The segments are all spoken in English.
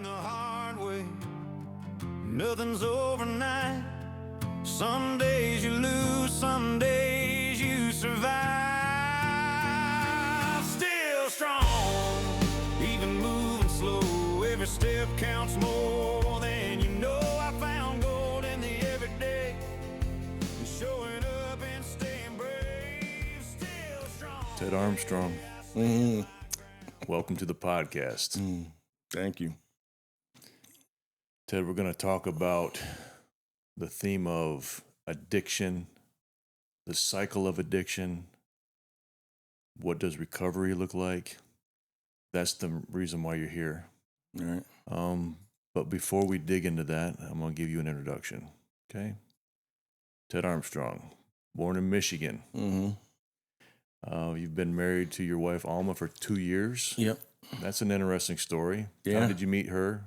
the hard way. Nothing's overnight. Some days you lose, some days you survive. Still strong, even moving slow. Every step counts more than you know. I found gold in the everyday, and showing up and staying brave. Still strong. Ted Armstrong, welcome to the podcast. Thank you. Ted, we're going to talk about the theme of addiction, the cycle of addiction. What does recovery look like? That's the reason why you're here. All right. But before we dig into that, I'm going to give you an introduction. Okay? Ted Armstrong, born in Michigan. Mm-hmm. You've been married to your wife, Alma, for 2 years. Yep. That's an interesting story. Yeah. How did you meet her?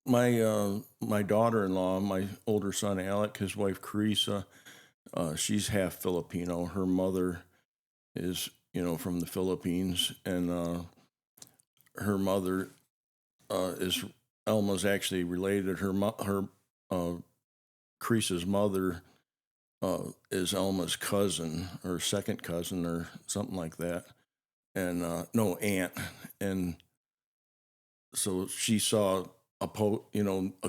My daughter-in-law, my older son Alec, his wife Carissa, she's half Filipino. Her mother is, from the Philippines, and her mother is Alma's actually related. Her Carissa's mother is Alma's cousin or second cousin or something like that, and aunt. And so she saw a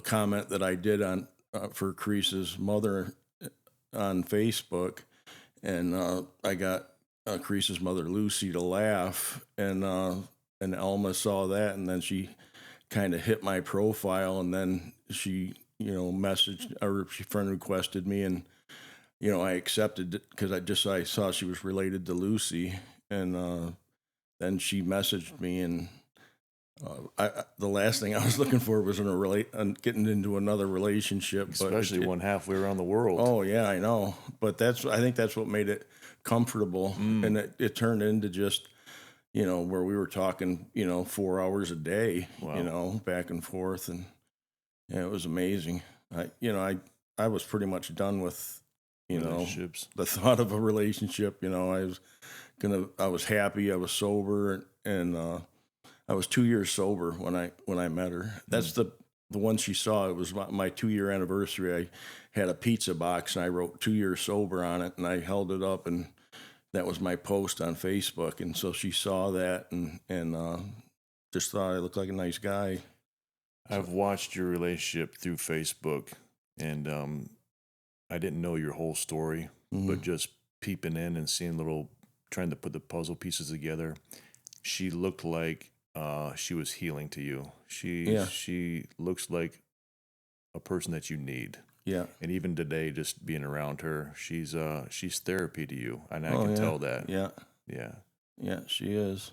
comment that I did on for Carissa's mother on Facebook, and I got Carissa's mother Lucy to laugh, and Alma saw that, and then she kind of hit my profile, and then she messaged or she friend requested me, and I accepted it because I saw she was related to Lucy, and then she messaged me, and the last thing I was looking for was getting into another relationship, Especially one halfway around the world. Oh yeah, I know. But I think that's what made it comfortable, and it turned into just where we were talking 4 hours a day, Wow. back and forth, and yeah, it was amazing. I was pretty much done with Relationships. the thought of a relationship. I was happy, I was sober, and I was 2 years sober when I met her. That's the one she saw. It was my 2-year anniversary. I had a pizza box, and I wrote 2 years sober on it, and I held it up, and that was my post on Facebook. And so she saw that and just thought I looked like a nice guy. I've watched your relationship through Facebook, and I didn't know your whole story, but just peeping in and seeing trying to put the puzzle pieces together, she looked like she was healing to you. She looks like a person that you need. Yeah. And even today, just being around her, she's therapy to you, and I can tell that. Yeah. Yeah. Yeah, she is.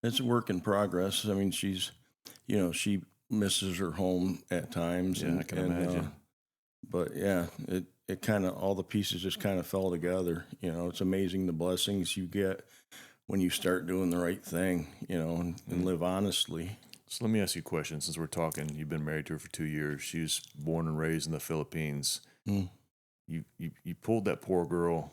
It's a work in progress. I mean, she's, she misses her home at times. Yeah, I can imagine. But yeah, it kind of, all the pieces just kind of fell together. It's amazing the blessings you get when you start doing the right thing, and live honestly. So let me ask you a question. Since we're talking, you've been married to her for 2 years. She was born and raised in the Philippines. You pulled that poor girl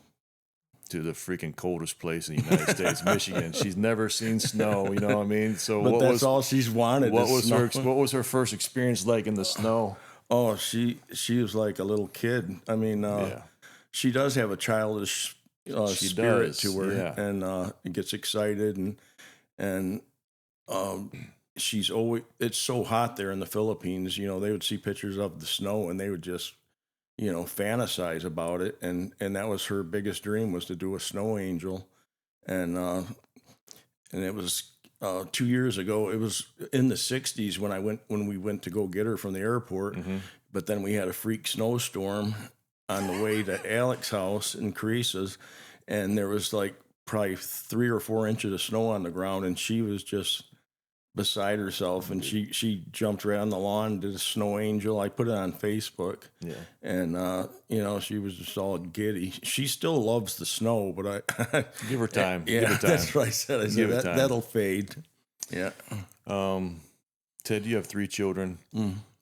to the freaking coldest place in the United States, Michigan. She's never seen snow. You know what I mean? So But that's all she's wanted. What was her first experience like in the snow? Oh, she was like a little kid. I mean, she does have a childish spirit to her, and gets excited, and she's always. It's so hot there in the Philippines. They would see pictures of the snow, and they would just fantasize about it, and that was her biggest dream, was to do a snow angel, and it was 2 years ago. It was in the 60s when we went to go get her from the airport, but then we had a freak snowstorm on the way to Alec's house in Carissa's, and there was like probably 3 or 4 inches of snow on the ground, and she was just beside herself, and she jumped right on the lawn, did a snow angel. I put it on Facebook, and she was just all giddy. She still loves the snow, but I give her time. Yeah, give her time. That's what I said. I said that'll fade. Yeah. Ted, you have 3 children.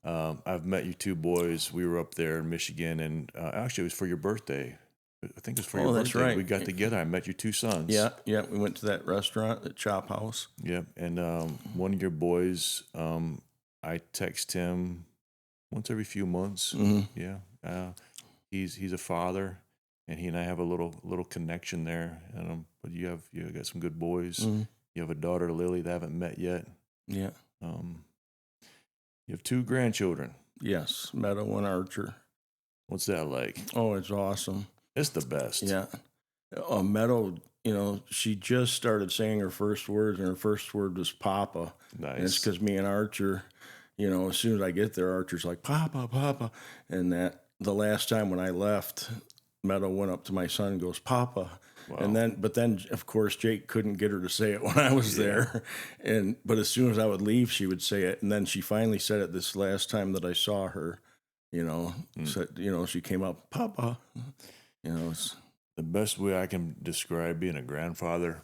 I've met you 2 boys. We were up there in Michigan, and actually it was for your birthday. I think it was for your birthday. That's right. We got together. I met your 2 sons. Yeah. We went to that restaurant, the Chop House. Yep. And one of your boys, I text him once every few months. Yeah. He's a father, and he and I have a little connection there. But you got some good boys. You have a daughter, Lily, that I haven't met yet. Yeah. You have 2 grandchildren. Yes, Meadow and Archer. What's that like? Oh, it's awesome. It's the best. Yeah. Meadow, she just started saying her first words, and her first word was Papa. Nice. And it's because me and Archer, as soon as I get there, Archer's like, Papa, Papa. And that the last time when I left, Meadow went up to my son and goes, Papa. Wow. But then, of course, Jake couldn't get her to say it when I was there. But as soon as I would leave, she would say it. And then she finally said it this last time that I saw her, said, she came up, Papa. It's the best way I can describe being a grandfather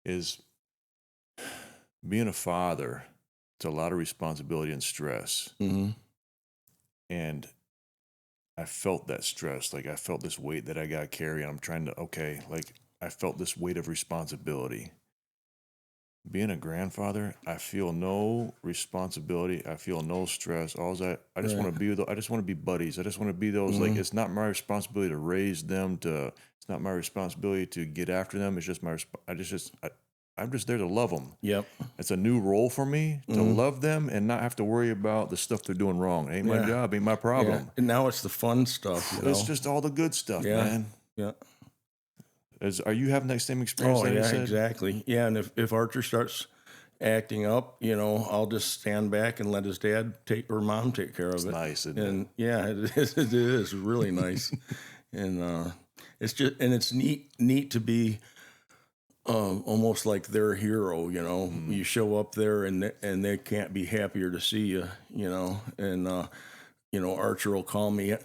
is being a father. It's a lot of responsibility and stress. And I felt that stress. Like, I felt this weight that I got to carry, and I'm trying to, I felt this weight of responsibility. Being a grandfather, I feel no responsibility. I feel no stress. I just want to be I just want to be buddies. I just want to be those, like, it's not my responsibility to raise them, it's not my responsibility to get after them. It's just I'm just there to love them. Yep. It's a new role for me to love them and not have to worry about the stuff they're doing wrong. It ain't my job, ain't my problem. Yeah. And now it's the fun stuff. It's just all the good stuff, man. Yeah. Are you having that same experience? Oh, yeah, exactly. Yeah, and if Archer starts acting up, I'll just stand back and let his dad or mom take care of it. It's nice, isn't it? Yeah, it is really nice. And it's neat to be almost like their hero, You show up there and they can't be happier to see you, And Archer will call me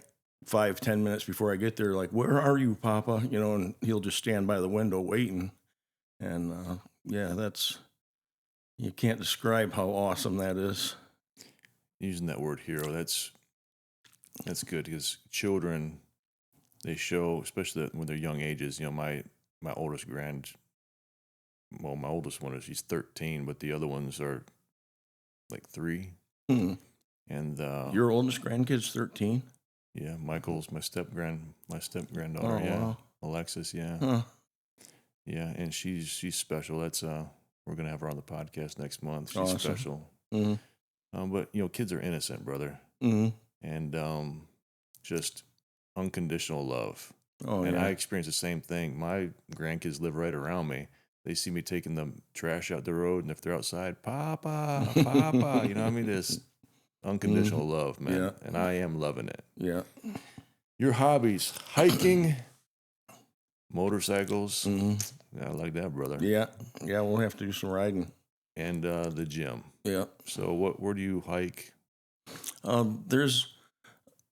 5-10 minutes before I get there, like, where are you, Papa? And he'll just stand by the window waiting. And you can't describe how awesome that is. Using that word hero, that's good, because children, they show, especially when they're young ages. My oldest my oldest one she's 13, but the other ones are like 3. And your oldest grandkid's 13? Yeah, Michael's my step granddaughter. Oh, yeah, wow. Alexis. Yeah, yeah, and she's special. That's we're gonna have her on the podcast next month. She's awesome. special. But kids are innocent, brother, and just unconditional love. Oh, and yeah. I experience the same thing. My grandkids live right around me. They see me taking the trash out the road, and if they're outside, Papa, Papa, this unconditional love, man. Yeah. And I am loving it. Yeah. Your hobbies: hiking, motorcycles. Yeah, I like that, brother. Yeah. Yeah, we'll have to do some riding. And the gym. Yeah. So where do you hike? There's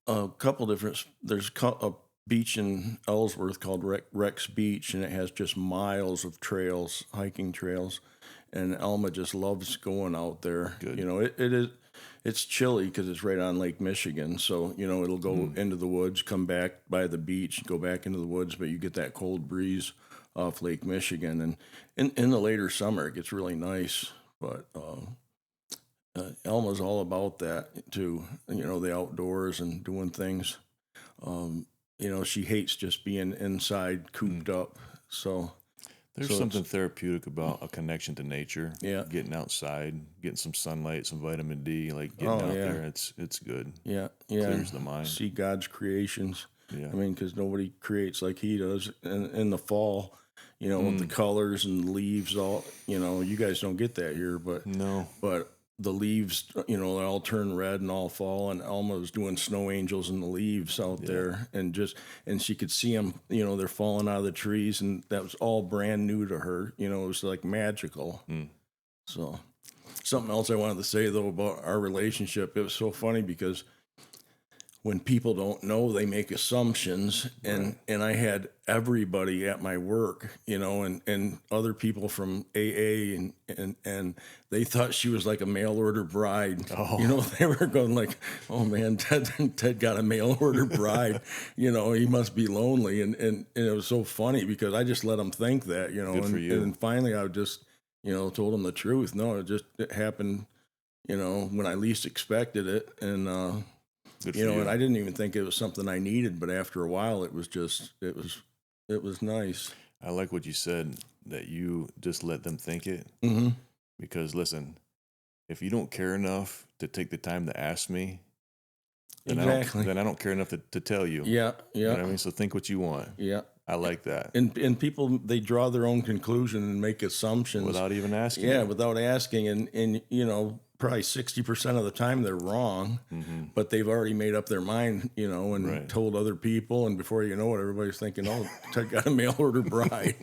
a couple different. There's a beach in Ellsworth called Rex Beach, and it has just miles of trails, hiking trails. And Alma just loves going out there. Good. It is. It's chilly because it's right on Lake Michigan. So, it'll go into the woods, come back by the beach, go back into the woods, but you get that cold breeze off Lake Michigan. And in the later summer, it gets really nice. But Elma's all about that, too, the outdoors and doing things. She hates just being inside, cooped up. So there's something therapeutic about a connection to nature. Yeah. Getting outside, getting some sunlight, some vitamin D, like getting out there. It's good. Yeah. Yeah. Clears the mind. See God's creations. Yeah. I mean, because nobody creates like he does. In the fall, with the colors and the leaves, all, you guys don't get that here, but no. But the leaves, they all turn red and all fall. And Alma was doing snow angels in the leaves out there, and she could see them, they're falling out of the trees, and that was all brand new to her. It was like magical. So something else I wanted to say though about our relationship, it was so funny because when people don't know, they make assumptions, and I had everybody at my work, and other people from AA, and they thought she was like a mail order bride. Oh. They were going like, "Oh man, Ted got a mail order bride. He must be lonely." And it was so funny because I just let them think that, Good for you. And finally I just, told them the truth. No, it happened when I least expected it. And, Good for you. and I didn't even think it was something I needed, but after a while it was nice. I like what you said, that you just let them think it. Mm-hmm. Because listen, if you don't care enough to take the time to ask me, then Exactly. I don't care enough to tell you. Yeah. You know what I mean? So think what you want. Yeah. I like that. And people, they draw their own conclusion and make assumptions Without even asking. Yeah, without asking. And probably 60% of the time they're wrong, but they've already made up their mind, and Right. told other people. And before you know it, everybody's thinking, oh, I got a mail order bride.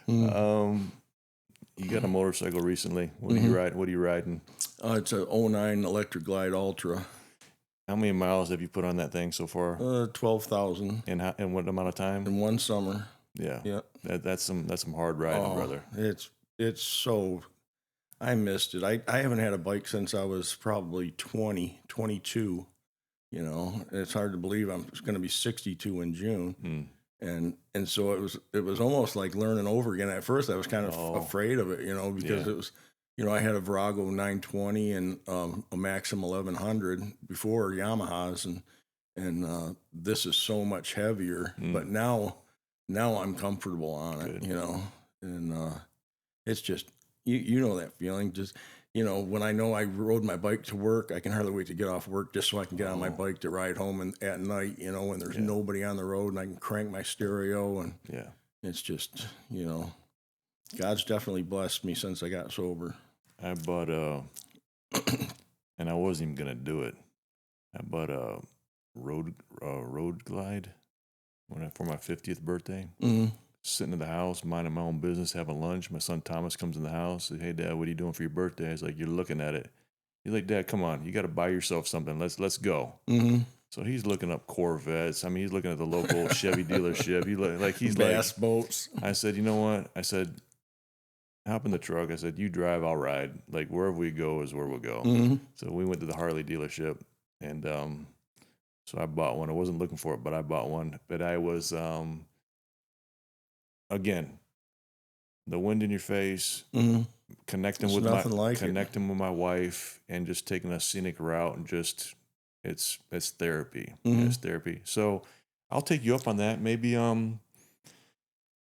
You got a motorcycle recently. What are you riding? What are you riding? It's a 09 Electric Glide Ultra. How many miles have you put on that thing so far? 12,000 In what amount of time? in one summer. Yeah. Yeah. That's some hard riding, brother. It's so, I missed it. I haven't had a bike since I was probably 22. It's hard to believe I'm going to be 62 in June. And so it was almost like learning over again. At first I was kind of afraid of it, because it was, I had a Virago 920 and a Maxim 1100 before Yamahas, and this is so much heavier. But now I'm comfortable on it, and it's just you know that feeling. Just when I know I rode my bike to work, I can hardly wait to get off work just so I can get on my bike to ride home and at night, when there's nobody on the road, and I can crank my stereo, and it's just God's definitely blessed me since I got sober. I bought and I wasn't even gonna do it. I bought a road glide for my 50th birthday. Sitting in the house, minding my own business, having lunch. My son Thomas comes in the house. Says, "Hey, Dad, what are you doing for your birthday?" I was like, "You're looking at it." He's like, "Dad, come on, you got to buy yourself something. Let's go." So he's looking up Corvettes. I mean, he's looking at the local Chevy dealership. He's bass boats. I said, "You know what?" I said, "Hop in the truck." I said, "You drive, I'll ride. Like wherever we go is where we'll go." So we went to the Harley dealership, and so I bought one. I wasn't looking for it, but I bought one. But I was again, the wind in your face, connecting with my wife, and just taking a scenic route, and just it's therapy. It's therapy. So I'll take you up on that. Maybe when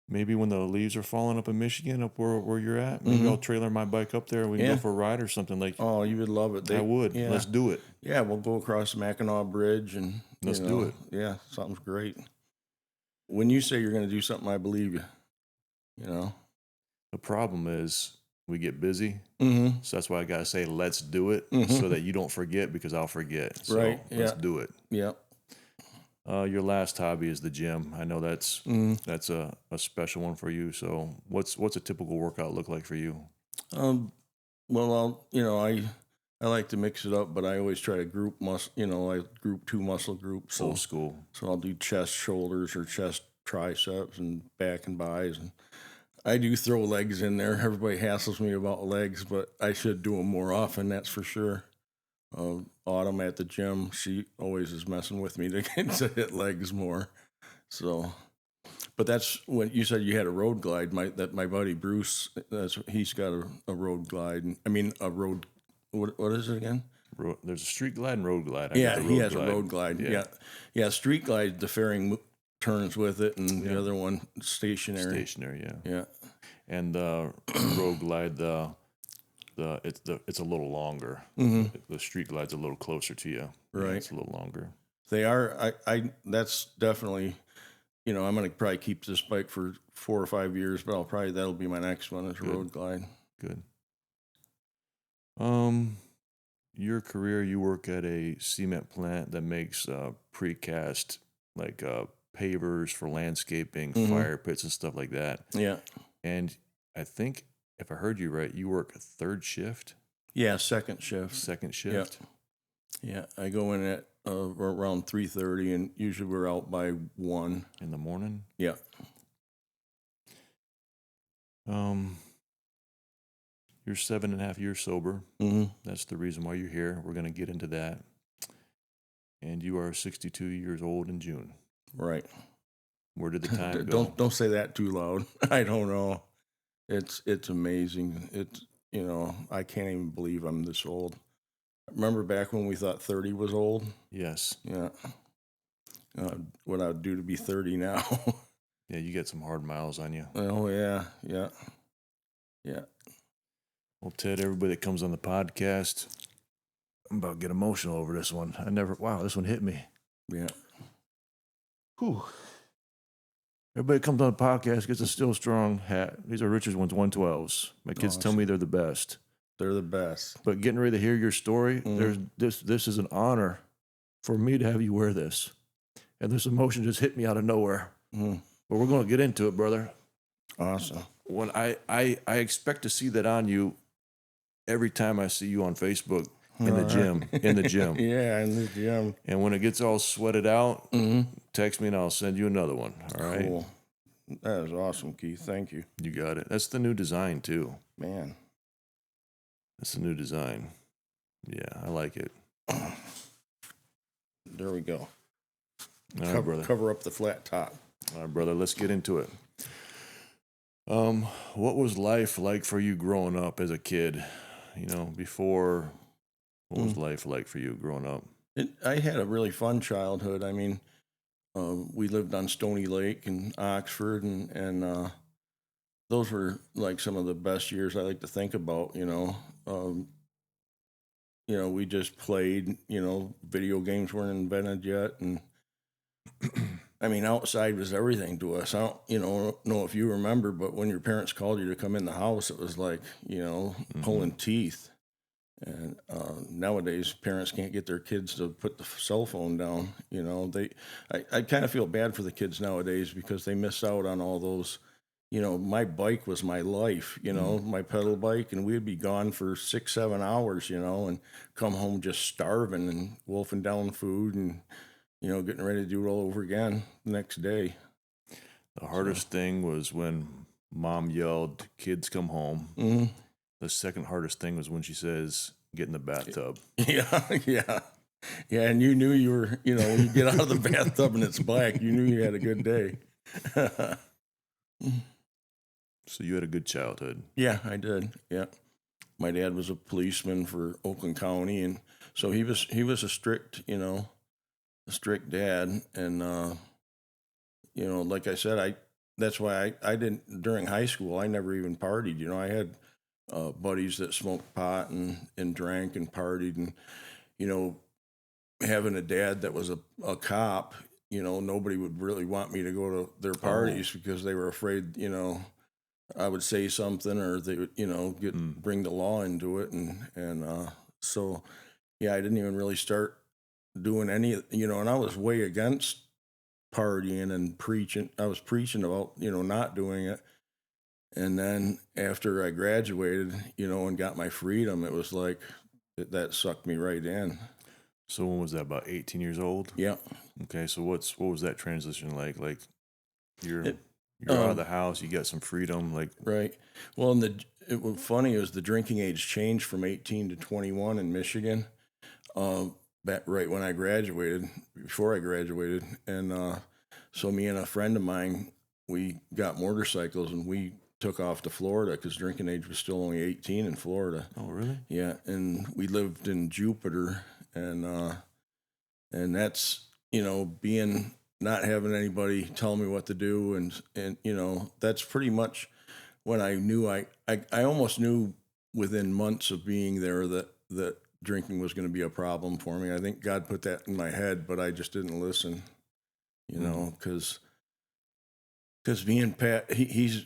the leaves are falling up in Michigan, up where you're at, maybe I'll trailer my bike up there and we can go for a ride or something like. Oh, you would love it. I would. Yeah. Let's do it. Yeah, we'll go across the Mackinac Bridge and let's do it. Yeah, something's great. When you say you're going to do something, I believe you. The problem is we get busy, so that's why I gotta say let's do it, so that you don't forget, because I'll forget. So right? Let's do it. Yep. Your last hobby is the gym. I know that's a special one for you. So what's a typical workout look like for you? Well, I like to mix it up, but I always try to group I group 2 muscle groups. Old school. So I'll do chest, shoulders, or chest, triceps, and back and buys, and I do throw legs in there. Everybody hassles me about legs, but I should do them more often, that's for sure. Autumn at the gym, she always is messing with me to get to hit legs more. So, but that's when you said you had a road glide. My buddy Bruce, he's got a road glide. I mean a road. What is it again? There's a street glide and road glide. He has a road glide. Yeah. Street glide, the fairing turns with it, and the other one stationary. Yeah. And the road glide, it's a little longer. The street glide's a little closer to you. Right. Yeah, it's a little longer. They are. I that's definitely. I'm going to probably keep this bike for 4 or 5 years, but that'll be my next one, is a road glide. Good. Your career, you work at a cement plant that makes precast, like pavers for landscaping, fire pits, and stuff like that. Yeah. And I think, if I heard you right, you work a third shift? Yeah, second shift. Second shift? Yeah, I go in at around 3:30, and usually we're out by 1. In the morning? Yeah. You're 7.5 years sober. That's the reason why you're here. We're going to get into that. And you are 62 years old in June. Right. Where did the time go? Don't say that too loud. I don't know. It's amazing. I can't even believe I'm this old. Remember back when we thought 30 was old? Yes. Yeah. What I'd do to be 30 now. Yeah, you get some hard miles on you. Oh, yeah. Yeah. Well, Ted, everybody that comes on the podcast, I'm about to get emotional over this one. Wow, this one hit me. Yeah. Whew. Everybody that comes on the podcast gets a Still Strong hat. These are Richard's ones, 112s. My kids tell me they're the best. They're the best. But getting ready to hear your story, this is an honor for me to have you wear this. And this emotion just hit me out of nowhere. But we're going to get into it, brother. Awesome. When I expect to see that on you every time I see you on Facebook in the gym. Yeah, in the gym. And when it gets all sweated out, text me and I'll send you another one. All right. Cool. That is awesome, Keith. Thank you. You got it. That's the new design too. Man. That's the new design. Yeah, I like it. There we go. All right, brother. Cover up the flat top. All right, brother. Let's get into it. What was life like for you growing up as a kid? Before. What was life like for you growing up? I had a really fun childhood. I mean, we lived on Stony Lake in Oxford, and those were like some of the best years I like to think about. We just played. Video games weren't invented yet, and I mean, outside was everything to us. I don't, know if you remember, but when your parents called you to come in the house, it was like, pulling teeth. And nowadays, parents can't get their kids to put the cell phone down. I kind of feel bad for the kids nowadays because they miss out on all those. My bike was my life. My pedal bike, and we'd be gone for 6-7 hours. And come home just starving and wolfing down food and getting ready to do it all over again the next day. The hardest thing was when Mom yelled, "Kids, come home." Mm-hmm. The second hardest thing was when she says, "Get in the bathtub." Yeah. And you knew you were, when you get out of the bathtub and it's black, you knew you had a good day. So you had a good childhood. Yeah, I did. Yeah. My dad was a policeman for Oakland County, and so he was a strict dad. And, like I said, that's why I didn't, during high school, I never even partied. I had buddies that smoked pot and drank and partied, and, having a dad that was a cop, nobody would really want me to go to their parties because they were afraid, I would say something or they would, bring the law into it. And so, yeah, I didn't even really start doing any, and I was way against partying and preaching. I was preaching about, not doing it. And then after I graduated, and got my freedom, it was like that sucked me right in. So when was that? About 18 years old? Yeah. Okay. So what was that transition like? Like you're out of the house, you got some freedom, like right. Well, and it was funny is the drinking age changed from 18 to 21 in Michigan. Back right when I graduated, before I graduated, and so me and a friend of mine, we got motorcycles and we took off to Florida because drinking age was still only 18 in Florida. Oh, really? Yeah, and we lived in Jupiter, and that's being not having anybody tell me what to do, and that's pretty much when I knew I almost knew within months of being there that drinking was going to be a problem for me. I think God put that in my head, but I just didn't listen, because me and Pat, he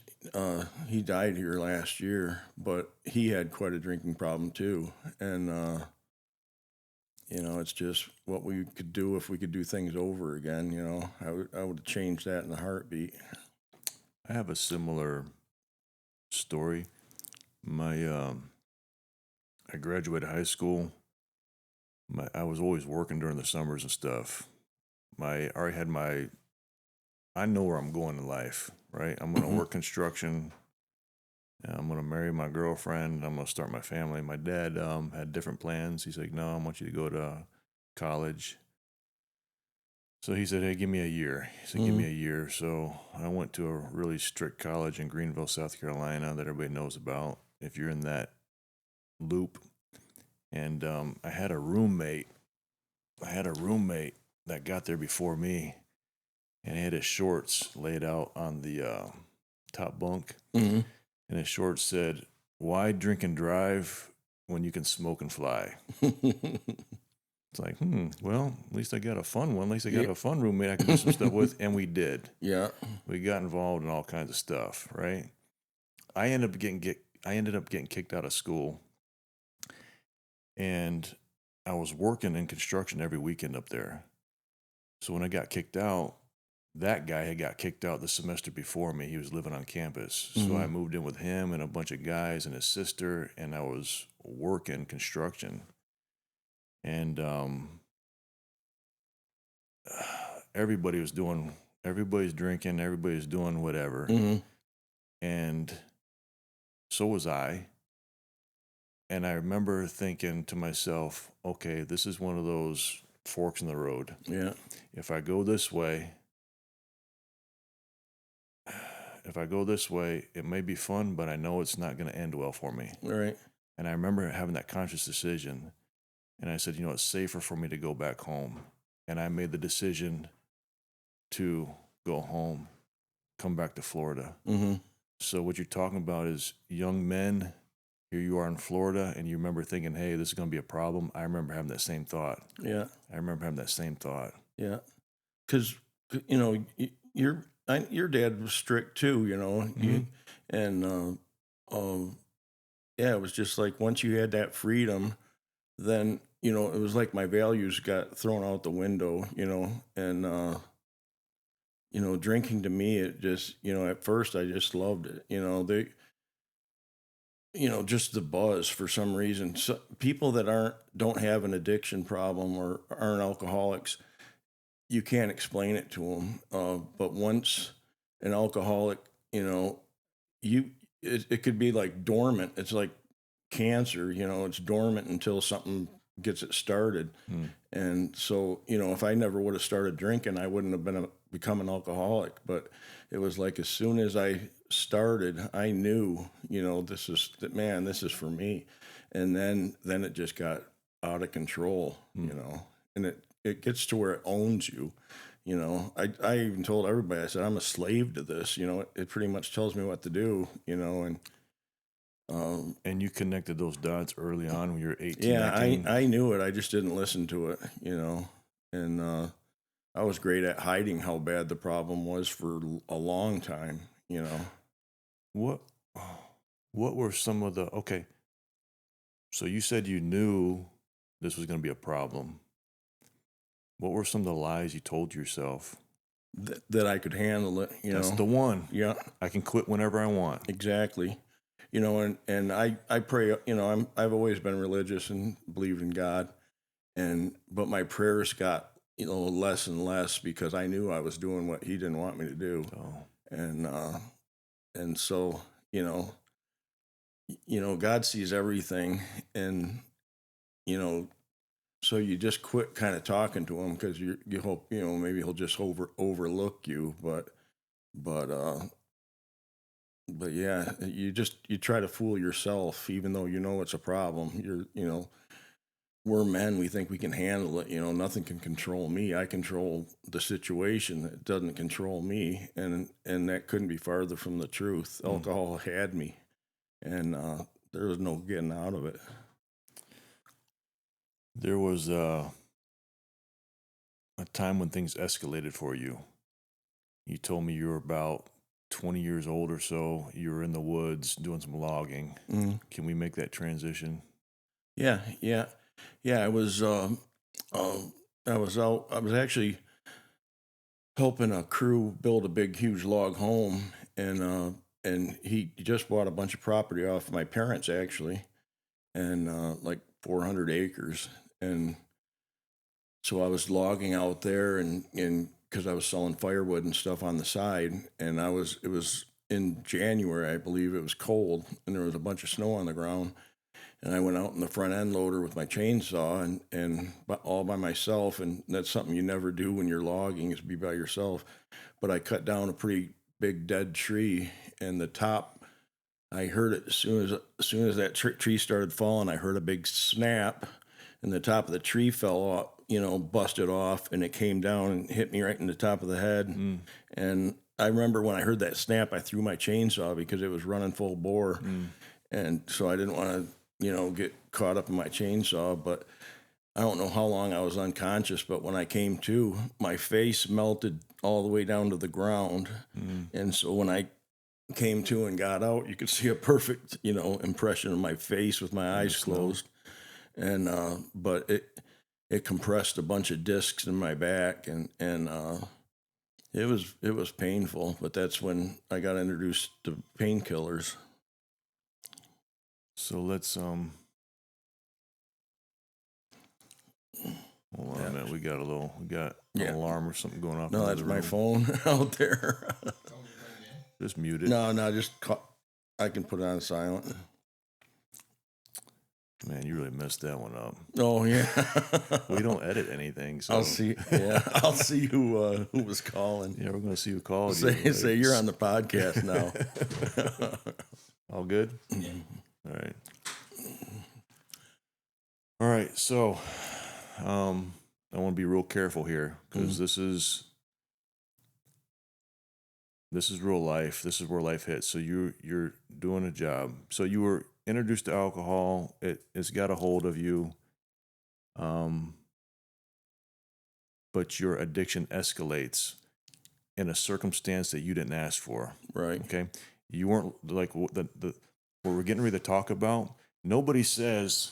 died here last year, but he had quite a drinking problem too. And, it's just what we could do if we could do things over again. I would have changed that in a heartbeat. I have a similar story. I graduated high school. I was always working during the summers and stuff. I know where I'm going in life, right? I'm going to work construction. I'm going to marry my girlfriend. I'm going to start my family. My dad had different plans. He's like, no, I want you to go to college. So he said, hey, give me a year. He said, give me a year. So I went to a really strict college in Greenville, South Carolina that everybody knows about. If you're in that loop. And I had a roommate. That got there before me, and he had his shorts laid out on the top bunk. Mm-hmm. And his shorts said, "Why drink and drive when you can smoke and fly?" It's like, well, at least I got a fun one. At least I got a fun roommate I can do some stuff with. And we did. Yeah. We got involved in all kinds of stuff, right? I ended up getting kicked out of school. And I was working in construction every weekend up there. So when I got kicked out, that guy had got kicked out the semester before me. He was living on campus. Mm-hmm. So I moved in with him and a bunch of guys and his sister, and I was working construction. And everybody's drinking, everybody's doing whatever. Mm-hmm. And so was I. And I remember thinking to myself, okay, this is one of those forks in the road. Yeah. If I go this way, it may be fun, but I know it's not going to end well for me. Right. And I remember having that conscious decision. And I said, it's safer for me to go back home. And I made the decision to go home, come back to Florida. Mm-hmm. So what you're talking about is young men. Here you are in Florida, and you remember thinking, hey, this is going to be a problem. I remember having that same thought. Yeah. Yeah. Because, your dad was strict too, Mm-hmm. It was just like once you had that freedom, then, it was like my values got thrown out the window, and, drinking to me, it just, at first I just loved it. Just the buzz for some reason. So people that don't have an addiction problem or aren't alcoholics, you can't explain it to them. But once an alcoholic, it could be like dormant. It's like cancer, it's dormant until something gets it started. And so, if I never would have started drinking, I wouldn't have become an alcoholic. But it was like as soon as I started, I knew, this is for me. And then it just got out of control, and it gets to where it owns you. I even told everybody, I said, I'm a slave to this, it pretty much tells me what to do, and you connected those dots early on when you were 18. Yeah, 19. I knew it. I just didn't listen to it, and I was great at hiding how bad the problem was for a long time, What were some of okay, so you said you knew this was going to be a problem. What were some of the lies you told yourself? That I could handle it, That's the one. Yeah. I can quit whenever I want. Exactly. And I pray, I've always been religious and believed in God, but my prayers got, less and less because I knew I was doing what he didn't want me to do. Oh. And so, God sees everything, and, so you just quit kind of talking to him because you hope, maybe he'll just overlook you. But yeah, you try to fool yourself, even though it's a problem. We're men. We think we can handle it. Nothing can control me. I control the situation. It doesn't control me, and that couldn't be farther from the truth. Alcohol had me, and there was no getting out of it. There was a time when things escalated for you. You told me you were about 20 years old or so. You were in the woods doing some logging. Can we make that transition? Yeah. I was actually helping a crew build a big, huge log home, and he just bought a bunch of property off of my parents actually, and like 400 acres, and so I was logging out there, and because I was selling firewood and stuff on the side, and it was in January, I believe. It was cold, and there was a bunch of snow on the ground. And I went out in the front end loader with my chainsaw and all by myself. And that's something you never do when you're logging, is be by yourself. But I cut down a pretty big dead tree, and the top I heard it as soon as that tree started falling. I heard a big snap, and the top of the tree fell off, busted off, and it came down and hit me right in the top of the head. And I remember when I heard that snap, I threw my chainsaw because it was running full bore, and so I didn't want to, get caught up in my chainsaw. But I don't know how long I was unconscious, but when I came to, my face melted all the way down to the ground. And so when I came to and got out, you could see a perfect, impression of my face with my eyes closed. And, but it compressed a bunch of discs in my back, and it was painful, but that's when I got introduced to painkillers. So let's hold on a minute. We got an alarm or something going off. No, that's my phone out there. Just mute it. No, I can put it on silent. Man, you really messed that one up. Oh yeah. We don't edit anything, so I'll see. Yeah, I'll see who was calling. Yeah, we're gonna see who called you. Say you're on the podcast now. All good? Yeah. All right. So, I want to be real careful here because this is real life. This is where life hits. So you're doing a job. So you were introduced to alcohol. It's got a hold of you. But your addiction escalates in a circumstance that you didn't ask for. Right. Okay. You weren't like what we're getting ready to talk about. Nobody says,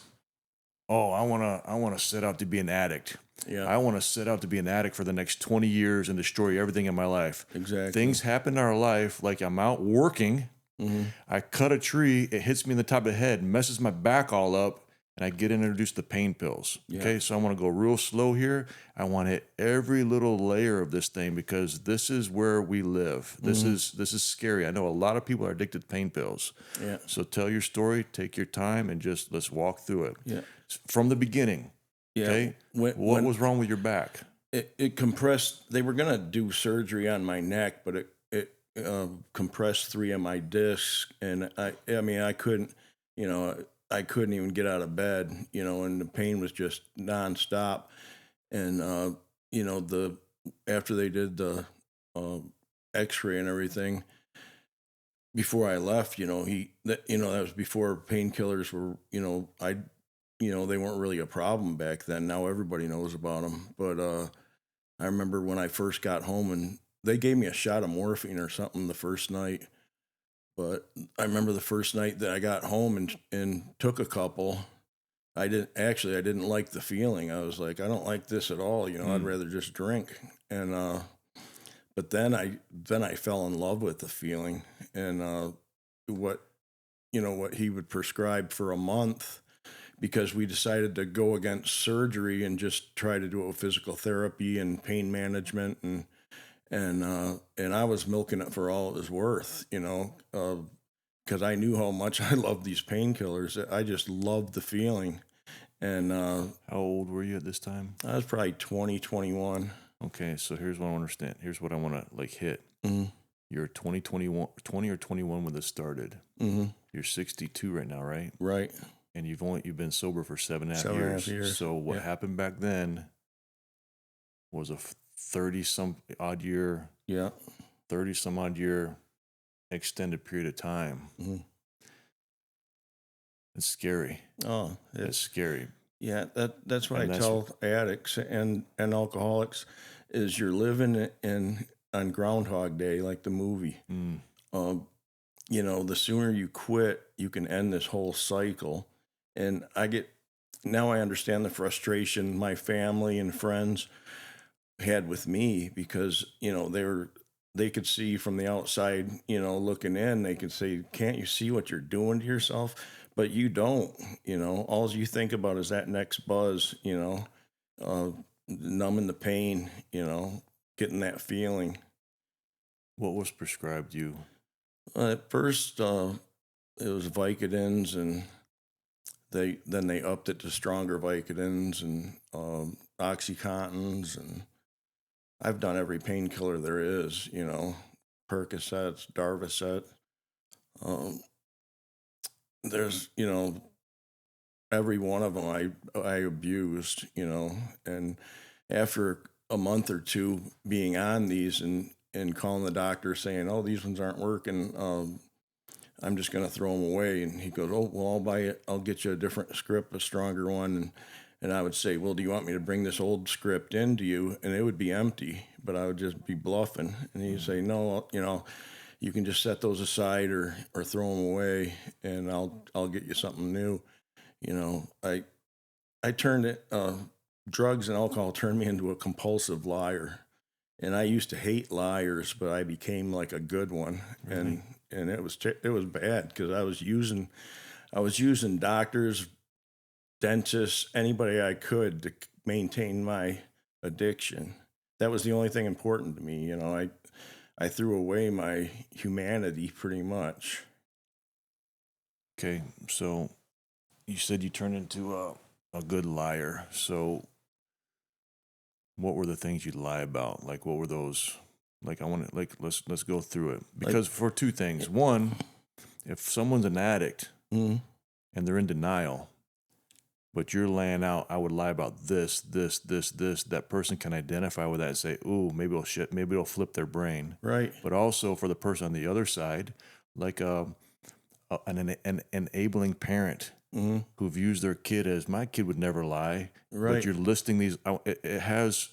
"Oh, I want to set out to be an addict." Yeah. I want to set out to be an addict for the next 20 years and destroy everything in my life. Exactly. Things happen in our life, like I'm out working. I cut a tree, it hits me in the top of the head, messes my back all up, and I get introduced to pain pills. Yeah. Okay, so I want to go real slow here. I want to hit every little layer of this thing because this is where we live. This is scary. I know a lot of people are addicted to pain pills. Yeah. So tell your story, take your time, and just let's walk through it. Yeah. From the beginning. Yeah. Okay. What was wrong with your back? It compressed. They were gonna do surgery on my neck, but it compressed 3 of my discs, and I couldn't, I couldn't even get out of bed, and the pain was just nonstop. And after they did the X-ray and everything, before I left, that was before painkillers were, they weren't really a problem back then. Now everybody knows about them. But I remember when I first got home and they gave me a shot of morphine or something the first night. But I remember the first night that I got home and took a couple. I didn't like the feeling. I was like, I don't like this at all. I'd rather just drink. And but then I fell in love with the feeling, and what he would prescribe for a month, because we decided to go against surgery and just try to do it with physical therapy and pain management, and I was milking it for all it was worth, because I knew how much I loved these painkillers. I just loved the feeling. And how old were you at this time? I was probably 20, 21. Okay, so here's what I understand. Here's what I want to hit. Mm-hmm. You're 20 or 21 when this started. Mm-hmm. You're 62 right now, right? Right. And you've been sober for 7.5 years. So what happened back then was a 30-some odd year extended period of time. Mm-hmm. It's scary. Oh, it's scary. Yeah, that's what I tell addicts and alcoholics is you're living on Groundhog Day, like the movie. The sooner you quit, you can end this whole cycle. And now I understand the frustration my family and friends had with me, because, they could see from the outside, looking in, they could say, can't you see what you're doing to yourself? But you don't, all you think about is that next buzz, numbing the pain, getting that feeling. What was prescribed you? At first, it was Vicodins, and they upped it to stronger Vicodins and Oxycontins, and I've done every painkiller there is, Percocets, Darvocet. there's, you know, every one of them I abused, you know, and after a month or two being on these and calling the doctor saying, oh, these ones aren't working, I'm just going to throw them away. And he goes, oh, well, I'll buy it. I'll get you a different script, a stronger one. And I would say, well, do you want me to bring this old script into you? And it would be empty, but I would just be bluffing. And he'd say, no, you know, you can just set those aside or throw them away, and I'll get you something new. You know, I turned it, drugs and alcohol turned me into a compulsive liar. And I used to hate liars, but I became like a good one. Really? And it was bad because I was using doctors, dentists, anybody I could to maintain my addiction. That was the only thing important to me. You know, I threw away my humanity pretty much. Okay, so you said you turned into a good liar. So what were the things you'd lie about? Like, what were those? Like, I want to, like, let's go through it. Because for two things. One, if someone's an addict Mm-hmm. and they're in denial, but you're laying out, I would lie about this, that person can identify with that and say, ooh, maybe it'll flip their brain. Right. But also for the person on the other side, like an enabling parent Mm-hmm. who views their kid as, my kid would never lie. Right. But you're listing these, there's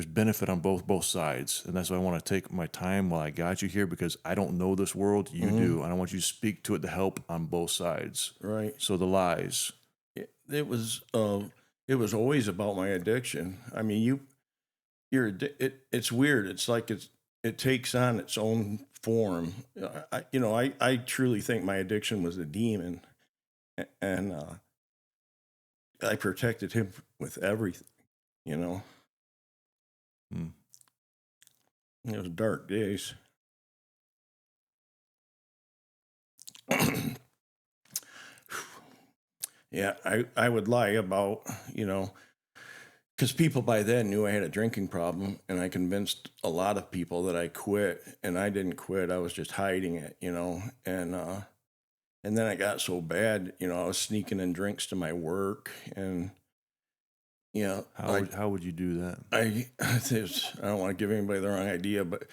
benefit on both sides. And that's why I want to take my time while I got you here, because I don't know this world. You do. And I want you to speak to it to help on both sides. Right. So the lies. It was always about my addiction. I mean, it's weird. It's like it takes on its own form. I truly think my addiction was a demon, and I protected him with everything. You know, It was dark days. Yeah, I would lie about, you know, because people by then knew I had a drinking problem, and I convinced a lot of people that I quit, and I didn't quit. I was just hiding it, you know, and then I got so bad, you know, I was sneaking in drinks to my work, and you know, How would you do that? I don't want to give anybody the wrong idea, but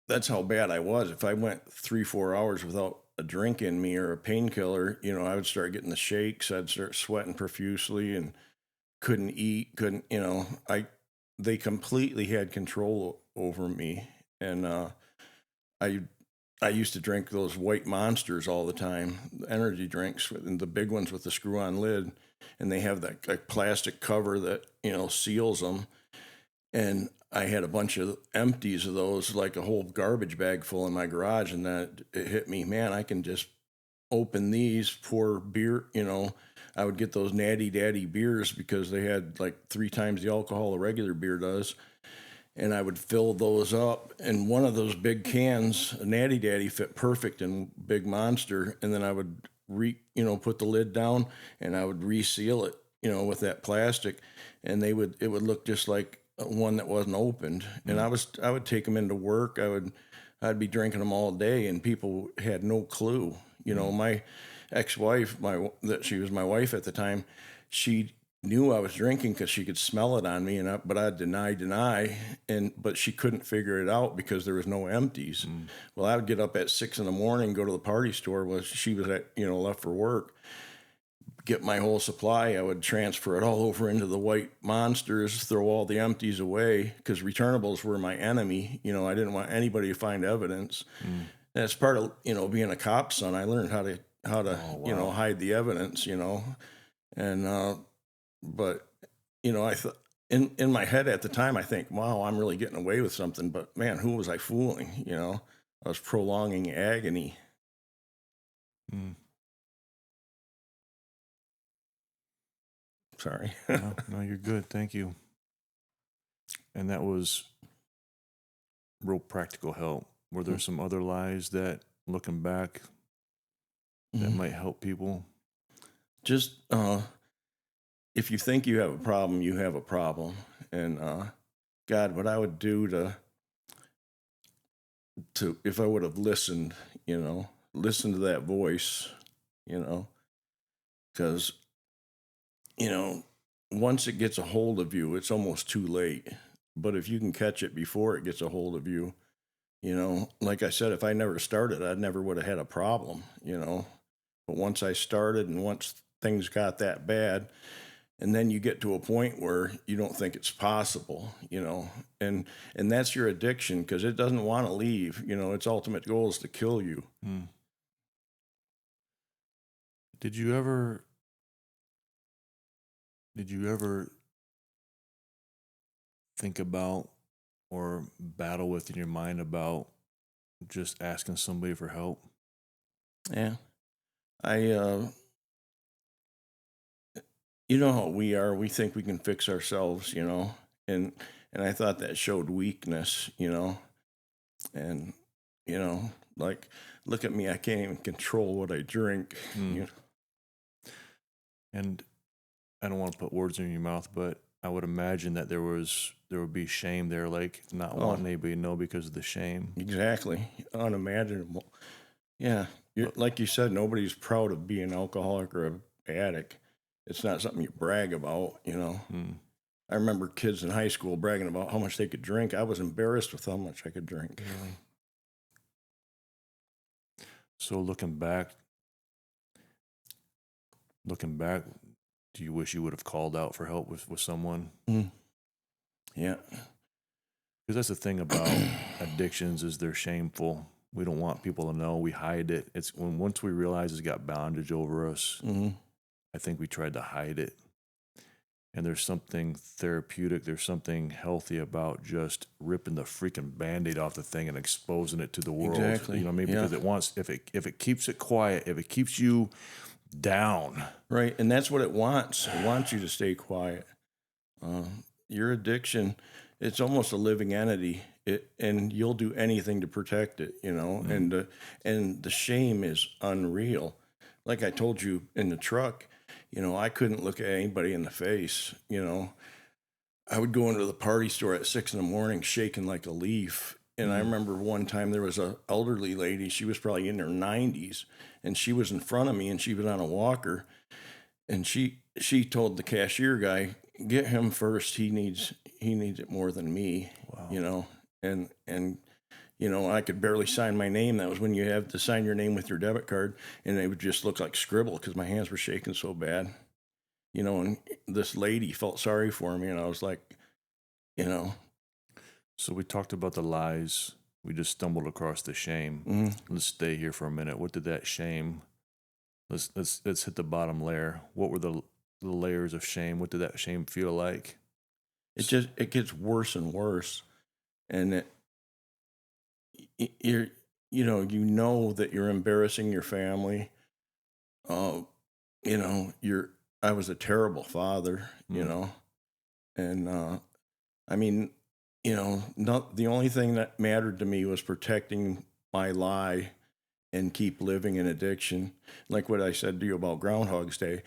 that's how bad I was. If I went 3-4 hours without a drink in me or a painkiller, you know, I would start getting the shakes. I'd start sweating profusely and couldn't eat, you know, they completely had control over me. And I used to drink those white monsters all the time, energy drinks, and the big ones with the screw-on lid, and they have that like plastic cover that, you know, seals them. And I had a bunch of empties of those, like a whole garbage bag full in my garage, and then it hit me, man, I can just open these, pour beer, you know. I would get those Natty Daddy beers because they had like 3 times the alcohol a regular beer does. And I would fill those up. And one of those big cans, a Natty Daddy, fit perfect in Big Monster. And then I would put the lid down, and I would reseal it, you know, with that plastic. And it would look just like one that wasn't opened. And I would take them into work. I'd be drinking them all day, and people had no clue. You know, my ex-wife, she was my wife at the time, she knew I was drinking because she could smell it on me, but I'd deny, but she couldn't figure it out because there was no empties. Well, I would get up at 6 a.m, go to the party store while she was left for work, get my whole supply. I would transfer it all over into the white monsters, throw all the empties away, because returnables were my enemy. You know, I didn't want anybody to find evidence. That's part of, you know, being a cop's son. I learned how to you know, hide the evidence, you know. And but you know, I thought in my head at the time, I think, wow, I'm really getting away with something. But man, who was I fooling? You know, I was prolonging agony. Sorry. No, you're good. Thank you. And that was real practical help. Were there some other lies that, looking back, that might help people? Just if you think you have a problem, you have a problem. And God, what I would do to if I would have listened, you know, listen to that voice, you know, because, you know, once it gets a hold of you, it's almost too late. But if you can catch it before it gets a hold of you, you know, like I said, if I never started, I never would have had a problem, you know. But once I started and once things got that bad, and then you get to a point where you don't think it's possible, you know, and that's your addiction because it doesn't want to leave. You know, its ultimate goal is to kill you. Mm. Did you ever think about or battle with in your mind about just asking somebody for help? Yeah, I you know how we are. We think we can fix ourselves, you know, and I thought that showed weakness, you know, and you know, like look at me, I can't even control what I drink. You know? And I don't want to put words in your mouth, but I would imagine that there would be shame there, like not wanting anybody to know because of the shame. Exactly, unimaginable. Yeah, like you said, nobody's proud of being an alcoholic or an addict. It's not something you brag about, you know. I remember kids in high school bragging about how much they could drink. I was embarrassed with how much I could drink. Really? So looking back, do you wish you would have called out for help with someone? Yeah. Because that's the thing about addictions is they're shameful. We don't want people to know. We hide it. It's once we realize it's got bondage over us, I think we tried to hide it. And there's something therapeutic, there's something healthy about just ripping the freaking Band-Aid off the thing and exposing it to the world. Exactly. You know what I mean? Because it wants, if it keeps it quiet, if it keeps you down. Right. And that's what it wants. It wants you to stay quiet. Your addiction, it's almost a living entity. And you'll do anything to protect it, you know, and the shame is unreal. Like I told you in the truck, you know, I couldn't look at anybody in the face, you know. I would go into the party store at 6 a.m. shaking like a leaf. And I remember one time there was a elderly lady, she was probably in her 90s, and she was in front of me and she was on a walker. And she told the cashier guy, get him first. He needs it more than me. Wow. You know, and you know, I could barely sign my name. That was when you have to sign your name with your debit card, and it would just look like scribble because my hands were shaking so bad. You know, and this lady felt sorry for me, and I was like, you know. So we talked about the lies. We just stumbled across the shame. Let's stay here for a minute. What did that shame? Let's hit the bottom layer. What were the layers of shame? What did that shame feel like? It gets worse and worse, and you know that you're embarrassing your family. You know, I was a terrible father, you know, and I mean, you know, the only thing that mattered to me was protecting my lie and keep living in addiction. Like what I said to you about Groundhog's Day.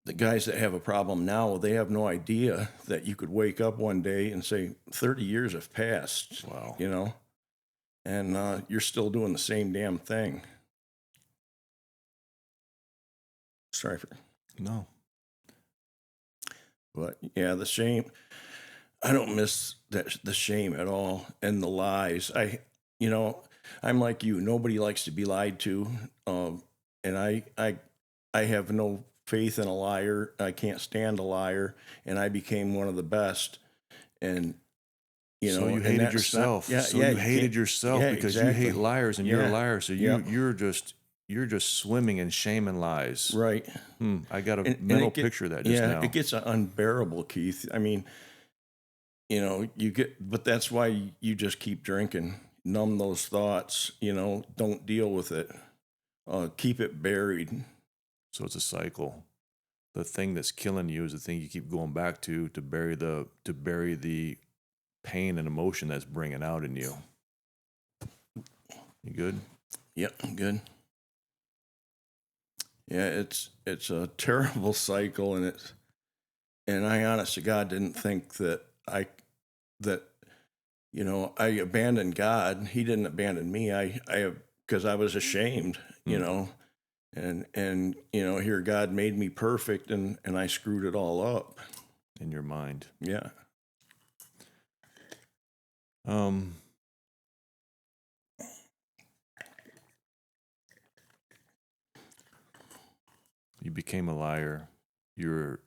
The guys that have a problem now, they have no idea that you could wake up one day and say 30 years have passed. Wow. You know, and you're still doing the same damn thing. Sorry for no. But yeah, the shame. I don't miss the shame at all, and the lies. You know, I'm like you. Nobody likes to be lied to, and I have no faith in a liar. I can't stand a liar, and I became one of the best. And you know, so you hated yourself. You hated yourself because exactly. You hate liars, and you're a liar. So you're just swimming in shame and lies. Right. I got a mental picture of that just now. It gets unbearable, Keith. I mean, you know, but that's why you just keep drinking, numb those thoughts, you know, don't deal with it, keep it buried. So it's a cycle. The thing that's killing you is the thing you keep going back to bury the pain and emotion that's bringing out in you. You good? Yep, I'm good. Yeah, it's a terrible cycle, and I honest to God didn't think that you know, I abandoned God. He didn't abandon me. I because I was ashamed, you know, and you know, here God made me perfect, and I screwed it all up. In your mind. Yeah. You became a liar. You're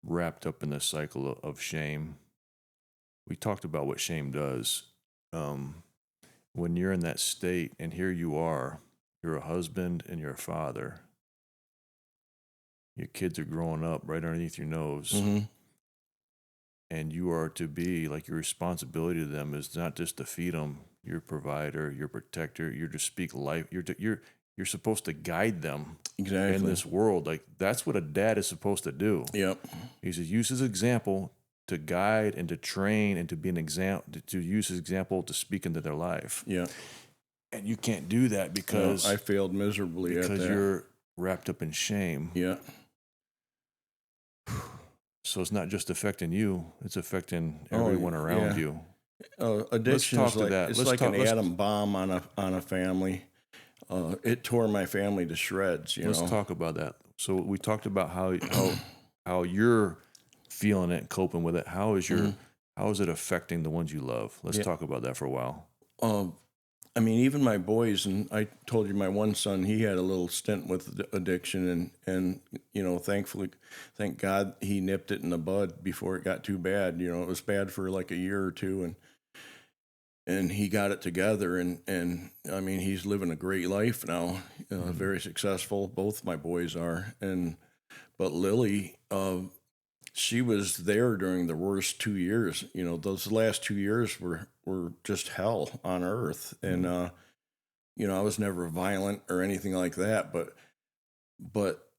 wrapped up in the cycle of shame. We talked about what shame does. When you're in that state, and here you are, you're a husband and you're a father. Your kids are growing up right underneath your nose. Mm-hmm. And you are to be, like, your responsibility to them is not just to feed them, your provider, your protector. You're to speak life. You're supposed to guide them Exactly. in this world. Like, that's what a dad is supposed to do. Yep. He's to use his example to guide and to train and to be an example, to use his example to speak into their life. Yeah. And you can't do that because I failed miserably at that. because you're wrapped up in shame. Yeah. So it's not just affecting you; it's affecting everyone around you. Addiction talk is to like that. it's Let's like talk- an let's- atom bomb on a family. It tore my family to shreds. Let's talk about that. So we talked about how you're feeling it, and coping with it. How is it affecting the ones you love? Let's talk about that for a while. I mean, even my boys, and I told you my one son, he had a little stint with addiction, and you know, thank God he nipped it in the bud before it got too bad. You know, it was bad for like a year or two, and he got it together, and I mean, he's living a great life now, very successful. Both my boys are, but Lily, she was there during the worst 2 years. You know, those last 2 years were just hell on earth. And, you know, I was never violent or anything like that, but,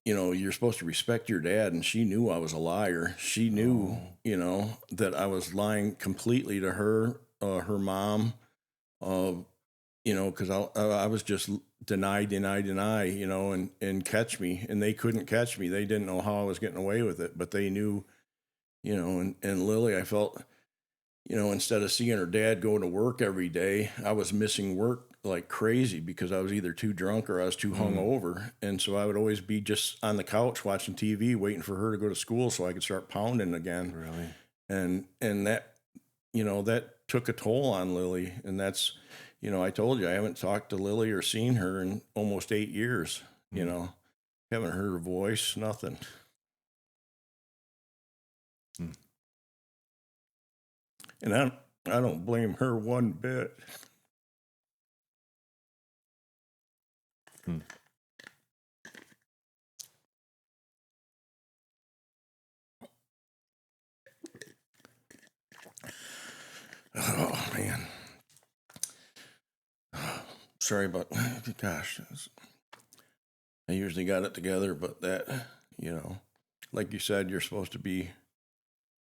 you know, you're supposed to respect your dad. And she knew I was a liar. She knew, you know, that I was lying completely to her, her mom, you know, cause I was just deny, you know, and catch me, and they couldn't catch me. They didn't know how I was getting away with it, but they knew, you know, and Lily, I felt, you know, instead of seeing her dad go to work every day, I was missing work like crazy because I was either too drunk or I was too hungover. And so I would always be just on the couch watching TV, waiting for her to go to school so I could start pounding again. Really? And that, you know, that took a toll on Lily. And that's, you know, I told you, I haven't talked to Lily or seen her in almost 8 years, you know, haven't heard her voice, nothing. And I don't blame her one bit. Oh, man. Sorry about, gosh, I usually got it together, but that, you know, like you said, you're supposed to be,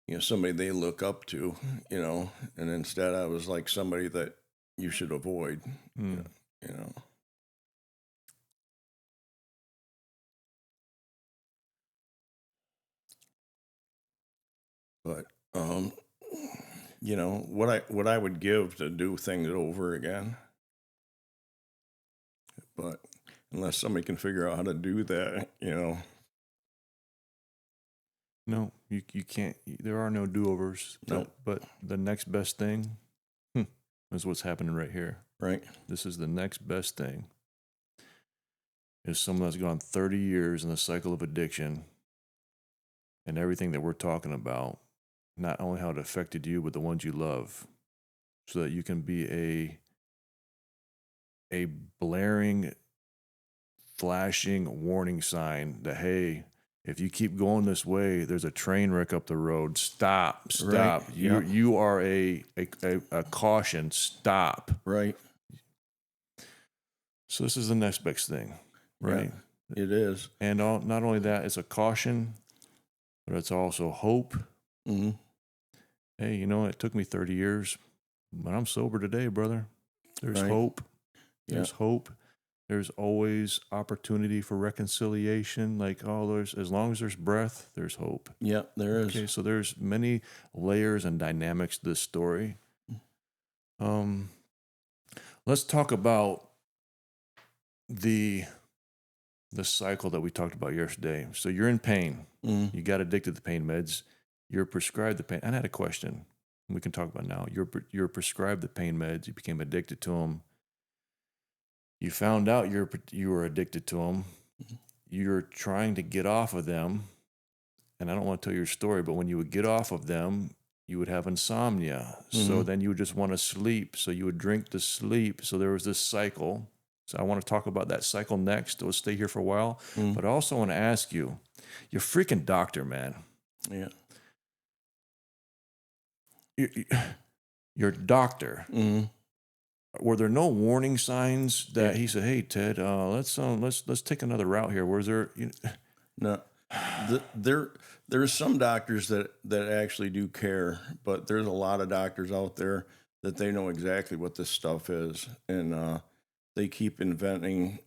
you know, somebody they look up to, you know, and instead I was like somebody that you should avoid, you know. But, you know, what I would give to do things over again. But unless somebody can figure out how to do that, you know. No, you can't. There are no do-overs. Nope. But the next best thing is what's happening right here. Right. This is the next best thing. Is someone that's gone 30 years in the cycle of addiction, and everything that we're talking about, not only how it affected you, but the ones you love, so that you can be a blaring, flashing warning sign that, hey, if you keep going this way, there's a train wreck up the road. Stop. Right. You are a caution. Stop. Right. So this is the next best thing, right? Yeah, it is. And not only that, it's a caution, but it's also hope. Mm-hmm. Hey, you know, it took me 30 years, but I'm sober today, brother. There's Right. hope. There's Yeah. hope. There's always opportunity for reconciliation. Like, as long as there's breath, there's hope. Yeah, there is. Okay, so there's many layers and dynamics to this story. Let's talk about the cycle that we talked about yesterday. So you're in pain. Mm-hmm. You got addicted to pain meds. You're prescribed the pain. I had a question we can talk about now. You're prescribed the pain meds. You became addicted to them. You found out you were addicted to them. You're trying to get off of them. And I don't want to tell your story, but when you would get off of them, you would have insomnia. So then you would just want to sleep. So you would drink to sleep. So there was this cycle. So I want to talk about that cycle next. We'll stay here for a while. But I also want to ask you, you're a freaking doctor, man. Yeah. You're a doctor. Were there no warning signs that he said, "Hey, Ted, let's take another route here"? Was there? No, there's some doctors that actually do care, but there's a lot of doctors out there that they know exactly what this stuff is, and they keep inventing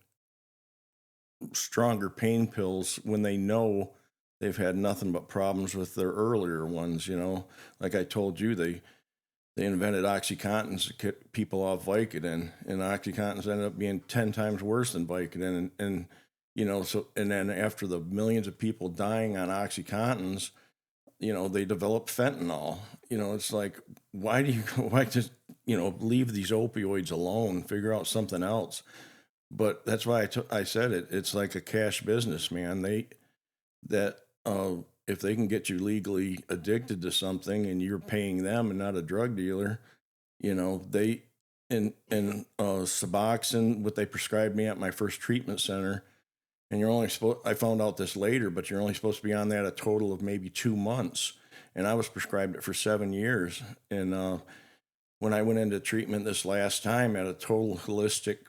stronger pain pills when they know they've had nothing but problems with their earlier ones. Like I told you, they invented OxyContins to get people off Vicodin, and OxyContins ended up being 10 times worse than Vicodin. And then after the millions of people dying on OxyContins, they developed fentanyl. It's like, why just, leave these opioids alone, figure out something else. But that's why I said it. It's like a cash business, man. If they can get you legally addicted to something and you're paying them and not a drug dealer, they and Suboxone, what they prescribed me at my first treatment center, and you're only supposed, I found out this later, but you're only supposed to be on that a total of maybe 2 months. And I was prescribed it for 7 years. And when I went into treatment this last time at a total holistic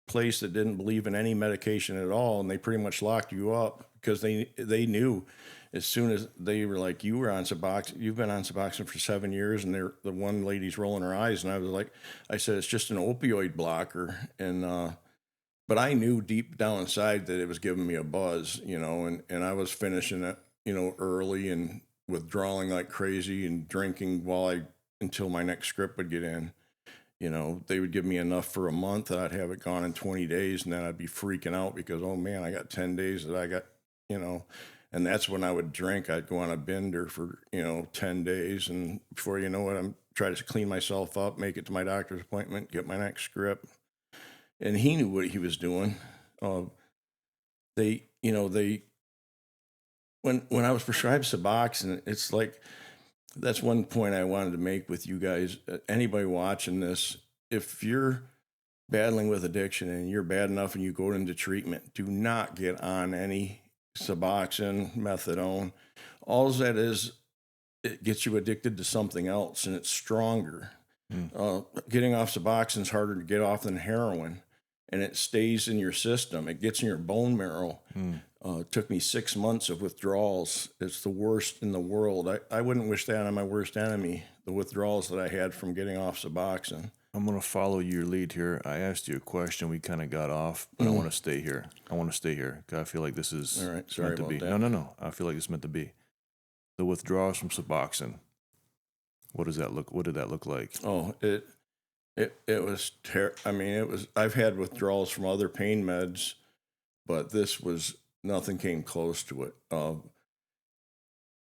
place that didn't believe in any medication at all, and they pretty much locked you up because they knew as soon as they were like, you've been on Suboxone for 7 years, and the one lady's rolling her eyes, and I said, it's just an opioid blocker. And but I knew deep down inside that it was giving me a buzz, and I was finishing it, early and withdrawing like crazy and drinking until my next script would get in. They would give me enough for a month, and I'd have it gone in 20 days, and then I'd be freaking out because, oh man, I got 10 days that I got, and that's when I would drink. I'd go on a bender for, 10 days, and before you know it, I'm trying to clean myself up, make it to my doctor's appointment, get my next script. And he knew what he was doing. When I was prescribed Suboxone, it's like, that's one point I wanted to make with you guys. Anybody watching this, if you're battling with addiction and you're bad enough and you go into treatment, do not get on any Suboxone, methadone. All that is, it gets you addicted to something else, and it's stronger. Getting off Suboxone is harder to get off than heroin, and it stays in your system. It gets in your bone marrow. It took me 6 months of withdrawals. It's the worst in the world. I wouldn't wish that on my worst enemy, the withdrawals that I had from getting off Suboxone. I'm going to follow your lead here. I asked you a question. We kind of got off, but I want to stay here. I feel like this is all right. Sorry meant to about be. that. No. I feel like it's meant to be. The withdrawals from Suboxone. What did that look like? Oh, it was I've had withdrawals from other pain meds, but nothing came close to it.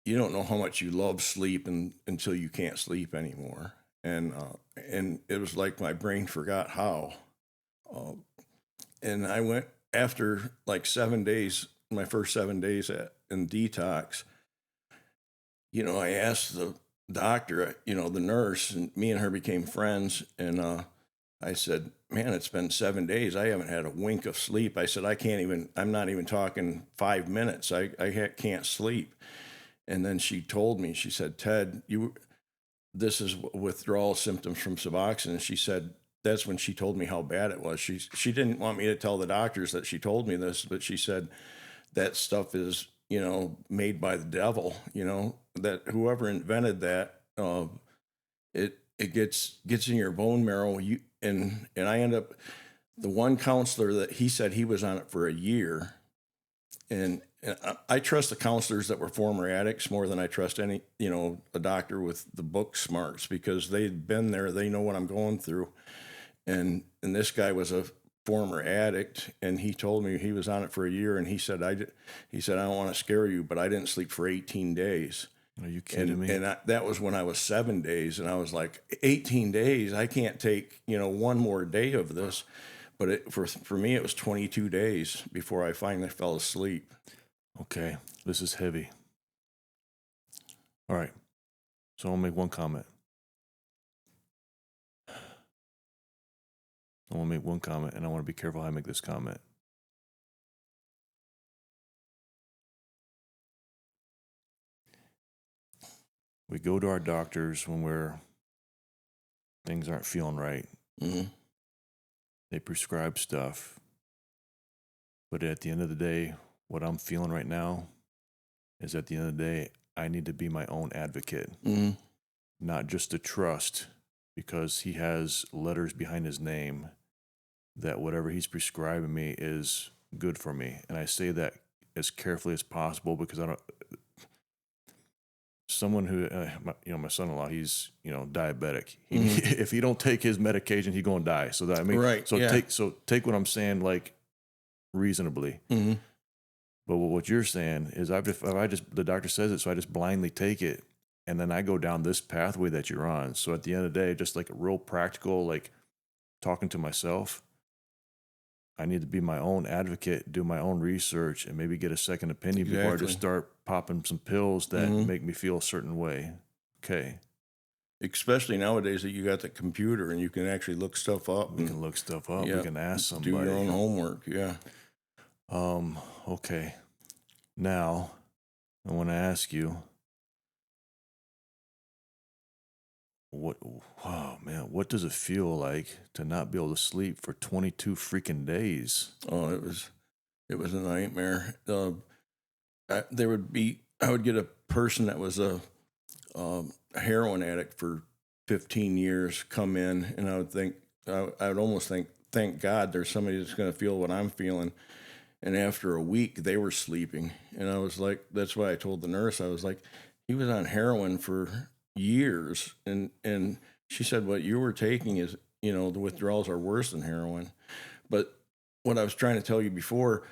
You don't know how much you love sleep until you can't sleep anymore. And it was like my brain forgot how. And I went after like 7 days, my first 7 days in detox. I asked the doctor, the nurse, and me and her became friends. And I said, man, it's been 7 days. I haven't had a wink of sleep. I said, I'm not even talking 5 minutes. I can't sleep. And then she told me, she said, Ted, this is withdrawal symptoms from Suboxone. And she said, that's when she told me how bad it was. She didn't want me to tell the doctors that she told me this, but she said, that stuff is, made by the devil, that whoever invented that, it gets in your bone marrow. And I end up, the one counselor that he said he was on it for a year. And I trust the counselors that were former addicts more than I trust any, a doctor with the book smarts, because they've been there. They know what I'm going through. And this guy was a former addict, and he told me he was on it for a year, and he said, I don't want to scare you, but I didn't sleep for 18 days. Are you kidding me? And that was when I was 7 days, and I was like, 18 days? I can't take, one more day of this. But for me, it was 22 days before I finally fell asleep. Okay, this is heavy. All right, so I'll make one comment. I want to make one comment, and I want to be careful how I make this comment. We go to our doctors when things aren't feeling right. Mm-hmm. They prescribe stuff. But at the end of the day, what I'm feeling right now is at the end of the day, I need to be my own advocate. Mm-hmm. Not just to trust, because he has letters behind his name that whatever he's prescribing me is good for me. And I say that as carefully as possible, because I don't... Someone who, my son-in-law, he's, diabetic. If he don't take his medication, he's going to die. So right. So yeah. take what I'm saying, like, reasonably. Mm-hmm. But what you're saying is the doctor says it, so I just blindly take it. And then I go down this pathway that you're on. So at the end of the day, just like a real practical, like talking to myself, I need to be my own advocate, do my own research, and maybe get a second opinion before I just start popping some pills that make me feel a certain way. Okay. Especially nowadays that you got the computer and you can actually look stuff up. We can look stuff up. We can ask somebody. Do your own homework. Yeah. Okay. Now, I want to ask you, what does it feel like to not be able to sleep for 22 freaking days? Oh, it was a nightmare. I would get a person that was a heroin addict for 15 years come in, and I would almost think, thank God there's somebody that's going to feel what I'm feeling. And after a week, they were sleeping. And I was like, that's why I told the nurse, I was like, he was on heroin for years. And she said, what you were taking is, the withdrawals are worse than heroin. But what I was trying to tell you before,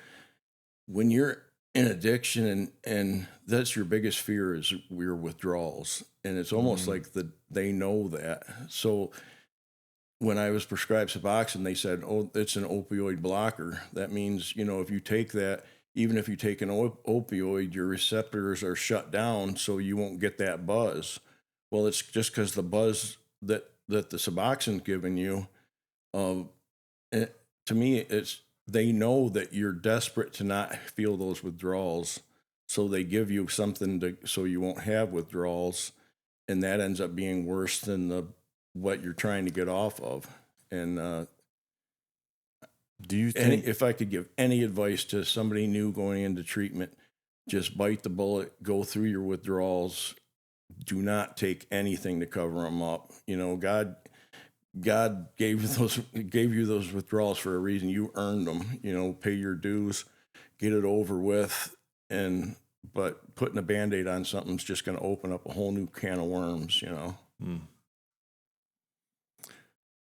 when you're in addiction and that's your biggest fear is your withdrawals. And it's almost like they know that. So when I was prescribed Suboxone, they said, oh, it's an opioid blocker. That means, if you take that, even if you take an opioid, your receptors are shut down, so you won't get that buzz. Well, it's just because the buzz that the Suboxone's giving you, to me, they know that you're desperate to not feel those withdrawals, so they give you something so you won't have withdrawals, and that ends up being worse than what you're trying to get off of. And do you think, if I could give any advice to somebody new going into treatment, just bite the bullet, go through your withdrawals. Do not take anything to cover them up. God gave you those withdrawals for a reason. You earned them. Pay your dues, get it over with, but putting a Band-Aid on something's just going to open up a whole new can of worms.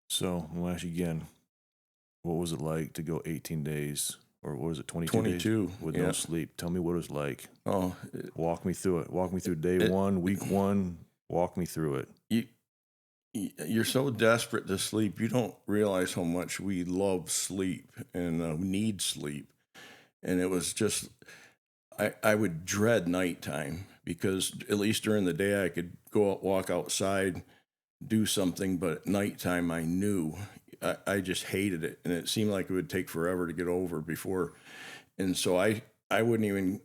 So I'll ask you again, what was it like to go 18 days, or what was it, 22 22 days with no sleep? Tell me what it was like. Oh, walk me through it. Walk me through day one, week one. Walk me through it. You're so desperate to sleep, you don't realize how much we love sleep and need sleep. And it was just, I would dread nighttime, because at least during the day I could go out, walk outside, do something, but at nighttime I knew I just hated it, and it seemed like it would take forever to get over before. And so I wouldn't even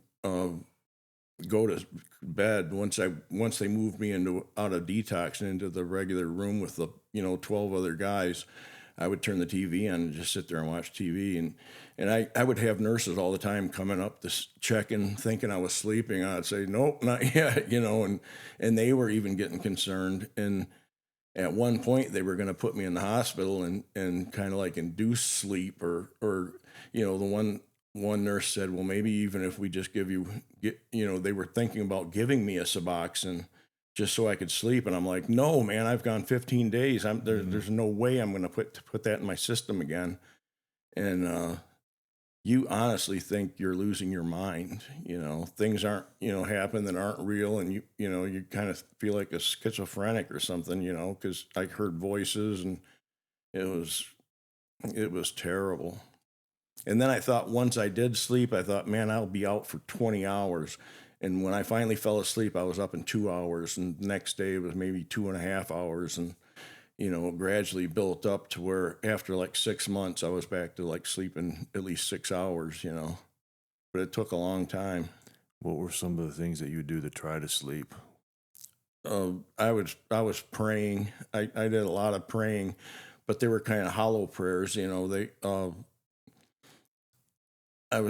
go to bed once they moved me out of detox and into the regular room with the 12 other guys. I would turn the TV on and just sit there and watch TV, and I would have nurses all the time coming up to check in, thinking I was sleeping. I'd say, nope, not yet, and they were even getting concerned. And at one point they were going to put me in the hospital and kind of like induce sleep, or the one nurse said, well, maybe even if we just they were thinking about giving me a Suboxone just so I could sleep. And I'm like, no, man, I've gone 15 days. There's no way I'm going to put that in my system again. And you honestly think you're losing your mind. Things aren't, happen that aren't real. And you kind of feel like a schizophrenic or something, because I heard voices, and it was terrible. And then I thought, once I did sleep, I thought, man, I'll be out for 20 hours. And when I finally fell asleep, I was up in 2 hours. And the next day it was maybe 2.5 hours. And, gradually built up to where after like 6 months, I was back to like sleeping at least 6 hours, But it took a long time. What were some of the things that you do to try to sleep? I was praying. I did a lot of praying, but they were kind of hollow prayers, I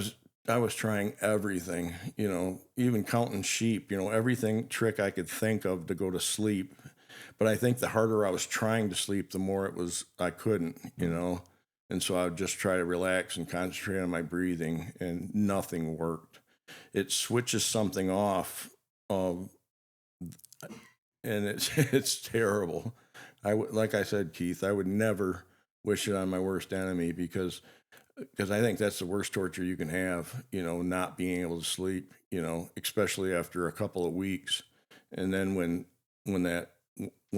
was trying everything, even counting sheep, everything trick I could think of to go to sleep. But I think the harder I was trying to sleep, the more I couldn't, And so I would just try to relax and concentrate on my breathing, and nothing worked. It switches something off, and it's terrible. Like I said, Keith, I would never wish it on my worst enemy, because I think that's the worst torture you can have, not being able to sleep, especially after a couple of weeks. And then when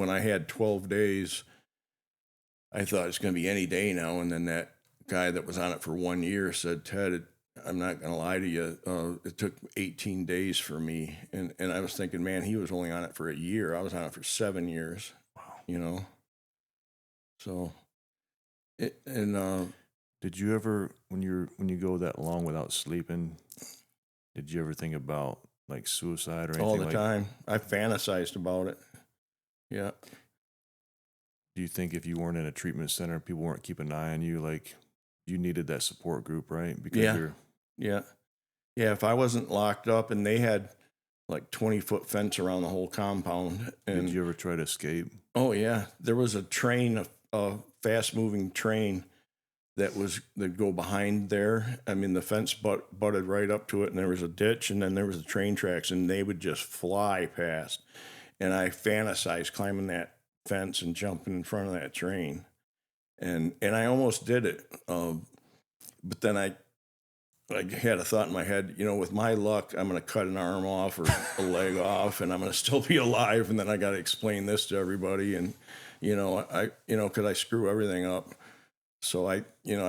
I had 12 days, I thought it's going to be any day now. And then that guy that was on it for 1 year said, Ted, I'm not going to lie to you. It took 18 days for me. And I was thinking, man, he was only on it for a year. I was on it for 7 years. Wow. So did you ever, when you go that long without sleeping, did you ever think about like suicide or anything? All the time. I fantasized about it. Yeah. Do you think if you weren't in a treatment center, people weren't keeping an eye on you, like you needed that support group, right? Because yeah. If I wasn't locked up, and they had like 20-foot fence around the whole compound. And did you ever try to escape? Oh yeah, there was a train, a fast-moving train that'd go behind there. I mean, the fence butted right up to it, and there was a ditch, and then there was the train tracks, and they would just fly past. And I fantasized climbing that fence and jumping in front of that train, and I almost did it. But then I had a thought in my head, with my luck, I'm going to cut an arm off or a leg off, and I'm going to still be alive. And then I got to explain this to everybody, and because I screw everything up. So I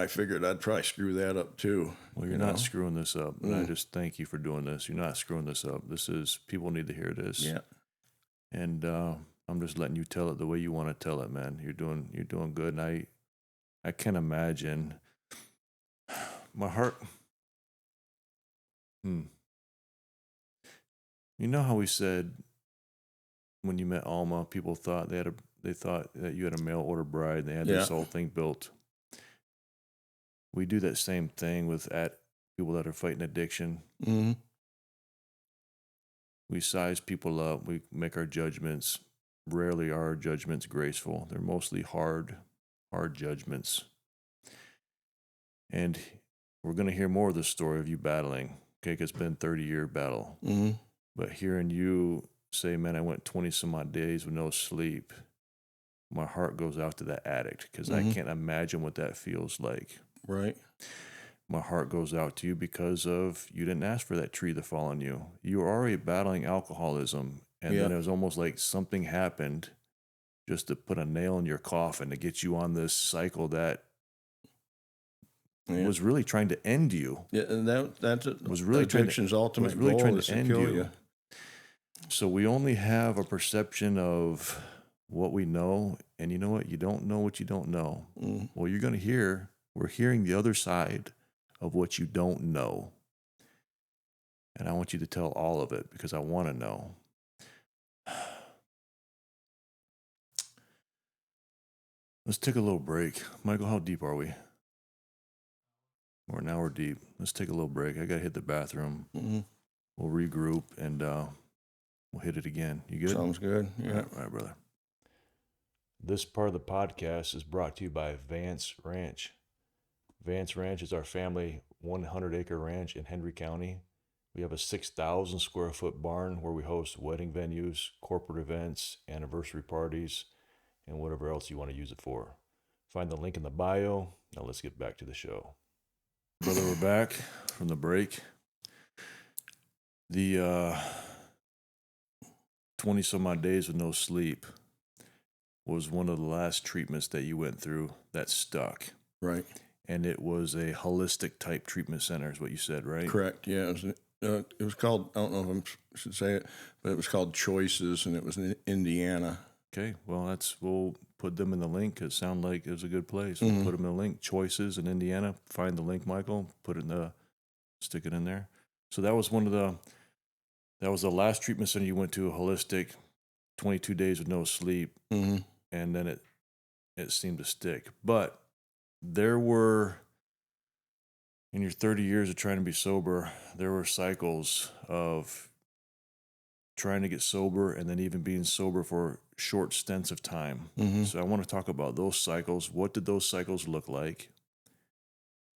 figured I'd probably screw that up too. Well, you're not screwing this up, and I just thank you for doing this. You're not screwing this up. People need to hear this. Yeah. And I'm just letting you tell it the way you want to tell it, man. You're doing good, and I can't imagine my heart. You know how we said when you met Alma, people thought they thought that you had a mail order bride. They had this whole thing built. We do that same thing with people that are fighting addiction. Mm-hmm. We size people up. We make our judgments. Rarely are our judgments graceful. They're mostly hard judgments. And we're going to hear more of the story of you battling. Okay, 'cause it's been a 30-year battle. Mm-hmm. But hearing you say, man, I went 20 some odd days with no sleep, my heart goes out to that addict, because I can't imagine what that feels like. Right. My heart goes out to you because of you didn't ask for that tree to fall on you. You were already battling alcoholism, and then it was almost like something happened just to put a nail in your coffin to get you on this cycle that was really trying to end you. Yeah, and that's it. Was really addiction's ultimate really goal trying is to to end kill you. you. So we only have a perception of what we know, and you know what? You don't know what you don't know. Well, you're going to hear. We're hearing the other side of what you don't know. And I want you to tell all of it, because I want to know. Let's take a little break. Michael, how deep are we? We're an hour deep. Let's take a little break. I got to hit the bathroom. Mm-hmm. We'll regroup, and we'll hit it again. You good? Sounds good. Yeah. All right, brother. This part of the podcast is brought to you by Vance Ranch. Vance Ranch is our family 100-acre ranch in Hendry County. We have a 6,000 square foot barn where we host wedding venues, corporate events, anniversary parties, and whatever else you want to use it for. Find the link in the bio. Now let's get back to the show. Brother, we're back from the break. The 20 some odd days with no sleep was one of the last treatments that you went through that stuck. Right. And it was a holistic type treatment center is what you said, right? Correct. Yeah. It was called, I don't know if I should say it, but it was called Choices, and it was in Indiana. Okay. Well, we'll put them in the link. It sounded like it was a good place. Mm-hmm. We'll put them in the link. Choices in Indiana. Find the link, Michael. Stick it in there. So that was that was the last treatment center you went to, a holistic, 22 days with no sleep. Mm-hmm. And then it seemed to stick. But there were, in your 30 years of trying to be sober, there were cycles of trying to get sober and then even being sober for short stints of time. Mm-hmm. So I want to talk about those cycles. What did those cycles look like?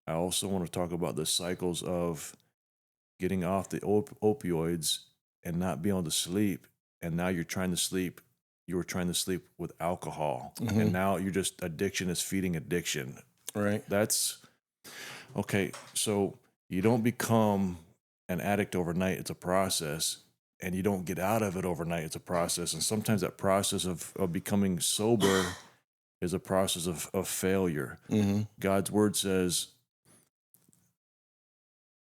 I also want to talk about the cycles of getting off the opioids and not being able to sleep. And now you're trying to sleep. You were trying to sleep with alcohol. Mm-hmm. And now you're just, addiction is feeding addiction. Right. That's okay. So you don't become an addict overnight. It's a process, and you don't get out of it overnight. It's a process. And sometimes that process of becoming sober is a process of failure. Mm-hmm. God's word says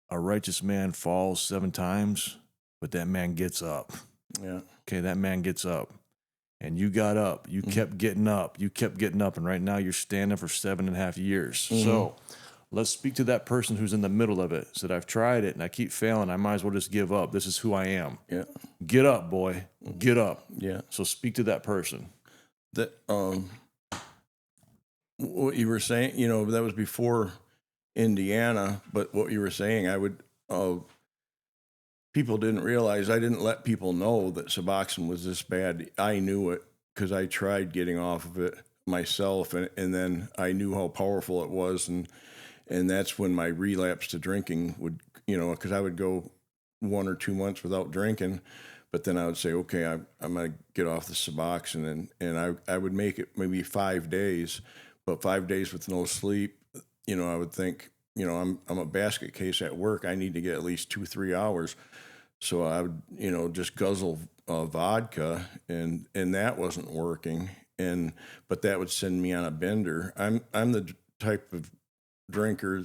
a righteous man falls 7 times, but that man gets up. Yeah. Okay. That man gets up. And you got up. You kept getting up. You kept getting up. And right now you're standing for 7.5 years. Mm-hmm. So let's speak to that person who's in the middle of it. Said, I've tried it and I keep failing. I might as well just give up. This is who I am. Yeah. Get up, boy. Get up. Yeah. So speak to that person. That what you were saying, that was before Indiana, but what you were saying, people didn't realize, I didn't let people know that Suboxone was this bad. I knew it because I tried getting off of it myself, and then I knew how powerful it was, and that's when my relapse to drinking would, because I would go 1 or 2 months without drinking, but then I would say, okay, I'm going to get off the Suboxone, and I would make it maybe 5 days, but 5 days with no sleep, I would think, I'm a basket case at work. I need to get at least 2-3 hours. So I would, just guzzle vodka, and that wasn't working. But that would send me on a bender. I'm the type of drinker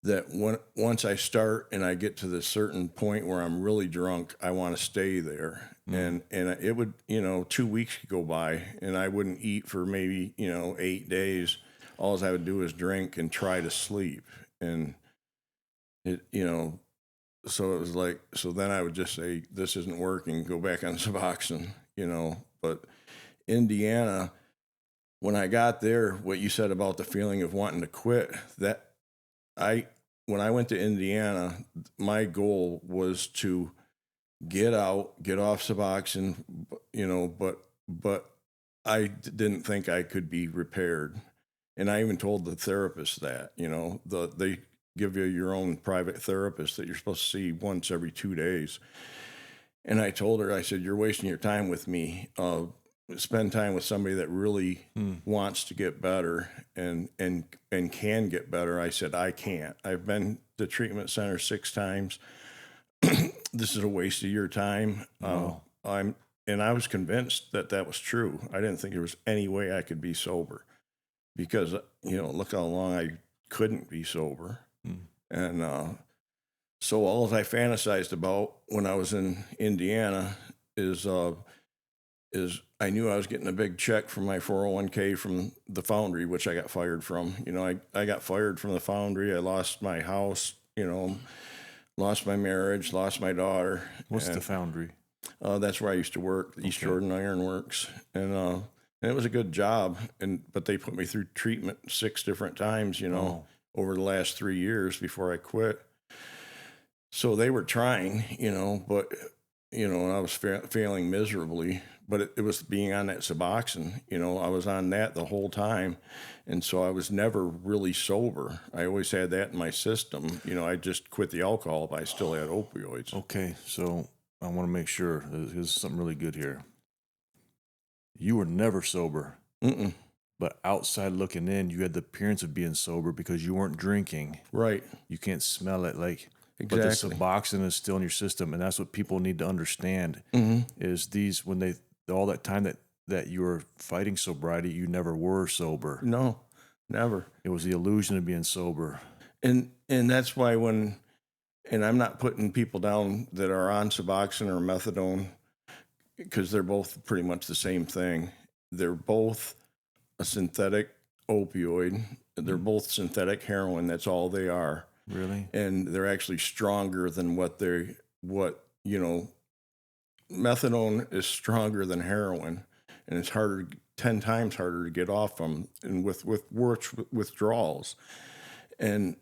that once I start and I get to the certain point where I'm really drunk, I want to stay there. And it would, 2 weeks could go by and I wouldn't eat for maybe, 8 days. All I would do is drink and try to sleep. And it, so it was like, so then I would just say, this isn't working, go back on Suboxone, But Indiana, when I got there, what you said about the feeling of wanting to quit, when I went to Indiana, my goal was to get out, get off Suboxone, but I didn't think I could be repaired. And I even told the therapist that, they give you your own private therapist that you're supposed to see once every 2 days. And I told her, I said, you're wasting your time with me. Spend time with somebody that really wants to get better and can get better. I said, I can't. I've been to treatment center 6 times. This is a waste of your time. And I was convinced that was true. I didn't think there was any way I could be sober because, look how long I couldn't be sober. And so all I fantasized about when I was in Indiana is I knew I was getting a big check from my 401k from the foundry, which I got fired from. I got fired from the foundry. I lost my house, lost my marriage, lost my daughter. What's the foundry? That's where I used to work, East Jordan Iron Works. And it was a good job. But they put me through treatment 6 different times, over the last 3 years before I quit. So they were trying, but and I was failing miserably, but it was being on that Suboxone. I was on that the whole time. And so I was never really sober. I always had that in my system. I just quit the alcohol, but I still had opioids. Okay, so I want to make sure there's something really good here. You were never sober. Mm-mm. But outside looking in, you had the appearance of being sober because you weren't drinking. Right. You can't smell it. Exactly. But the Suboxone is still in your system, and that's what people need to understand. Is these when all that time that you were fighting sobriety, you never were sober. No, never. It was the illusion of being sober. And that's why and I'm not putting people down that are on Suboxone or methadone, because they're both pretty much the same thing. They're both a synthetic opioid. They're both synthetic heroin. That's all they are. Really? And they're actually stronger than methadone is stronger than heroin, and it's 10 times harder to get off from, and with worse withdrawals. And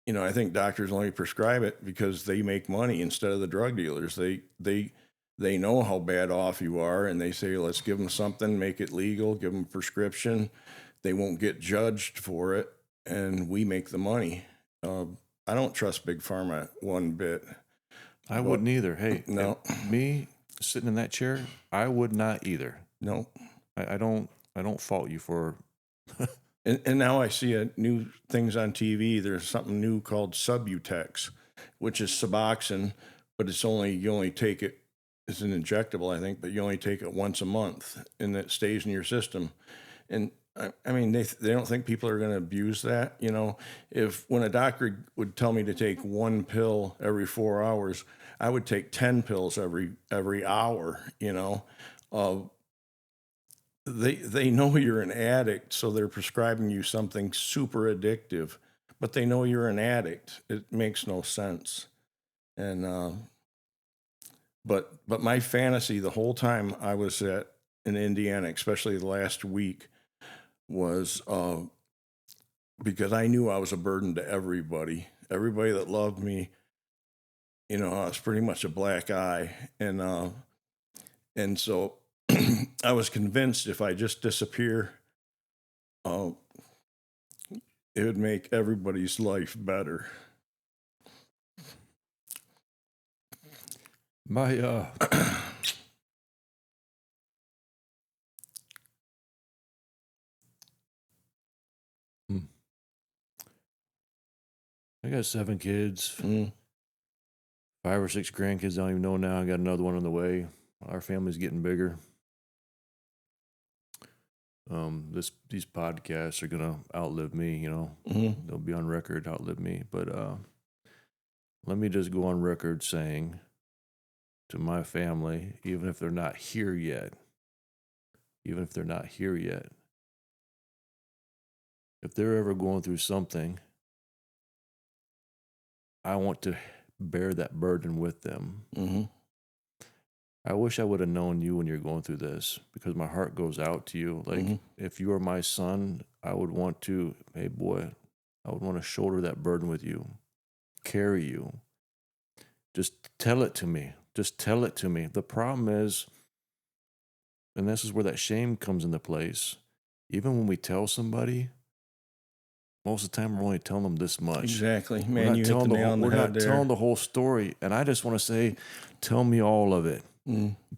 I think doctors only prescribe it because they make money instead of the drug dealers. They know how bad off you are, and they say, let's give them something, make it legal, give them a prescription. They won't get judged for it, and we make the money. I don't trust Big Pharma one bit. I wouldn't either. Hey, no. Me sitting in that chair, I would not either. No. I don't fault you for. And now I see new things on TV. There's something new called Subutex, which is Suboxone, but you only take it. It's an injectable, I think, but you only take it once a month, and it stays in your system. And I mean, they don't think people are going to abuse that. When a doctor would tell me to take one pill every 4 hours, I would take 10 pills every hour. They know you're an addict, so they're prescribing you something super addictive, but they know you're an addict. It makes no sense. And but my fantasy the whole time I was in Indiana, especially the last week, was because I knew I was a burden to everybody. Everybody that loved me, I was pretty much a black eye, and so I was convinced if I just disappear, it would make everybody's life better. My I got 7 kids, 5 or 6 grandkids. I don't even know now. I got another one on the way. Our family's getting bigger. These podcasts are gonna outlive me. They'll be on record, outlive me. But let me just go on record saying to my family, even if they're not here yet, if they're ever going through something, I want to bear that burden with them. I wish I would have known you when you're going through this, because my heart goes out to you. If you were my son, I would want to, hey boy, I would want to shoulder that burden with you, carry you. Just tell it to me. The problem is, and this is where that shame comes into place, even when we tell somebody, most of the time we're only telling them this much. Exactly. Man, you hit the nail on the head there. We're not telling the whole story. And I just want to say, tell me all of it.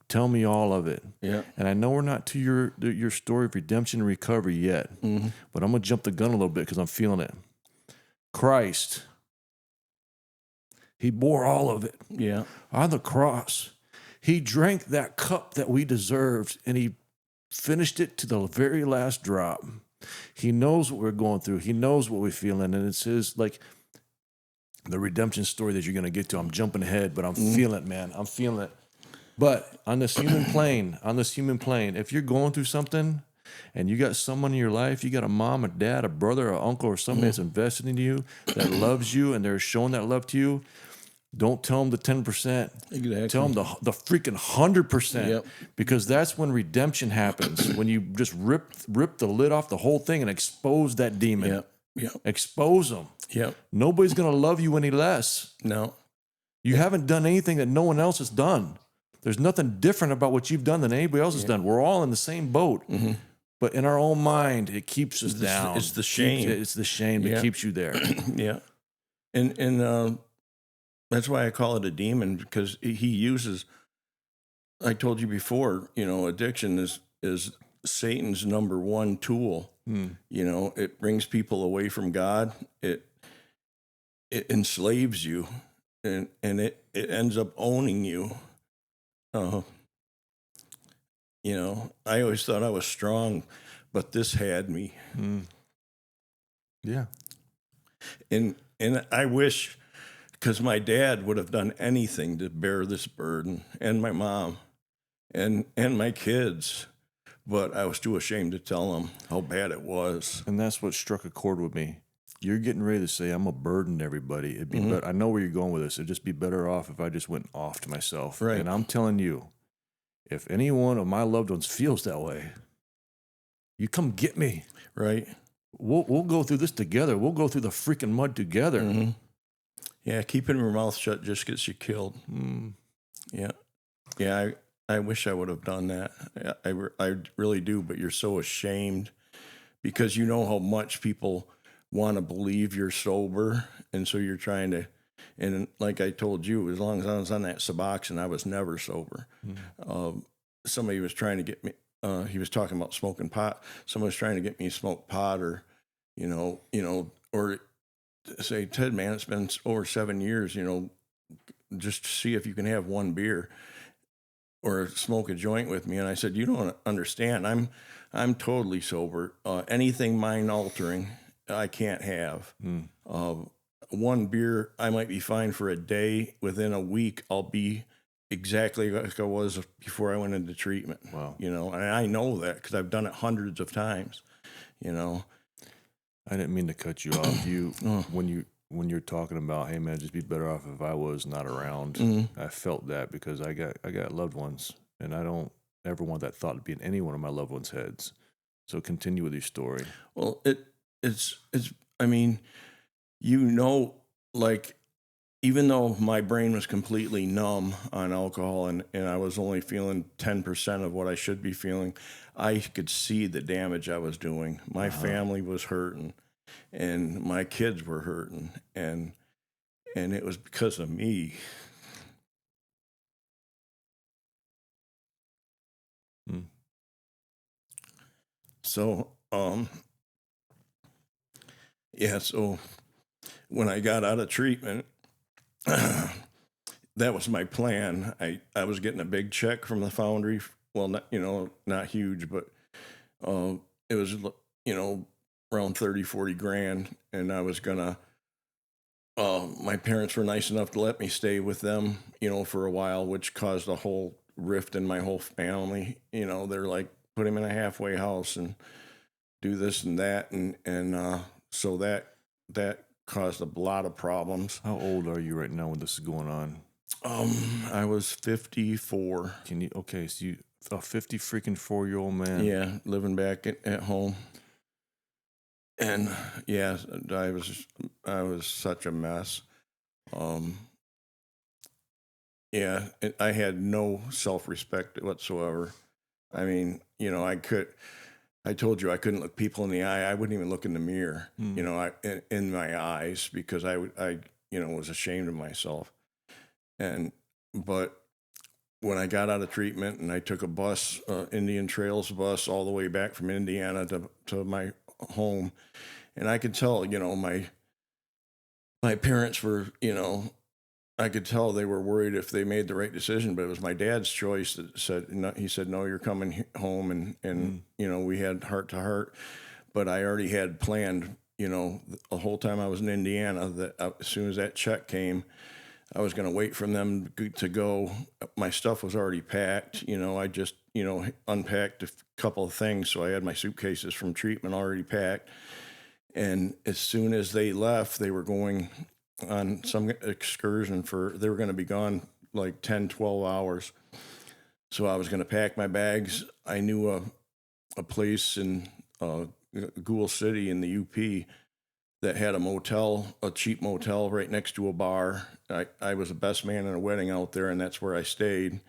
Tell me all of it. Yeah. And I know we're not to your story of redemption and recovery yet, but I'm going to jump the gun a little bit because I'm feeling it. Christ, he bore all of it. Yeah. On the cross. He drank that cup that we deserved, and he finished it to the very last drop. He knows what we're going through. He knows what we're feeling. And it's his, the redemption story that you're going to get to. I'm jumping ahead, but I'm feeling it, man. I'm feeling it. But on this human plane, if you're going through something and you got someone in your life, you got a mom, a dad, a brother, or uncle, or somebody that's invested in you, that loves you, and they're showing that love to you, don't tell them the 10%. Exactly. Tell them the freaking 100%. Yep. Because that's when redemption happens. When you just rip the lid off the whole thing and expose that demon. Yep. Expose them. Yep. Nobody's going to love you any less. No. You haven't done anything that no one else has done. There's nothing different about what you've done than anybody else has done. We're all in the same boat. Mm-hmm. But in our own mind, it keeps us down. It's the shame. It's the shame that keeps you there. Yeah. And that's why I call it a demon, because he uses, I told you before, addiction is Satan's number one tool. It brings people away from God. It enslaves you, and it ends up owning you. I always thought I was strong, but this had me. Yeah. And I wish, because my dad would have done anything to bear this burden, and my mom, and my kids, but I was too ashamed to tell them how bad it was. And that's what struck a chord with me. You're getting ready to say, I'm a burden to everybody. It'd be better. I know where you're going with this. It'd just be better off if I just went off to myself. Right. And I'm telling you, if any one of my loved ones feels that way, you come get me. Right. We'll go through this together. We'll go through the freaking mud together. Mm-hmm. Yeah, keeping your mouth shut just gets you killed. Yeah. Yeah, I wish I would have done that. I really do, but you're so ashamed because you know how much people want to believe you're sober, and so you're trying to, and like I told you, as long as I was on that Suboxone, I was never sober. Somebody was trying to get me, he was talking about smoking pot. Someone was trying to get me to smoke pot, or, or say, Ted, man, it's been over 7 years, just to see if you can have one beer or smoke a joint with me. And I said, you don't understand. I'm totally sober. Anything mind altering, I can't have. One beer, I might be fine for a day. Within a week, I'll be exactly like I was before I went into treatment. Wow. And I know that because I've done it hundreds of times, I didn't mean to cut you off. When you're talking about, hey man, just be better off if I was not around. I felt that because I got loved ones, and I don't ever want that thought to be in any one of my loved ones' heads. So continue with your story. Well, it's I mean, like, even though my brain was completely numb on alcohol and I was only feeling 10% of what I should be feeling, I could see the damage I was doing. My family was hurting, and my kids were hurting, and it was because of me. So, so when I got out of treatment, that was my plan. I was getting a big check from the foundry. Well, not huge, but it was, around 30, 40 grand. And I was gonna, my parents were nice enough to let me stay with them, for a while, which caused a whole rift in my whole family. They're like, put him in a halfway house and do this and that. And so that caused a lot of problems. How old are you right now when this is going on? I was 54. So you a 50 freaking 4-year-old man? Yeah, living back at home. And yeah, I was such a mess. Yeah, I had no self-respect whatsoever. I mean, I told you I couldn't look people in the eye. I wouldn't even look in the mirror, in my eyes, because I was ashamed of myself. But when I got out of treatment and I took a bus, Indian Trails bus, all the way back from Indiana to my home, and I could tell, my parents were, I could tell they were worried if they made the right decision, but it was my dad's choice that said, no, he said, no, you're coming home. And we had heart to heart, but I already had planned, the whole time I was in Indiana, that as soon as that check came, I was going to wait for them to go. My stuff was already packed. I just, unpacked a couple of things. So I had my suitcases from treatment already packed. And as soon as they left, they were going on some excursion they were going to be gone like 10, 12 hours. So I was going to pack my bags. I knew a place in Gould City in the UP that had a cheap motel right next to a bar. I was the best man in a wedding out there, and that's where I stayed.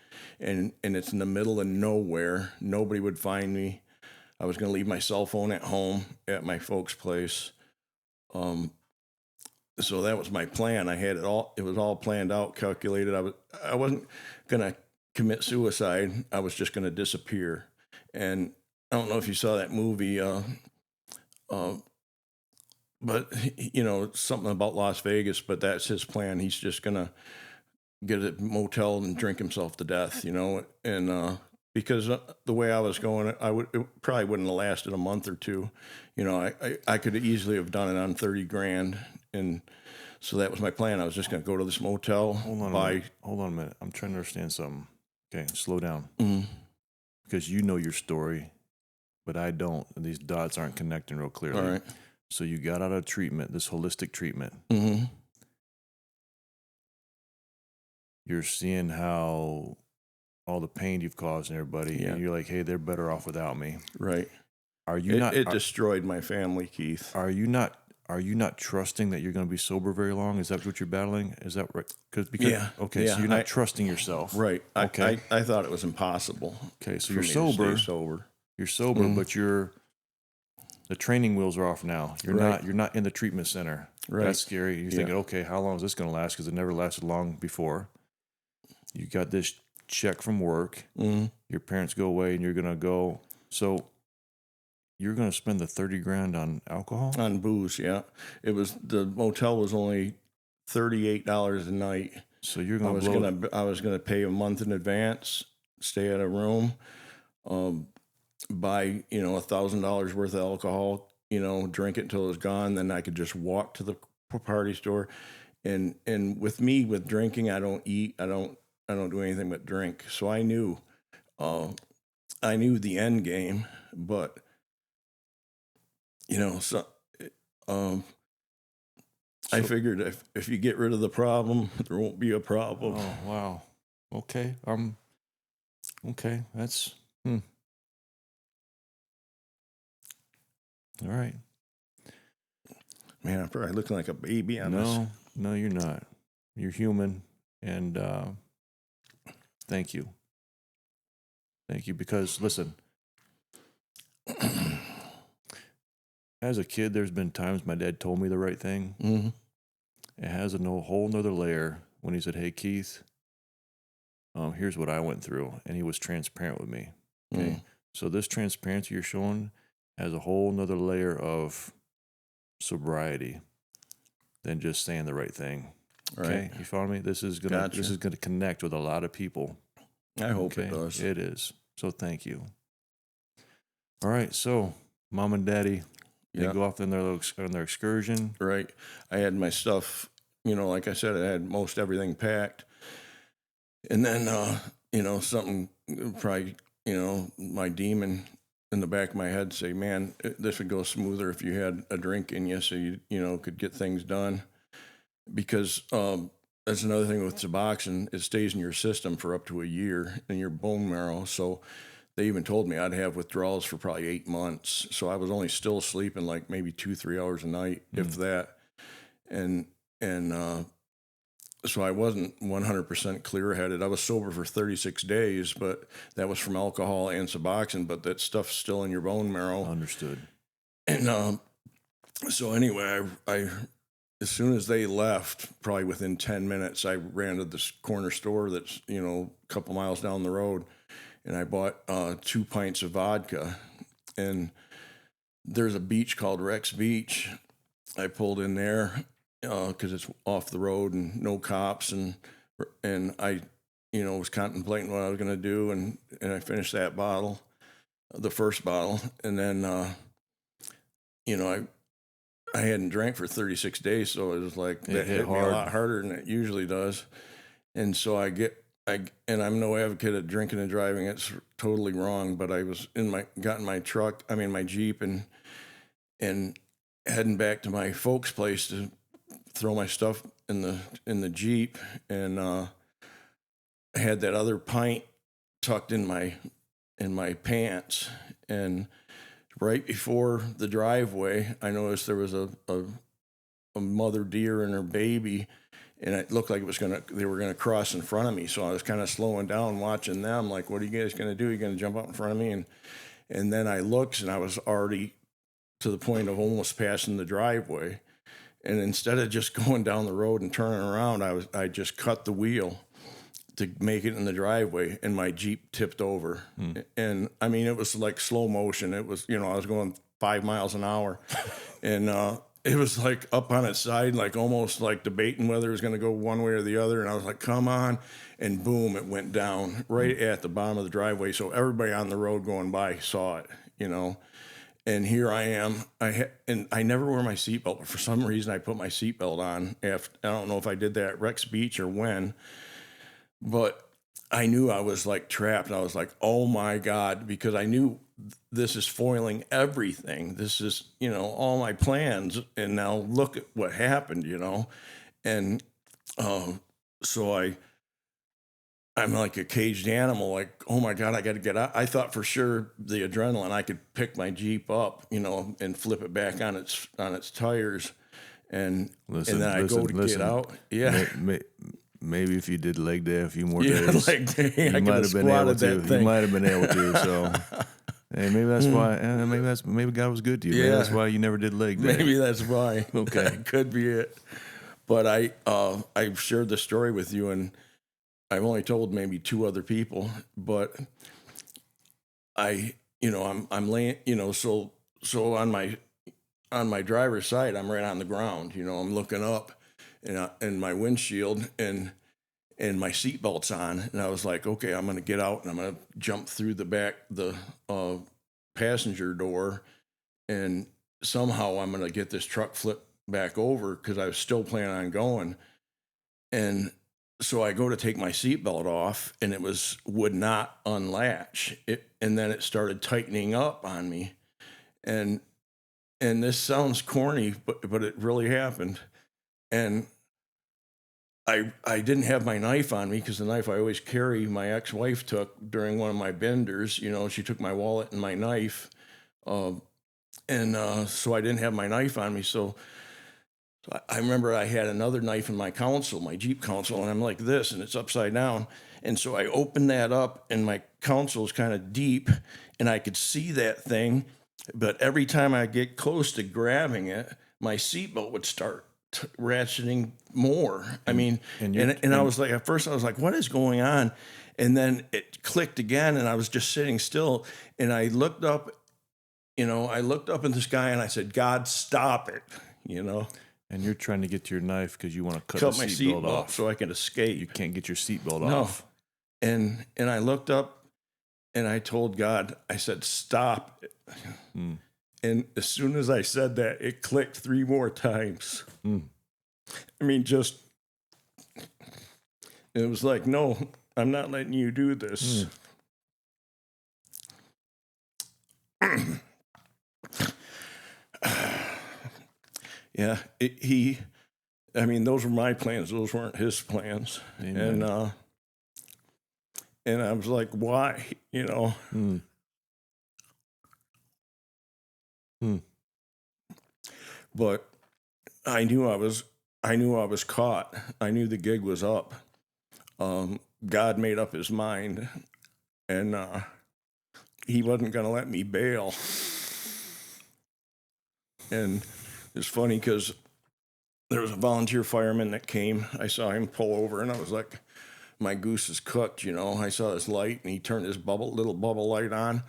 And it's in the middle of nowhere. Nobody would find me. I was going to leave my cell phone at home at my folks' place. So that was my plan. I had it all. It was all planned out, calculated. I wasn't going to commit suicide. I was just going to disappear. And I don't know if you saw that movie, but something about Las Vegas. But that's his plan. He's just going to get a motel and drink himself to death. And because the way I was going, it probably wouldn't have lasted a month or two. I could easily have done it on $30,000, and so that was my plan. I was just going to go to this motel. Hold on a minute. I'm trying to understand something. Okay, slow down. Mm-hmm. Because you know your story, but I don't. And these dots aren't connecting real clearly. All right. So you got out of treatment, this holistic treatment. Mm-hmm. You're seeing how all the pain you've caused in everybody, and you're like, hey, they're better off without me. Right. Are you not? It destroyed my family, Keith. Are you not trusting that you're going to be sober very long? Is that what you're battling? Is that right? Yeah. Okay. So you're not trusting yourself. Right. Okay. I thought it was impossible. Okay. So for you're me to sober. stay sober. You're sober, Mm-hmm. but the training wheels are off now. You're not in the treatment center. Right. That's scary. You're thinking, okay, how long is this going to last? Because it never lasted long before. You got this check from work. Mm-hmm. Your parents go away, and you're going to go. So you're going to spend the $30,000 on alcohol? On booze, yeah. The motel was only $38 a night. So you're going to I was gonna pay a month in advance, stay at a room, buy $1,000 worth of alcohol, drink it until it was gone. Then I could just walk to the party store, and with me with drinking, I don't eat, I don't do anything but drink. So I knew the end game, but I figured if you get rid of the problem, there won't be a problem. Oh, wow. Okay. Okay. That's, all right. Man, I'm probably looking like a baby on this. No, you're not. You're human. And thank you. Thank you. Because, listen, as a kid, there's been times my dad told me the right thing. Mm-hmm. It has a whole nother layer when he said, hey, Keith, here's what I went through. And he was transparent with me. Okay. Mm. So this transparency you're showing has a whole nother layer of sobriety than just saying the right thing. Okay. Right. You follow me? This is gonna connect with a lot of people. I hope it does. It is. So thank you. All right. So mom and daddy, they go off on their excursion. Right. I had my stuff, like I said, I had most everything packed. And then, something probably, my demon in the back of my head say, man, this would go smoother if you had a drink in you so you could get things done. Because that's another thing with Suboxone. It stays in your system for up to a year in your bone marrow. So they even told me I'd have withdrawals for probably 8 months. So I was only still sleeping like maybe 2-3 hours a night, if that. And so I wasn't 100% clear-headed. I was sober for 36 days, but that was from alcohol and Suboxone, but that stuff's still in your bone marrow. Understood. And so anyway, I as soon as they left, probably within 10 minutes, I ran to this corner store that's, a couple miles down the road, and I bought 2 pints of vodka. And there's a beach called Rex Beach. I pulled in there because it's off the road and no cops, and I, was contemplating what I was going to do, and I finished that bottle, the first bottle, and then, I hadn't drank for 36 days, so it was like that hit me a lot harder than it usually does. And so and I'm no advocate of drinking and driving. It's totally wrong. But I was got in my my Jeep, and heading back to my folks' place to throw my stuff in the Jeep, and I had that other pint tucked in my pants, and right before the driveway, I noticed there was a a mother deer and her baby, and it looked like they were gonna cross in front of me. So I was kind of slowing down, watching them. Like, what are you guys gonna do? You gonna jump up in front of me? And then I looked, and I was already to the point of almost passing the driveway. And instead of just going down the road and turning around, I just cut the wheel to make it in the driveway, and my Jeep tipped over. And I mean, it was like slow motion. It was, I was going 5 miles an hour, and it was like up on its side, like almost like debating whether it was going to go one way or the other. And I was like, come on. And boom, it went down right at the bottom of the driveway. So everybody on the road going by saw it, And here I am. And I never wear my seatbelt, but for some reason I put my seatbelt on. I don't know if I did that at Rex Beach or when, but I knew I was like trapped. I was like, oh my God, because I knew this is foiling everything. This is, all my plans. And now look at what happened, And so I'm like a caged animal, like, oh my God, I got to get out. I thought for sure the adrenaline, I could pick my Jeep up, and flip it back on its tires. And then I go to get out. Yeah. Maybe if you did leg day a few more days, leg day, you might have been able to. You might have been able to. So, hey, maybe that's why. Maybe God was good to you. Yeah. Maybe that's why you never did leg day. Maybe that's why. Okay, that could be it. But I've shared the story with you, and I've only told maybe 2 other people. But I'm laying, so on my driver's side, I'm right on the ground. I'm looking up. And my windshield and my seatbelt's on, and I was like, okay, I'm going to get out and I'm going to jump through the passenger door, and somehow I'm going to get this truck flipped back over because I was still planning on going. And so I go to take my seatbelt off, and it would not unlatch it, and then it started tightening up on me, and this sounds corny, but it really happened. And I didn't have my knife on me because the knife I always carry, my ex-wife took during one of my benders. She took my wallet and my knife. So I didn't have my knife on me. So I remember I had another knife in my console, my Jeep console, and I'm like this, and it's upside down. And so I opened that up, and my console is kind of deep, and I could see that thing. But every time I get close to grabbing it, my seatbelt would start ratcheting more. I mean, and I was like, at first I was like, what is going on? And then it clicked again, and I was just sitting still, and I looked up, in the sky, and I said, God, stop it, And you're trying to get to your knife because you want to cut my the seatbelt off so I can escape. You can't get your seatbelt off. And I looked up, and I told God, I said, stop it. And as soon as I said that, it clicked 3 more times. I mean, it was like, no, I'm not letting you do this. Yeah, those were my plans. Those weren't his plans. Amen. And I was like, why, But I knew I was caught. I knew the gig was up. God made up his mind, and he wasn't going to let me bail. And it's funny because there was a volunteer fireman that came. I saw him pull over, and I was like, my goose is cooked, I saw this light, and he turned his little bubble light on.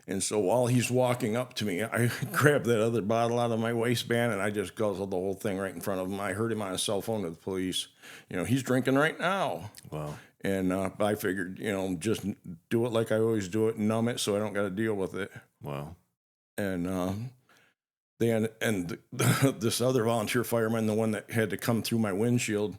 And so while he's walking up to me, I grabbed that other bottle out of my waistband, and I just guzzled the whole thing right in front of him. I heard him on his cell phone to the police. He's drinking right now. Wow. And I figured, just do it like I always do it, numb it so I don't got to deal with it. Wow. And this other volunteer fireman, the one that had to come through my windshield,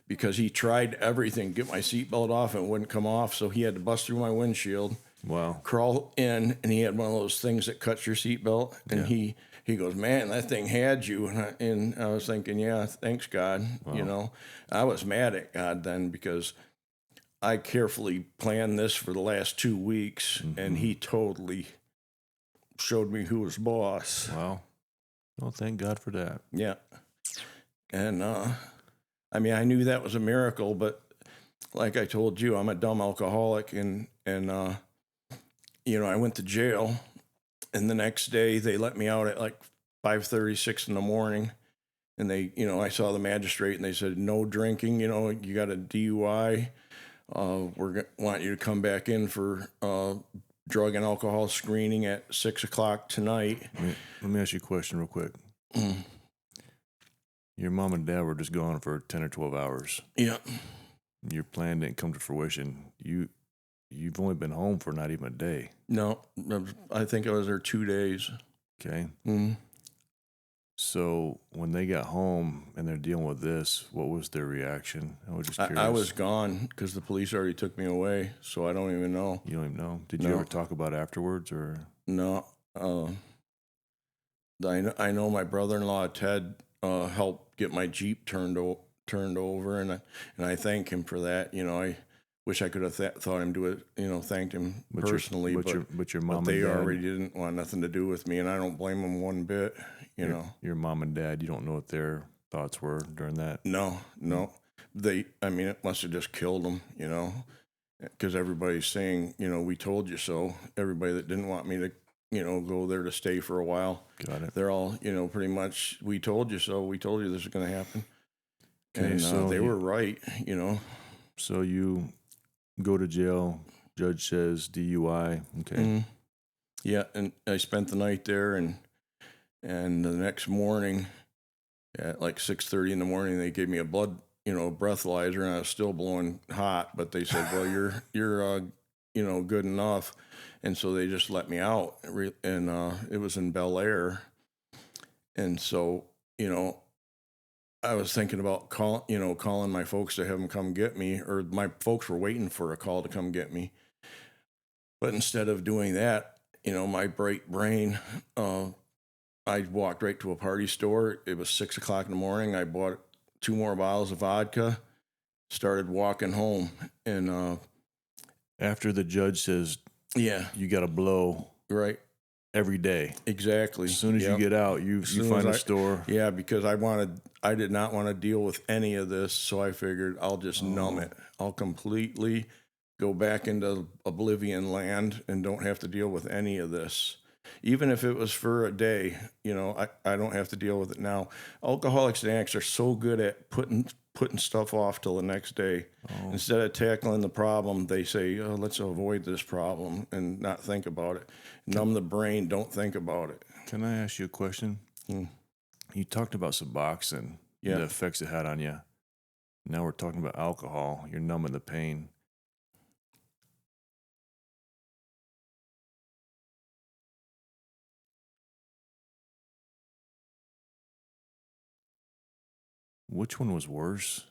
because he tried everything, get my seatbelt off, and it wouldn't come off, so he had to bust through my windshield. Wow. Crawl in, and he had one of those things that cuts your seatbelt, and he goes, man, that thing had you. And I was thinking, yeah, thanks, God. Wow. I was mad at God then because I carefully planned this for the last 2 weeks, and he totally showed me who was boss. Wow. Well, thank God for that. Yeah. And I mean, I knew that was a miracle, but like I told you, I'm a dumb alcoholic, and you know, I went to jail, and the next day they let me out at like 5:36 in the morning, and they, you know, I saw the magistrate, and they said no drinking. You know, you got a DUI. Want you to come back in for drug and alcohol screening at 6 o'clock tonight. Let me ask you a question real quick. Your mom and dad were just gone for 10 or 12 hours. Yeah. Your plan didn't come to fruition. You've only been home for not even a day. No, I think I was there 2 days. Okay. Mm-hmm. So when they got home and they're dealing with this, what was their reaction? I was just curious. I was gone because the police already took me away, so I don't even know. You don't even know? Did you No. ever talk about it afterwards, or? No. I know my brother-in-law Ted helped get my Jeep turned over, and I thank him for that. You know, I wish I could have thought him do it. You know, thanked him personally, but your mom they and dad already didn't want nothing to do with me, and I don't blame them one bit. You know, your mom and dad, you don't know what their thoughts were during that. No. I mean, it must have just killed them. You know, because everybody's saying, you know, we told you so. Everybody that didn't want me to, you know, go there to stay for a while. Got it. They're all, you know, pretty much, we told you so. We told you this is going to happen. Okay, And so they were right, you know. So you go to jail. Judge says DUI. Okay. Mm-hmm. Yeah, and I spent the night there, and the next morning at like 6:30 in the morning, they gave me a blood, you know, breathalyzer, and I was still blowing hot. But they said, "Well, you're you know, good enough," and so they just let me out. And it was in Bel Air, and so, you know, I was thinking about calling my folks to have them come get me, or my folks were waiting for a call to come get me. But instead of doing that, you know, my bright brain, I walked right to a party store. It was 6 o'clock in the morning. I bought 2 more bottles of vodka, started walking home. And after the judge says, yeah, you got to blow right. every day. Exactly. As soon as you get out, you find a store. Yeah, because I did not want to deal with any of this. So I figured I'll just numb it. I'll completely go back into oblivion land and don't have to deal with any of this. Even if it was for a day, you know, I don't have to deal with it now. Alcoholics and addicts are so good at putting stuff off till the next day. Instead of tackling the problem, they say, "Oh, let's avoid this problem and not think about it. Numb the brain, don't think about it." Can I ask you a question? You talked about Suboxone, Yeah. the effects it had on you. Now we're talking about alcohol. You're numbing the pain. Which one was worse?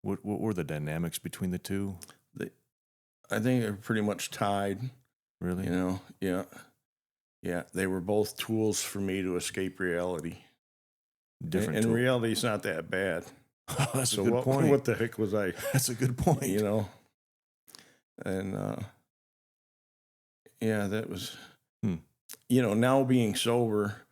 What were the dynamics between the two? I think they're pretty much tied. Really? You know, yeah. Yeah, they were both tools for me to escape reality. Different. And reality is not that bad. That's So a good point. What the heck was I? That's a good point. You know, and yeah, that was. You know, now being sober,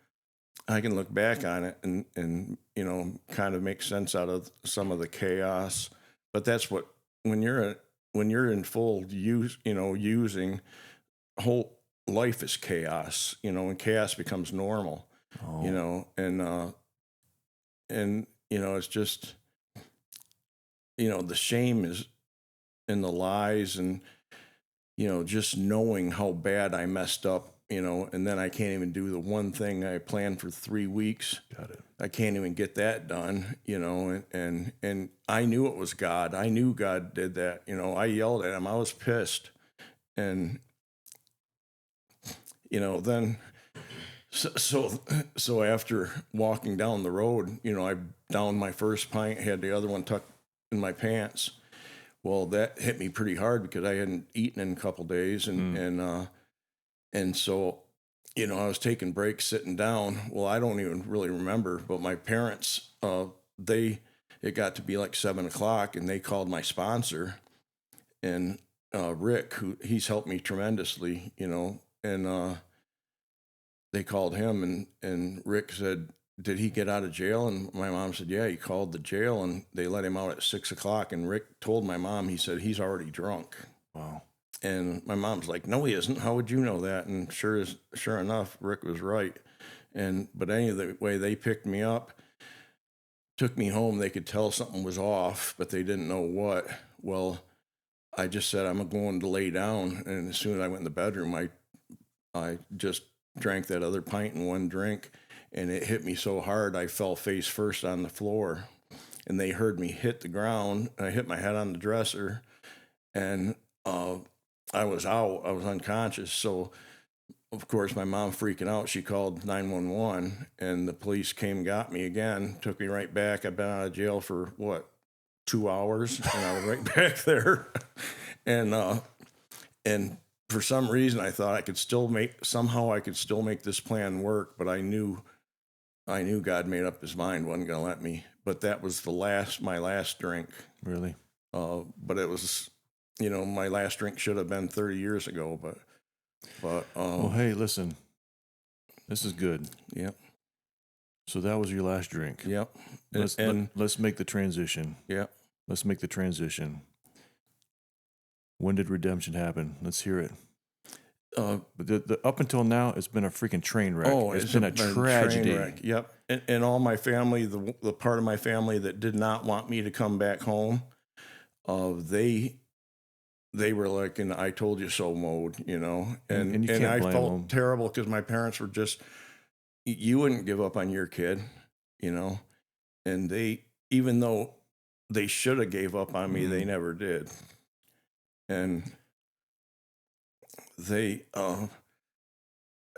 I can look back on it and you know, kind of make sense out of some of the chaos. But that's what when you're in full use, you know, using, whole life is chaos. You know, and chaos becomes normal. You know, and you know, it's just, you know, the shame is in the lies, and you know, just knowing how bad I messed up. You know, and then I can't even do the one thing I planned for 3 weeks. Got it. I can't even get that done, you know, and I knew it was God. I knew God did that. You know, I yelled at him. I was pissed. And, you know, then, so after walking down the road, you know, I downed my first pint, had the other one tucked in my pants. Well, that hit me pretty hard because I hadn't eaten in a couple days. And so, you know, I was taking breaks, sitting down. Well, I don't even really remember, but my parents, it got to be like 7 o'clock, and they called my sponsor, and Rick, who he's helped me tremendously, you know, and they called him, and Rick said, did he get out of jail? And my mom said, yeah, he called the jail and they let him out at 6 o'clock. And Rick told my mom, he said, he's already drunk. Wow. And my mom's like, no, he isn't. How would you know that? And sure enough, Rick was right. But anyway, they picked me up, took me home. They could tell something was off, but they didn't know what. Well, I just said, I'm going to lay down. And as soon as I went in the bedroom, I just drank that other pint in one drink, and it hit me so hard I fell face first on the floor. And they heard me hit the ground. I hit my head on the dresser, and I was out. I was unconscious. So, of course, my mom freaking out. She called 911, and the police came and got me again, took me right back. I've been out of jail for, 2 hours, and I was right back there. And for some reason, I thought I could still make this plan work, but I knew God made up his mind, wasn't going to let me. But that was my last drink. Really? But it was, my last drink should have been 30 years ago, but well, hey, listen, this is good. Yep. So that was your last drink. Yep. Let's make the transition. Yep. Let's make the transition. When did redemption happen? Let's hear it. But the up until now, it's been a freaking train wreck. Oh, it's been a tragedy. Train wreck. Yep. And all my family, the part of my family that did not want me to come back home, they were like in I told you so mode, and you can't I blame felt them. terrible because my parents were just, you wouldn't give up on your kid, and even though they should have gave up on me, they never did. And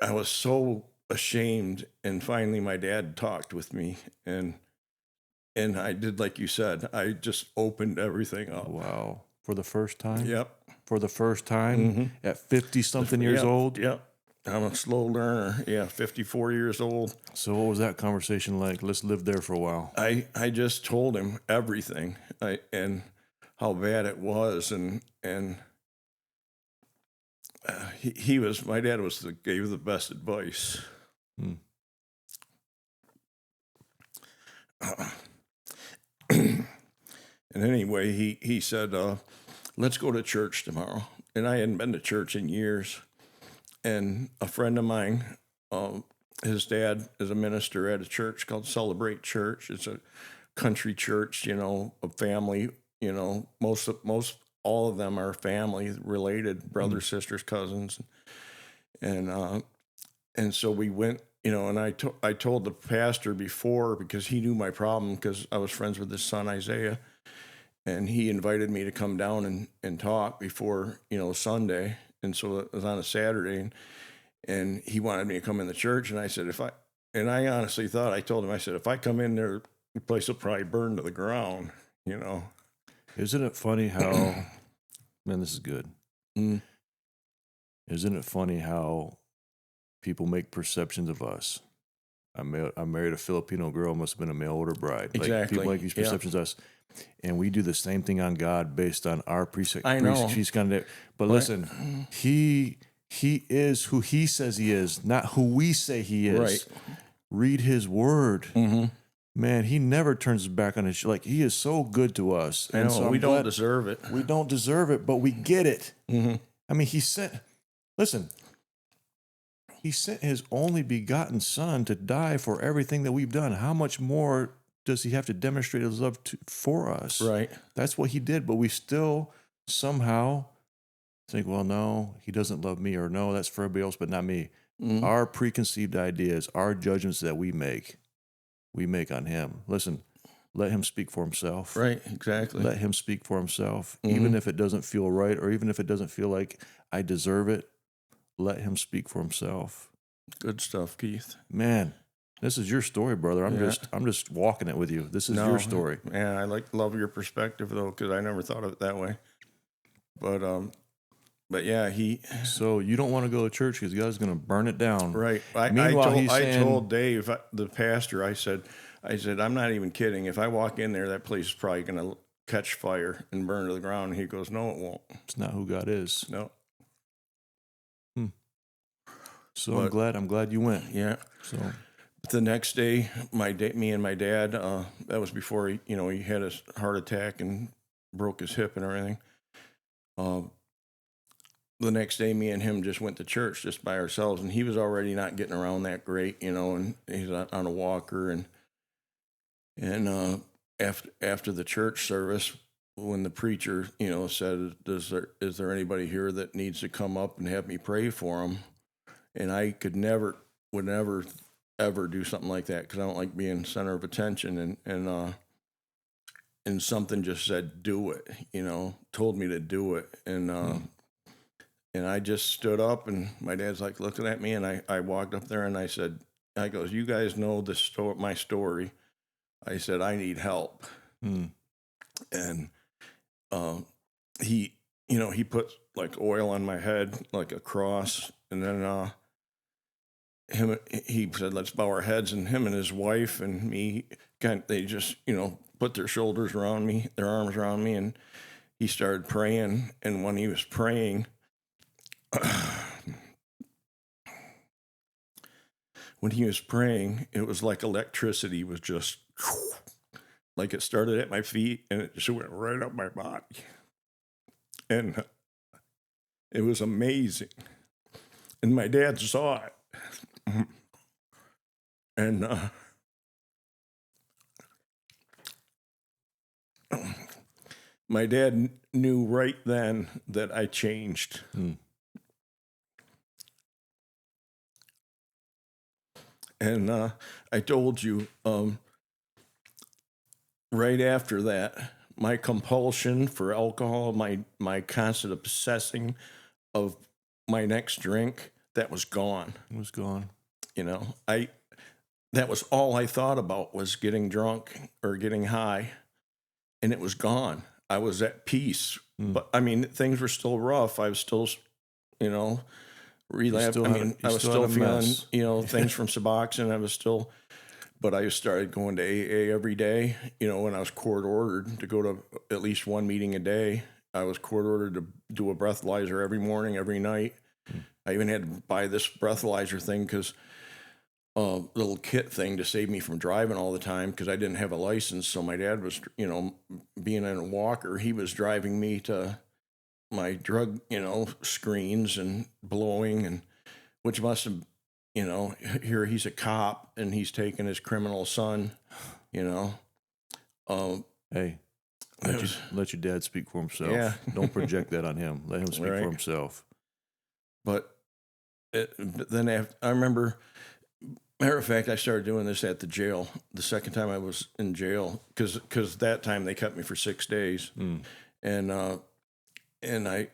I was so ashamed, and finally my dad talked with me, and I did like you said, I just opened everything up. Wow. For the first time? Yep. For the first time at 50-something years old? Yep. I'm a slow learner. Yeah, 54 years old. So what was that conversation like? Let's live there for a while. I just told him everything, and how bad it was, and my dad gave the best advice. And anyway, he said, let's go to church tomorrow. And I hadn't been to church in years. And a friend of mine, his dad is a minister at a church called Celebrate Church. It's a country church, a family, most all of them are family related, brothers, sisters, cousins. And so we went, and I told the pastor before, because he knew my problem, because I was friends with his son, Isaiah. And he invited me to come down and talk before, Sunday. And so it was on a Saturday, and he wanted me to come in the church. And I said, and I honestly thought, I told him, I said, if I come in there, the place will probably burn to the ground, Isn't it funny how, man, this is good. Isn't it funny how people make perceptions of us? I married a Filipino girl, must have been a mail order bride. Exactly. Like, people make these perceptions of us. And we do the same thing on God based on our precepts. I know. But listen, he is who he says he is, not who we say he is. Right. Read his word. Man, he never turns his back on his he is so good to us. I know, so we don't deserve it. We don't deserve it, but we get it. I mean, he sent his only begotten son to die for everything that we've done. How much more does he have to demonstrate his love for us? Right. That's what he did, but we still somehow think, well, no, he doesn't love me, or no, that's for everybody else, but not me. Our preconceived ideas, our judgments that we make on him. Listen, let him speak for himself. Right, exactly. Let him speak for himself. Even if it doesn't feel right, or even if it doesn't feel like I deserve it, let him speak for himself. Good stuff, Keith. Man, this is your story, brother. I'm just walking it with you. This is your story. Man, I love your perspective though, because I never thought of it that way. But yeah, So you don't want to go to church because God's going to burn it down, right? Meanwhile, I told Dave, the pastor, I said, I'm not even kidding. If I walk in there, that place is probably going to catch fire and burn to the ground. And he goes, no, it won't. It's not who God is. No. So I'm glad you went. Yeah. So The next day, me and my dad, that was before he had his heart attack and broke his hip and everything. Uh, the next day, me and him just went to church just by ourselves, and he was already not getting around that great, and he's on a walker, and after the church service, when the preacher, said, is there anybody here that needs to come up and have me pray for him? And I would never ever do something like that because I don't like being center of attention, and something just said, do it, told me to do it. And I just stood up, and my dad's like looking at me, and I walked up there and I goes, you guys know my story. I said, I need help. And he put like oil on my head, like a cross. And then he said, let's bow our heads. And him and his wife and me, they just, put their shoulders around me, their arms around me. And he started praying. And when he was praying, it was like electricity was just like it started at my feet and it just went right up my body. And it was amazing. And my dad saw it. And my dad knew right then that I changed. And I told you, right after that, my compulsion for alcohol, my constant obsessing of my next drink, that was gone. It was gone. That was all I thought about, was getting drunk or getting high, and it was gone. I was at peace. But I mean, things were still rough. I was still, relapse. I was still feeling, things from Suboxone. But I started going to AA every day, when I was court ordered to go to at least one meeting a day. I was court ordered to do a breathalyzer every morning, every night. I even had to buy this breathalyzer thing because little kit thing to save me from driving all the time because I didn't have a license. So my dad was, being in a walker, he was driving me to my drug, screens and blowing, and which must have, here he's a cop and he's taking his criminal son, Hey, let your dad speak for himself. Yeah. Don't project that on him. Let him speak Right. for himself. But then I remember, matter of fact, I started doing this at the jail. The second time I was in jail, because that time they kept me for 6 days, and I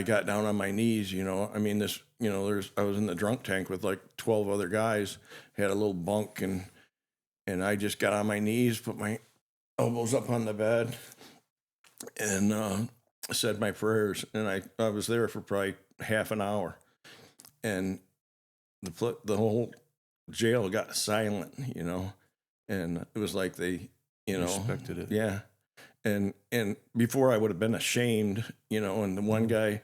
got down on my knees. I was in the drunk tank with like 12 other guys, had a little bunk, and I just got on my knees, put my elbows up on the bed, and said my prayers, and I was there for probably half an hour, and the whole jail got silent, and it was like they, Respected it. yeah, and before I would have been ashamed, and the one guy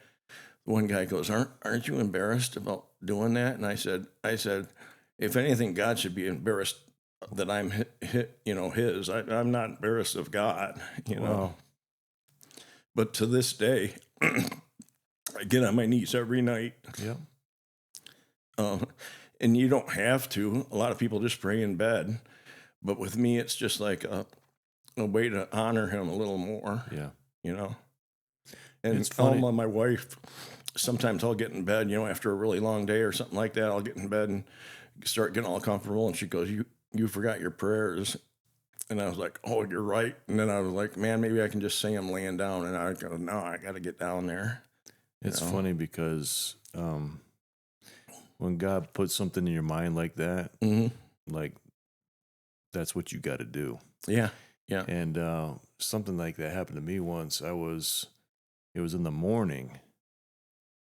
goes, aren't you embarrassed about doing that? And I said, if anything, God should be embarrassed that I'm his. I'm not embarrassed of God, Wow. But to this day, I get on my knees every night. Yep. And you don't have to. A lot of people just pray in bed. But with me, it's just like a way to honor him a little more. Yeah. And It's funny. Alma, my wife, sometimes I'll get in bed, after a really long day or something like that. I'll get in bed and start getting all comfortable. And she goes, you forgot your prayers. And I was like, oh, you're right. And then I was like, man, maybe I can just say them laying down. And I go, no, I got to get down there. It's funny because when God puts something in your mind like that, like that's what you got to do. Yeah. And something like that happened to me once. It was in the morning,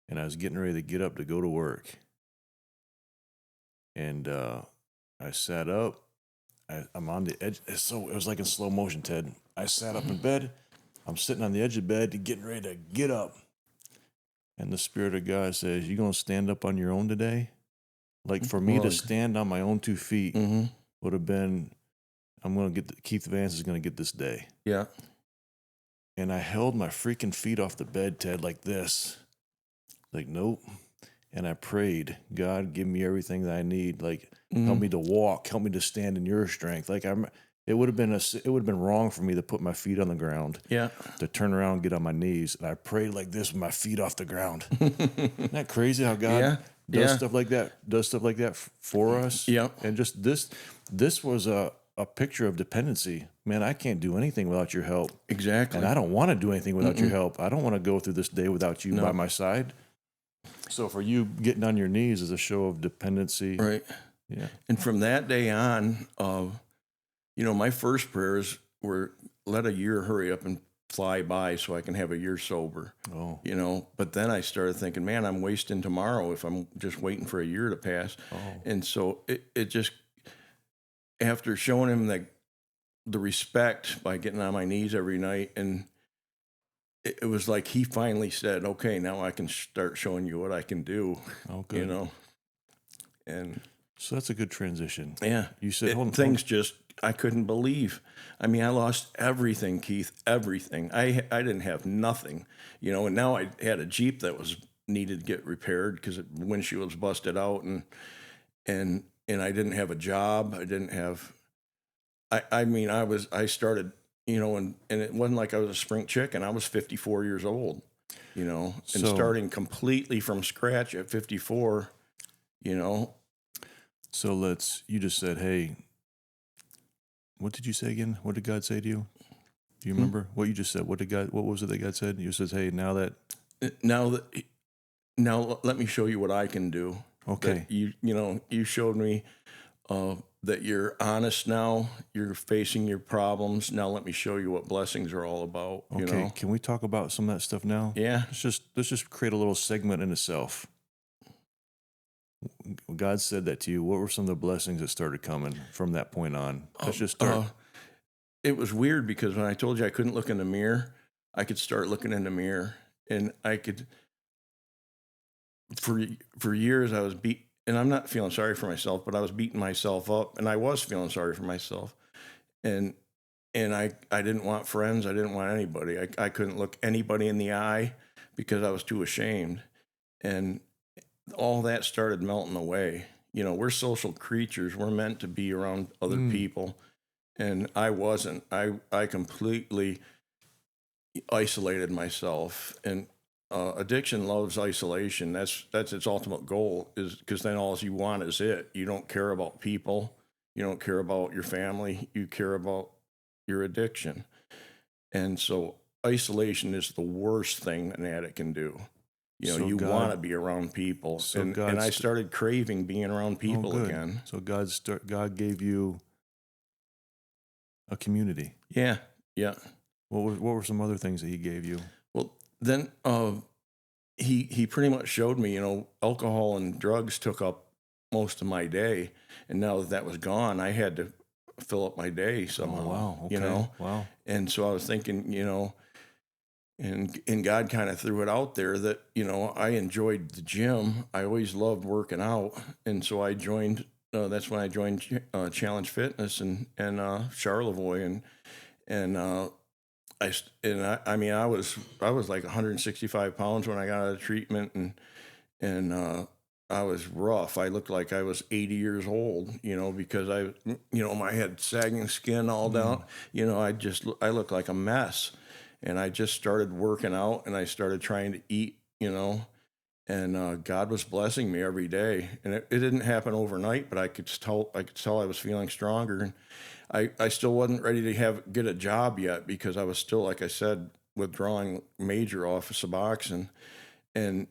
and I was getting ready to get up to go to work. And I sat up. I'm on the edge. It was like in slow motion, Ted. I sat up in bed. I'm sitting on the edge of bed, getting ready to get up. And the Spirit of God says, "You gonna stand up on your own today?" Like for me to stand on my own 2 feet would have been, I'm going to get, Keith Vance is going to get this day. Yeah. And I held my freaking feet off the bed, Ted, like this. Like, nope. And I prayed, God, give me everything that I need. Like, help me to walk, help me to stand in your strength. Like it would have been wrong for me to put my feet on the ground. Yeah. To turn around and get on my knees. And I prayed like this with my feet off the ground. Isn't that crazy how God does stuff like that for us? Yeah. And just this was a picture of dependency. Man, I can't do anything without your help. Exactly. And I don't want to do anything without your help. I don't want to go through this day without you by my side. So for you, getting on your knees is a show of dependency. Right. Yeah. And from that day on, my first prayers were, let a year hurry up and fly by so I can have a year sober. Oh. But then I started thinking, man, I'm wasting tomorrow if I'm just waiting for a year to pass. Oh. And so it just, after showing him the respect by getting on my knees every night, and it was like he finally said, okay, now I can start showing you what I can do. Oh, good. And so that's a good transition. yeah, You said things just, I couldn't believe. I mean, I lost everything, Keith, everything. I didn't have nothing, and now I had a Jeep that was needed to get repaired because the windshield was busted out, and I didn't have a job. I didn't have, I started, and it wasn't like I was a spring chicken. I was 54 years old, and starting completely from scratch at 54, So you just said, hey, what did you say again? What did God say to you? Do you remember what you just said? What was it that God said? You said, hey, now let me show you what I can do. Okay. That you showed me that you're honest now. You're facing your problems. Now let me show you what blessings are all about. Okay. Can we talk about some of that stuff now? Yeah. Let's just create a little segment in itself. God said that to you. What were some of the blessings that started coming from that point on? Let's just start. It was weird because when I told you I couldn't look in the mirror, I could start looking in the mirror, and I could. For years I was and I'm not feeling sorry for myself, but I was beating myself up, and I was feeling sorry for myself, and I didn't want friends. I didn't want anybody. I couldn't look anybody in the eye because I was too ashamed, and all that started melting away. We're social creatures. We're meant to be around other people. And I wasn't. I completely isolated myself. And addiction loves isolation. That's its ultimate goal, is because then all you want is it. You don't care about people. You don't care about your family. You care about your addiction. And so isolation is the worst thing an addict can do. You want to be around people. So and I started craving being around people again. So God gave you a community. Yeah. Yeah. What were some other things that he gave you? Well, then he pretty much showed me, alcohol and drugs took up most of my day. And now that was gone, I had to fill up my day somehow. Oh, wow. Okay. Wow. And so I was thinking, and God kind of threw it out there that, I enjoyed the gym. I always loved working out. And so I joined, that's when I joined Challenge Fitness and Charlevoix. I was like 165 pounds when I got out of treatment, and I was rough. I looked like I was 80 years old, because I had sagging skin all down. I looked like a mess. And I just started working out, and I started trying to eat, and God was blessing me every day. And it didn't happen overnight, but I could tell I was feeling stronger. And I still wasn't ready to get a job yet, because I was still, like I said, withdrawing major off of Suboxone. And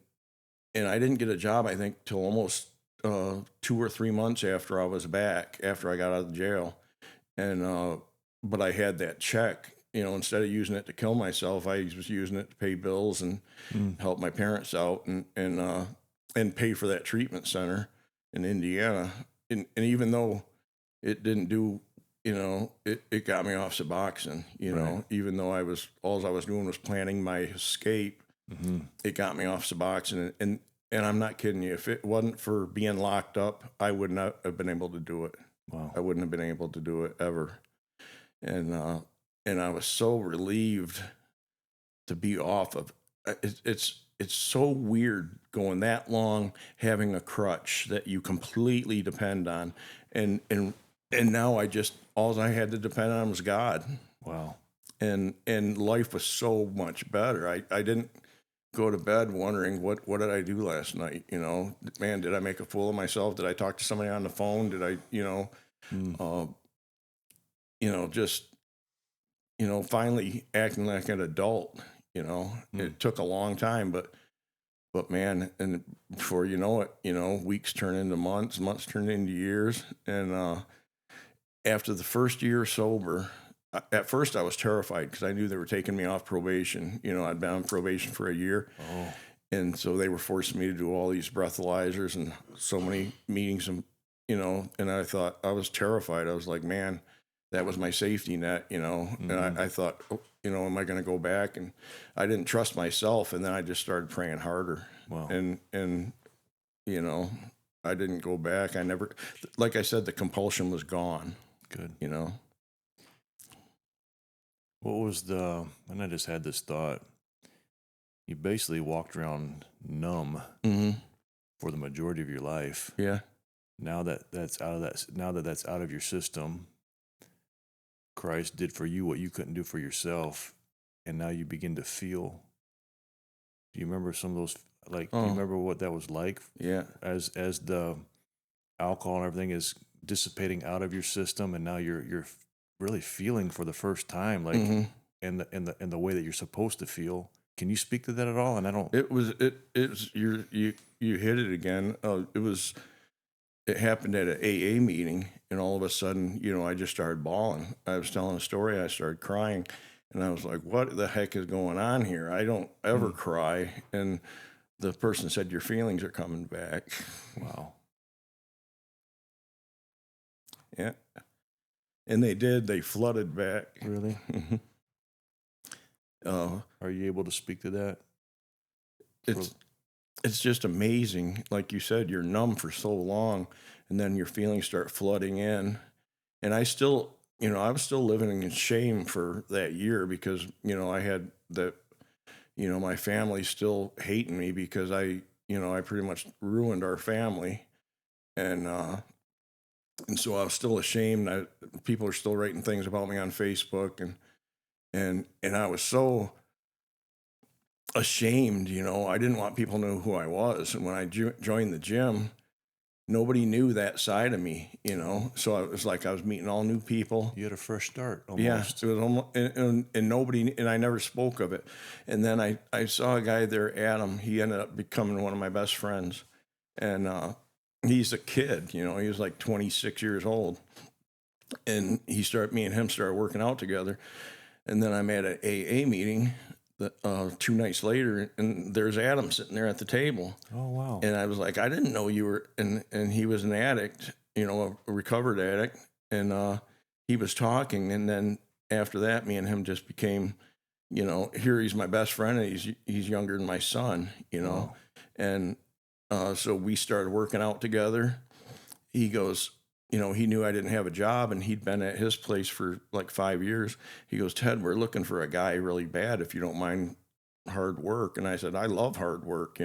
I didn't get a job, I think, till almost 2 or 3 months after I was back, after I got out of jail. And but I had that check. Instead of using it to kill myself, I was using it to pay bills and help my parents out and pay for that treatment center in Indiana. And even though it didn't do, it got me off Suboxone, Right. even though all I was doing was planning my escape, it got me off Suboxone. And and I'm not kidding you. If it wasn't for being locked up, I would not have been able to do it. Wow. I wouldn't have been able to do it ever. And I was so relieved to be off of it's so weird going that long having a crutch that you completely depend on, and now all I had to depend on was God. Wow. And life was so much better. I didn't go to bed wondering what did I do last night, man, did I make a fool of myself, did I talk to somebody on the phone, did I just finally acting like an adult. It took a long time, but man, and before you know it, weeks turn into months turn into years. And after the first year sober, at first I was terrified because I knew they were taking me off probation. I'd been on probation for a year. Oh. And so they were forcing me to do all these breathalyzers and so many meetings, and I thought, I was terrified. I was like, man, that was my safety net, and I thought, am I going to go back? And I didn't trust myself. And then I just started praying harder. Wow. And I didn't go back. I never, like I said, the compulsion was gone. Good. What was and I just had this thought, you basically walked around numb for the majority of your life. Yeah. Now that's out of your system, Christ did for you what you couldn't do for yourself, and now you begin to feel. Do you remember some of those? Do you remember what that was like? Yeah. As the alcohol and everything is dissipating out of your system, and now you're really feeling for the first time, in the way that you're supposed to feel. Can you speak to that at all? And I don't. It was you hit it again. It happened at an AA meeting, and all of a sudden, I just started bawling. I was telling a story, I started crying, and I was like, what the heck is going on here? I don't ever cry. And the person said, your feelings are coming back. Wow. Yeah. And they did. They flooded back. Really? Are you able to speak to that? It's just amazing. Like you said, you're numb for so long, and then your feelings start flooding in. And I was still living in shame for that year because, I had that, my family still hating me because I pretty much ruined our family. And so I was still ashamed. People are still writing things about me on Facebook, and I was so ashamed, I didn't want people to know who I was. And when I joined the gym, nobody knew that side of me, so it was like I was meeting all new people. You had a fresh start almost. Yeah, it was almost, and nobody, and I never spoke of it. And then I saw a guy there, Adam. He ended up becoming one of my best friends, and he's a kid, he was like 26 years old, and me and him started working out together. And then I'm at an AA meeting 2 nights later, and there's Adam sitting there at the table. Oh, wow. And I was like, I didn't know you were, and he was an addict, a recovered addict, and he was talking, and then after that, me and him just became, here he's my best friend, and he's younger than my son, Wow. and so we started working out together. He goes, he knew I didn't have a job, and he'd been at his place for like 5 years. He goes, Ted, we're looking for a guy really bad if you don't mind hard work. And I said, I love hard work,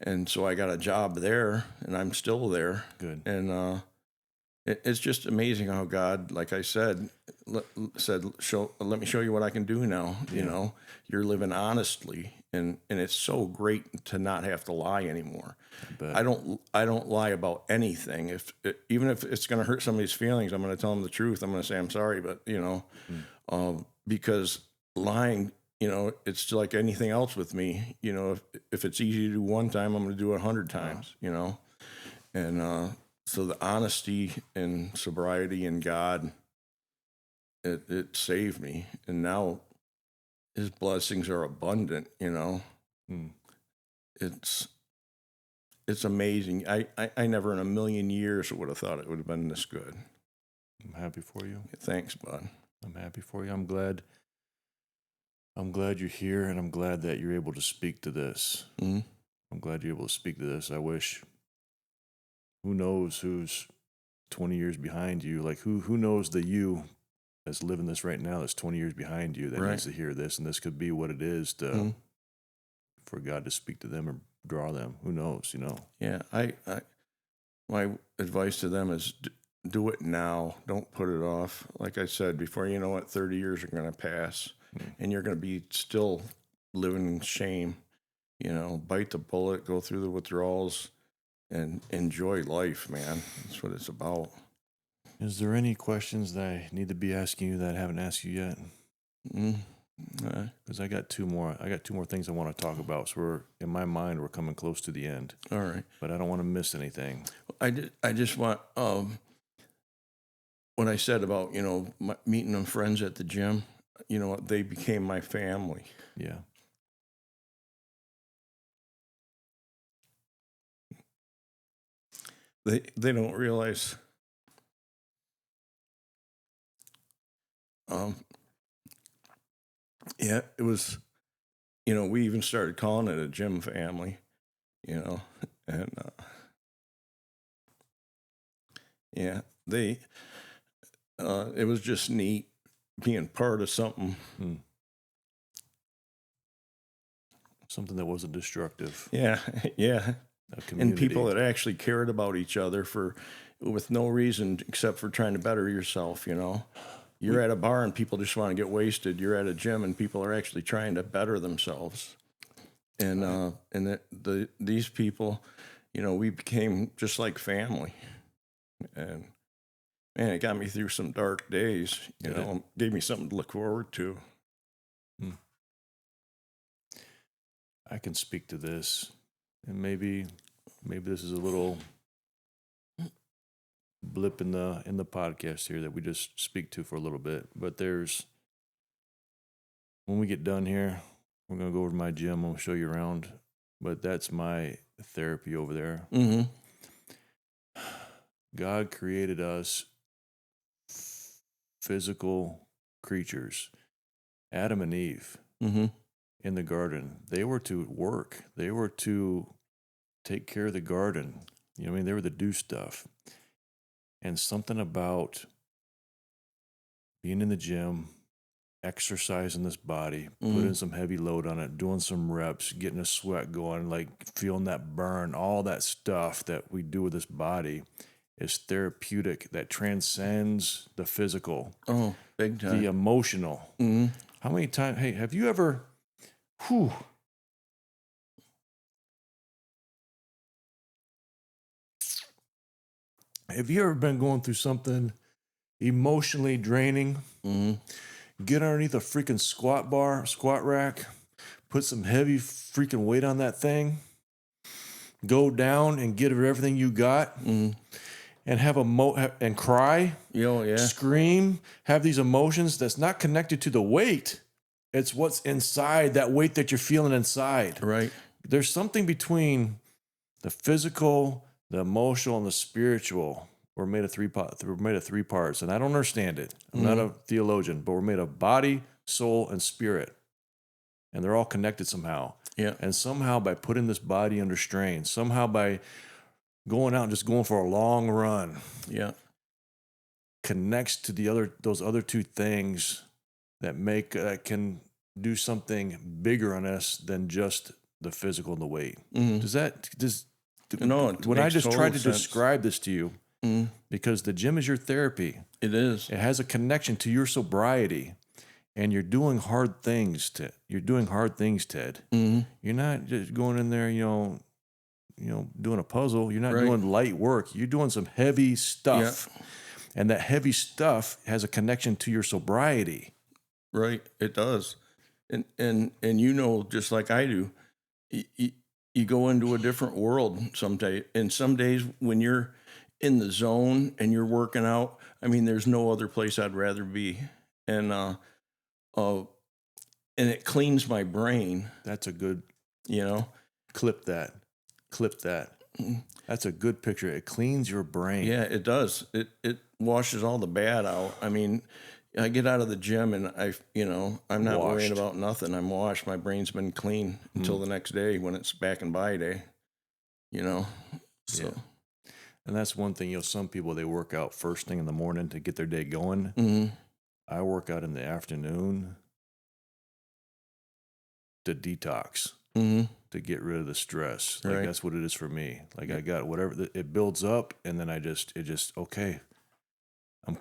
And so I got a job there, and I'm still there. Good. And it's just amazing how God, like I said, let me show you what I can do now. Yeah. You're living honestly, and it's so great to not have to lie anymore. I don't lie about anything. Even if it's going to hurt somebody's feelings, I'm going to tell them the truth. I'm going to say I'm sorry, but because lying, it's like anything else with me. If it's easy to do one time, I'm going to do it 100 times. And so the honesty and sobriety in God, it saved me, and now His blessings are abundant. It's amazing. I never in a million years would have thought it would have been this good. I'm happy for you. Thanks, bud. I'm happy for you. I'm glad you're here, and I'm glad that you're able to speak to this. Mm-hmm. I'm glad you're able to speak to this. I wish, who knows who's 20 years behind you? Like, who knows the you that's living this right now that's 20 years behind you that Right. needs to hear this, and this could be what it is to for God to speak to them or draw them. Who knows, you know? Yeah, I my advice to them is do it now. Don't put it off. Like I said, before you know it, 30 years are going to pass, and you're going to be still living in shame. You know, bite the bullet, go through the withdrawals, and enjoy life, man. That's what it's about. Is there any questions that I need to be asking you that I haven't asked you yet? Because I got two more. I got two more things I want to talk about. So in my mind, we're coming close to the end. All right. But I don't want to miss anything. I just want what I said about, you know, meeting them friends at the gym, you know, they became my family. Yeah. They don't realize yeah, it was, you know, we even started calling it a gym family, you know, and yeah, it was just neat being part of something. Something that wasn't destructive. Yeah, yeah. And people that actually cared about each other with no reason except for trying to better yourself, you know. You're at a bar and people just want to get wasted. You're at a gym and people are actually trying to better themselves. And these people, you know, we became just like family. And man, it got me through some dark days, you know, gave me something to look forward to. I can speak to this, and maybe this is a little blip in the podcast here that we just speak to for a little bit. But when we get done here, we're gonna go over to my gym. I'll show you around. But that's my therapy over there. Mm-hmm. God created us physical creatures. Adam and Eve. Mm-hmm. In the garden, they were to work. They were to take care of the garden. You know what I mean? They were to do stuff. And something about being in the gym, exercising this body, putting some heavy load on it, doing some reps, getting a sweat going, like feeling that burn, all that stuff that we do with this body is therapeutic, that transcends the physical. Oh, big time. The emotional. Mm-hmm. How many times, hey, have you ever... Whew. Have you ever been going through something emotionally draining? Mm-hmm. Get underneath a freaking squat rack, put some heavy freaking weight on that thing, go down and give it everything you got, and have and cry, scream, have these emotions that's not connected to the weight. It's what's inside, that weight that you're feeling inside. Right. There's something between the physical, the emotional, and the spiritual. We're made of three parts, and I don't understand it. I'm not a theologian, but we're made of body, soul, and spirit. And they're all connected somehow. Yeah. And somehow by putting this body under strain, somehow by going out and just going for a long run, connects to those other two things that can do something bigger on us than just the physical and the weight. No, when I just tried to describe this to you, because the gym is your therapy. It is. It has a connection to your sobriety, and you're doing hard things. Ted. Mm-hmm. You're not just going in there, you know, doing a puzzle. You're not doing light work. You're doing some heavy stuff, and that heavy stuff has a connection to your sobriety. Right, it does, and you know, just like I do, you go into a different world someday. And some days when you're in the zone and you're working out, I mean, there's no other place I'd rather be, and it cleans my brain. That's a good, clip that. That's a good picture. It cleans your brain. Yeah, it does. It washes all the bad out. I mean, I get out of the gym and I'm not worrying Washed. about nothing. I'm washed. My brain's been clean until the next day when it's back and by day, So, Yeah. And that's one thing, some people, they work out first thing in the morning to get their day going. mm-hmm. I work out in the afternoon to detox, Mm-hmm. to get rid of the stress. Like Right. that's what it is for me. Like I got whatever, it builds up, and then okay,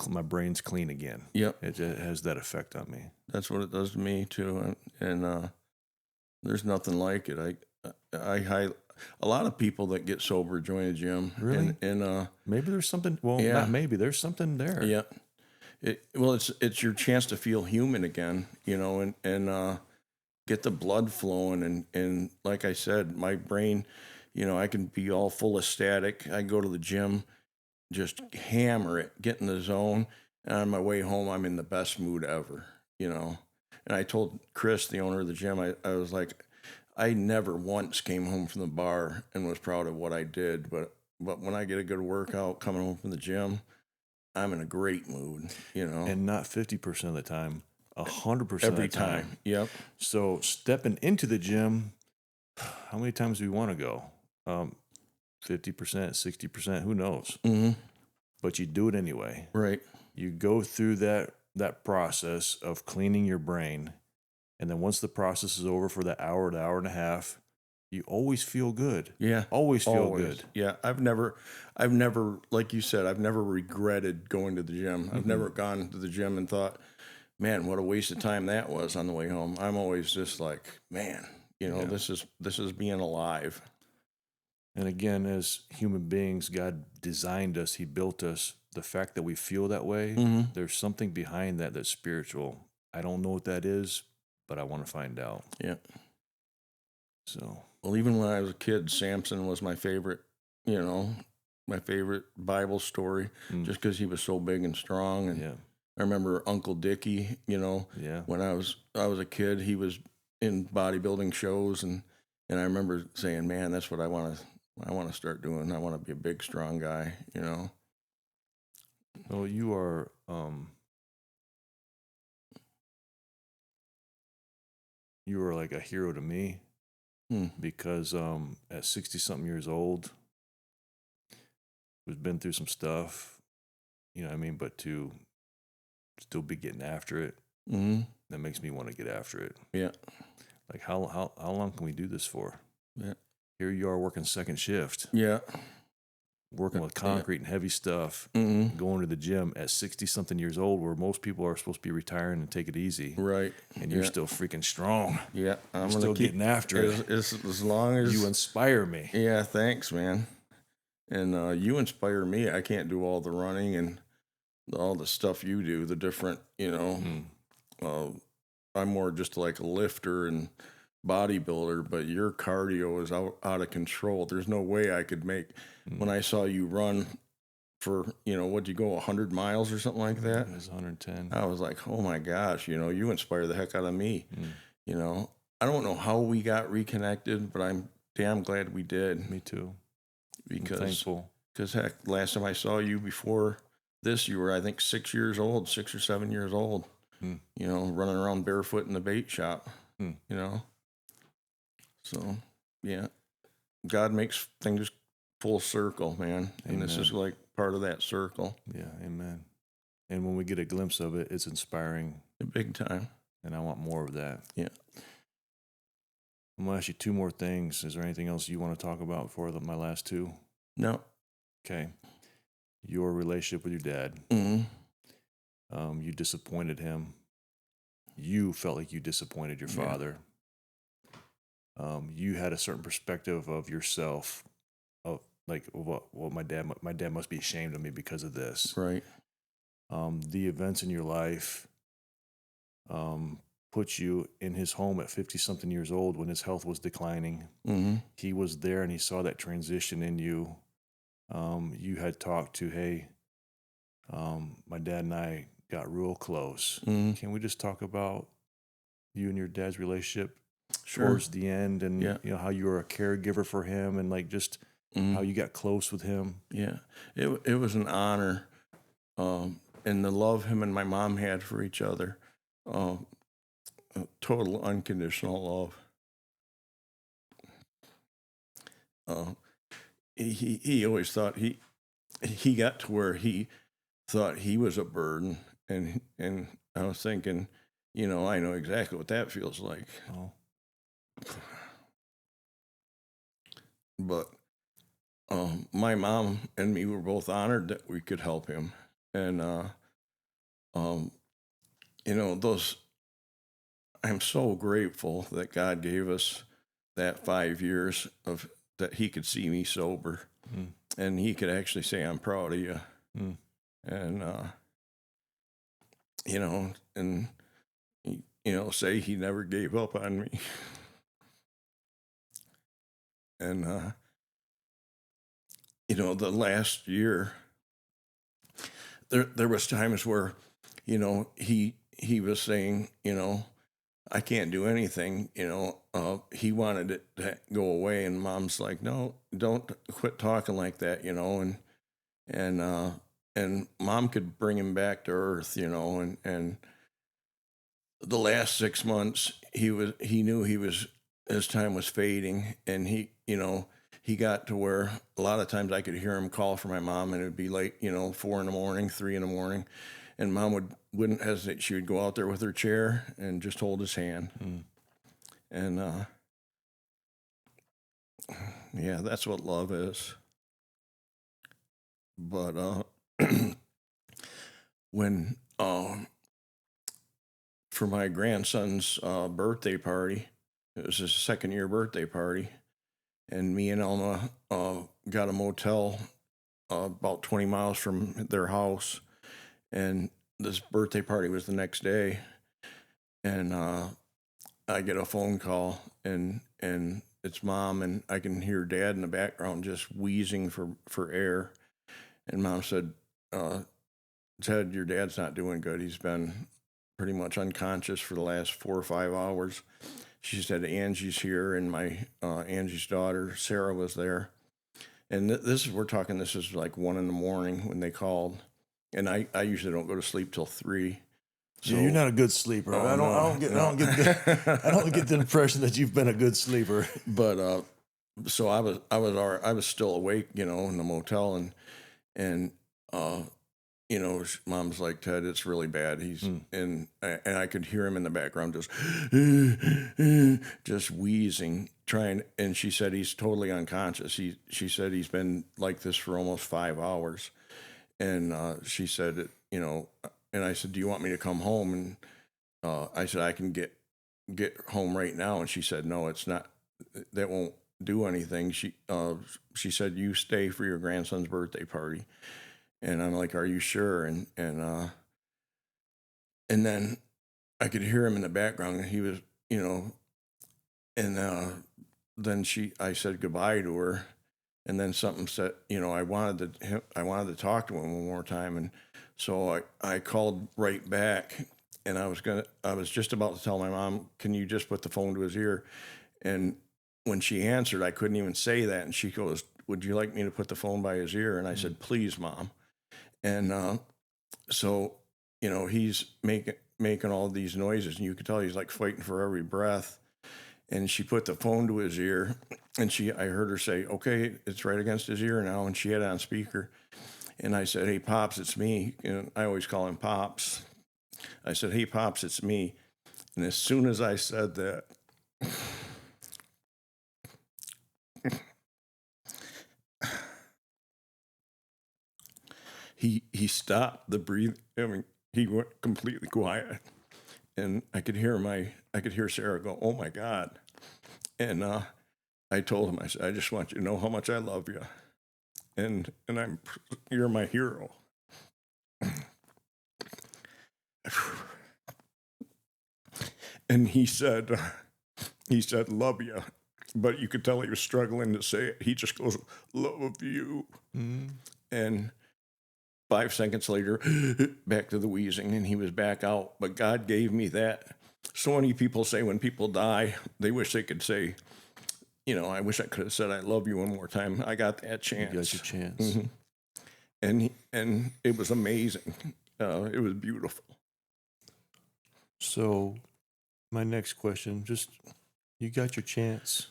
my brain's clean again. Yep. It has that effect on me. That's what it does to me too. And there's nothing like it. A lot of people that get sober join a gym. Really? And Maybe there's something, well, Yeah. not maybe, there's something there. yeah, it's your chance to feel human again, and get the blood flowing. And like I said, my brain, I can be all full of static. I go to the gym, just hammer it, get in the zone. And on my way home, I'm in the best mood ever, And I told Chris, the owner of the gym, I was like, I never once came home from the bar and was proud of what I did. But when I get a good workout coming home from the gym, I'm in a great mood, And not 50% of the time, 100% every of the time. Yep. So stepping into the gym, how many times do we want to go? 50%, 60%, who knows? Mm-hmm. But you do it anyway. Right. You go through that process of cleaning your brain, and then once the process is over for the hour and a half, you always feel good. Yeah. Always feel Always. good. Yeah. I've never, like you said, I've never regretted going to the gym. I've never gone to the gym and thought, man, what a waste of time that was on the way home. I'm always just like, man, this is being alive. And again, as human beings, God designed us. He built us. The fact that we feel that way, there's something behind that that's spiritual. I don't know what that is, but I want to find out. Yeah. So, Well, even when I was a kid, Samson was my favorite, my favorite Bible story, just because he was so big and strong. And yeah. I remember Uncle Dickie, Yeah. when I was a kid, he was in bodybuilding shows, and I remember saying, man, that's what I want to start doing. I want to be a big, strong guy, Well, you are, like a hero to me, because at 60-something years old, we've been through some stuff, but to still be getting after it, that makes me want to get after it. Yeah. Like how long can we do this for? Yeah. Here you are working second shift, Yeah. working with concrete and heavy stuff, Mm-hmm. going to the gym at 60-something years old, where most people are supposed to be retiring and take it easy. Right. And you're still freaking strong. Yeah. I'm Still gonna keep getting after it. as long as You inspire me. Yeah. Thanks, man. And you inspire me. I can't do all the running and all the stuff you do. The different, I'm more just like a lifter and bodybuilder, but your cardio is out of control. There's no way I could make, when I saw you run for, what'd you go, 100 miles or something like that? It was 110. I was like, oh my gosh, you inspire the heck out of me. I don't know how we got reconnected, but I'm damn glad we did. Me too. I'm Because thankful. heck, last time I saw you before this, you were, I think, 6 or 7 years old, running around barefoot in the bait shop, So, yeah, God makes things full circle, man. And this is like part of that circle. Yeah, amen. And when we get a glimpse of it, it's inspiring. Big time. And I want more of that. Yeah. I'm going to ask you two more things. Is there anything else you want to talk about before my last two? No. Okay. Your relationship with your dad. Mm-hmm. You disappointed him. You felt like you disappointed your father. You had a certain perspective of yourself, of like, well, my dad must be ashamed of me because of this. Right. The events in your life put you in his home at 50-something years old when his health was declining. Mm-hmm. He was there and he saw that transition in you. You had talked to, hey, my dad and I got real close. Mm-hmm. Can we just talk about you and your dad's relationship Sure. towards the end, and how you were a caregiver for him, and like just how you got close with him? Yeah, it was an honor. and the love him and my mom had for each other, total unconditional love. He always thought he got to where he thought he was a burden, and I was thinking, I know exactly what that feels like. Oh. But my mom and me were both honored that we could help him, and those. I'm so grateful that God gave us that 5 years of that He could see me sober, and He could actually say, "I'm proud of you," and say He never gave up on me, and the last year, there was times where, he was saying, I can't do anything, he wanted it to go away, and Mom's like, no, don't quit talking like that, and Mom could bring him back to earth, and the last 6 months, he knew his time was fading, and he got to where a lot of times I could hear him call for my mom, and it would be late, 4 a.m, 3 a.m, and Mom wouldn't hesitate. She would go out there with her chair and just hold his hand. And yeah, that's what love is. But when for my grandson's birthday party, it was his second-year birthday party, and me and Elma got a motel about 20 miles from their house, and this birthday party was the next day, and I get a phone call, and it's Mom, and I can hear Dad in the background just wheezing for air, and Mom said, Ted, your dad's not doing good. He's been pretty much unconscious for the last 4 or 5 hours. She said, Angie's here, and my Angie's daughter, Sarah, was there. And this is like 1 a.m. when they called. And I usually don't go to sleep till 3. So you're not a good sleeper. I don't get the impression that you've been a good sleeper. But so I was still awake, in the motel, and Mom's like, Ted, it's really bad. He's and I could hear him in the background just wheezing, trying. And she said he's totally unconscious. She said he's been like this for almost 5 hours. And she said, and I said, do you want me to come home? And I said, I can get home right now. And she said, no, it's not. That won't do anything. She said, you stay for your grandson's birthday party. And I'm like, are you sure? And then I could hear him in the background, and he was, and then I said goodbye to her. And then something said, I wanted to talk to him one more time, and so I called right back, and I was just about to tell my mom, can you just put the phone to his ear? And when she answered, I couldn't even say that, and she goes, would you like me to put the phone by his ear? And I said, please, Mom. And so he's making all these noises, and you could tell he's like fighting for every breath. And she put the phone to his ear, and I heard her say, okay, it's right against his ear now. And she had it on speaker. And I said, hey, Pops, it's me. And I always call him Pops. I said, hey, Pops, it's me. And as soon as I said that, he stopped the breathing. I mean, he went completely quiet. And I could hear Sarah go, oh my God. And I told him, I said, I just want you to know how much I love you. And you're my hero. And he said, love you. But you could tell he was struggling to say it. He just goes, love you. Mm-hmm. And 5 seconds later, back to the wheezing, and he was back out. But God gave me that. So many people say when people die, they wish they could say, I wish I could have said I love you one more time. I got that chance. You got your chance. Mm-hmm. And it was amazing. It was beautiful. So, my next question, just you got your chance.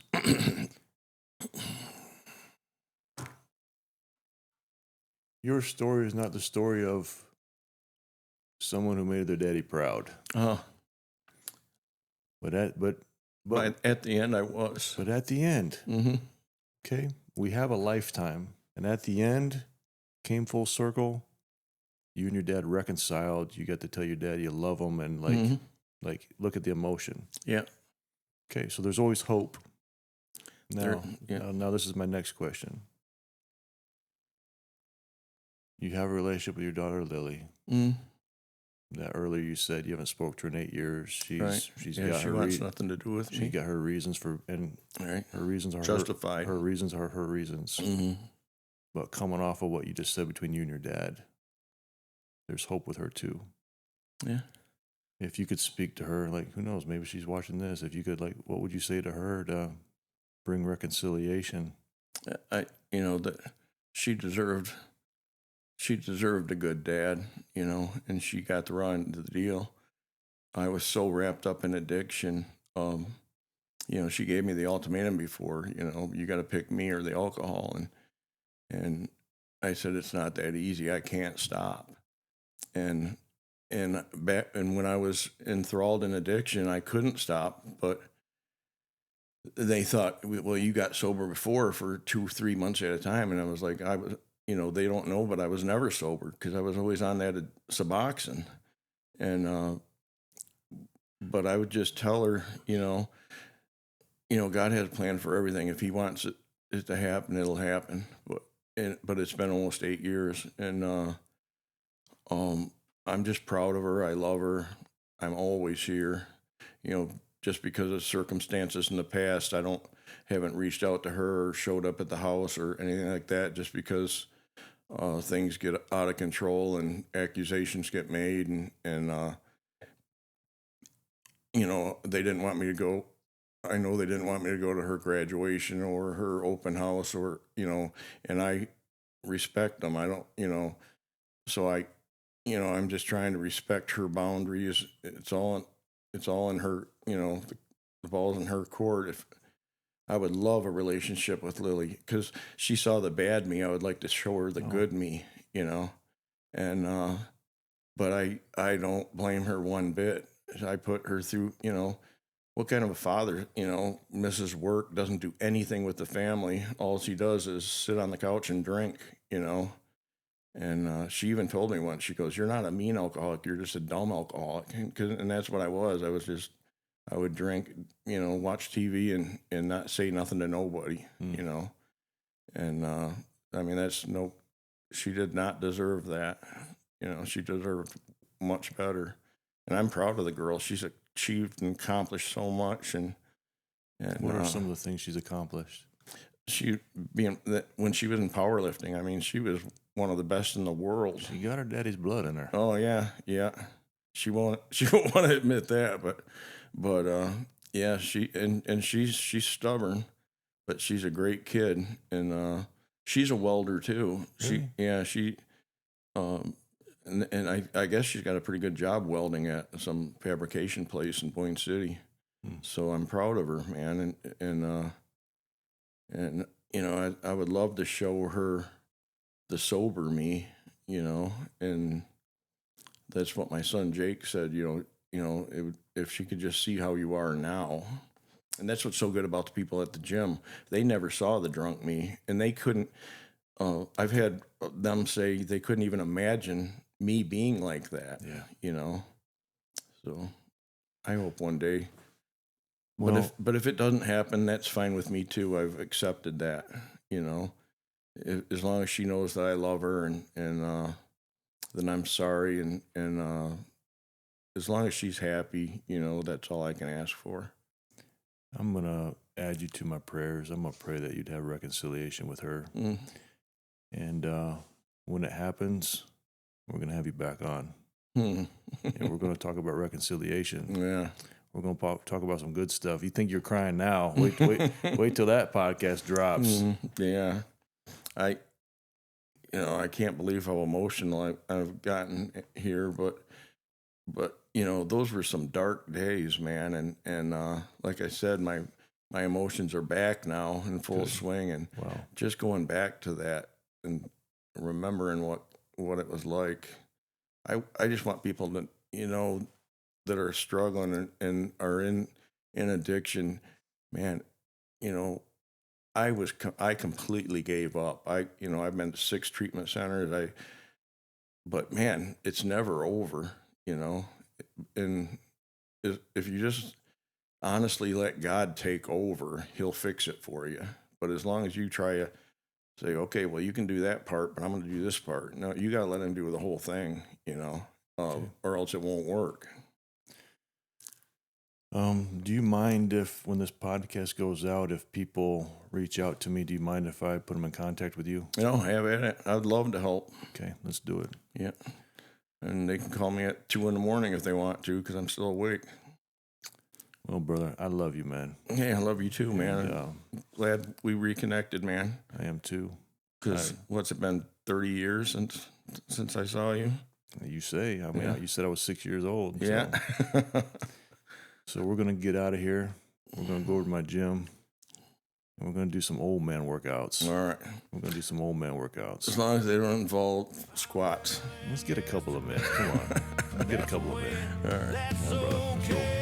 Your story is not the story of someone who made their daddy proud. But at the end, I was. But at the end, Mm-hmm. okay, we have a lifetime, and at the end, came full circle. You and your dad reconciled. You got to tell your dad you love him, and like look at the emotion. Yeah. Okay, so there's always hope. Now, yeah. now this is my next question. You have a relationship with your daughter Lily. Mm. That earlier you said you haven't spoke to her in 8 years. She's got she her wants nothing to do with me. She got her reasons for, and right. her reasons are justified. Her reasons are her reasons. Mm-hmm. But coming off of what you just said between you and your dad, there's hope with her too. Yeah. If you could speak to her, like, who knows, maybe she's watching this. If you could, like, what would you say to her to bring reconciliation? That she deserved a good dad, and she got the raw end of the deal. I was so wrapped up in addiction. She gave me the ultimatum before, you got to pick me or the alcohol. And I said, it's not that easy. I can't stop. And when I was enthralled in addiction, I couldn't stop, but they thought, well, you got sober before for 2-3 months at a time. And I was like, they don't know, but I was never sober because I was always on that Suboxone. And, but I would just tell her, God has a plan for everything. If he wants it to happen, it'll happen. But it's been almost 8 years, and I'm just proud of her. I love her. I'm always here. Just because of circumstances in the past, haven't reached out to her or showed up at the house or anything like that. Just because things get out of control and accusations get made, and they didn't want me to go. I know they didn't want me to go to her graduation or her open house, or and I respect them. I don't, so I'm just trying to respect her boundaries. It's all in her, the ball's in her court. If I would love a relationship with Lily, because she saw the bad me. I would like to show her the good me, and but I don't blame her one bit. I put her through, what kind of a father, misses work, doesn't do anything with the family. All she does is sit on the couch and drink, And she even told me once, she goes, "You're not a mean alcoholic, you're just a dumb alcoholic." And that's what I was. I would drink, watch TV and not say nothing to nobody, And I mean, she did not deserve that. She deserved much better. And I'm proud of the girl. She's achieved and accomplished so much. And what are some of the things she's accomplished? When she was in powerlifting, I mean, she was one of the best in the world. She got her daddy's blood in her. Oh yeah. She won't want to admit that, but yeah, she's stubborn, but she's a great kid, and she's a welder too. Really? And I guess she's got a pretty good job welding at some fabrication place in Boyne City. So I'm proud of her, man, and I would love to show her the sober me, and that's what my son Jake said. If she could just see how you are now, and that's what's so good about the people at the gym. They never saw the drunk me, and they couldn't. I've had them say they couldn't even imagine me being like that. Yeah. So I hope one day. Well, But if it doesn't happen, that's fine with me too. I've accepted that. As long as she knows that I love her, and then I'm sorry, and as long as she's happy, that's all I can ask for. I'm gonna add you to my prayers. I'm gonna pray that you'd have reconciliation with her, and when it happens, we're gonna have you back on, and we're gonna talk about reconciliation. Yeah. We're going to talk about some good stuff. You think you're crying now? Wait till that podcast drops. Yeah, I can't believe how emotional I've gotten here, but those were some dark days, man. And like I said, my emotions are back now in full swing, and Wow. just going back to that and remembering what it was like. I just want people to, that are struggling and are in addiction, man, I completely gave up. I've been to 6 treatment centers. But man, it's never over, and if you just honestly let God take over, he'll fix it for you. But as long as you try to say, okay, well, you can do that part, but I'm going to do this part. No, you got to let him do the whole thing, or else it won't work. Do you mind if, when this podcast goes out, if people reach out to me, do you mind if I put them in contact with you? Have at it. I'd love to help. Okay, let's do it. Yeah. And they can call me at 2 a.m. if they want to, because I'm still awake. Well, brother, I love you, man. Yeah, I love you too, man. And, I'm glad we reconnected, man. I am too. Because what's it been, 30 years since I saw you? You say. I mean, you said I was 6 years old. Yeah. So we're going to get out of here. We're going to go over to my gym. And we're going to do some old man workouts. All right. We're going to do some old man workouts. As long as they don't involve squats. Let's get a couple of men. Come on. Let's get a couple of men. All right. That's Yeah, brother. okay.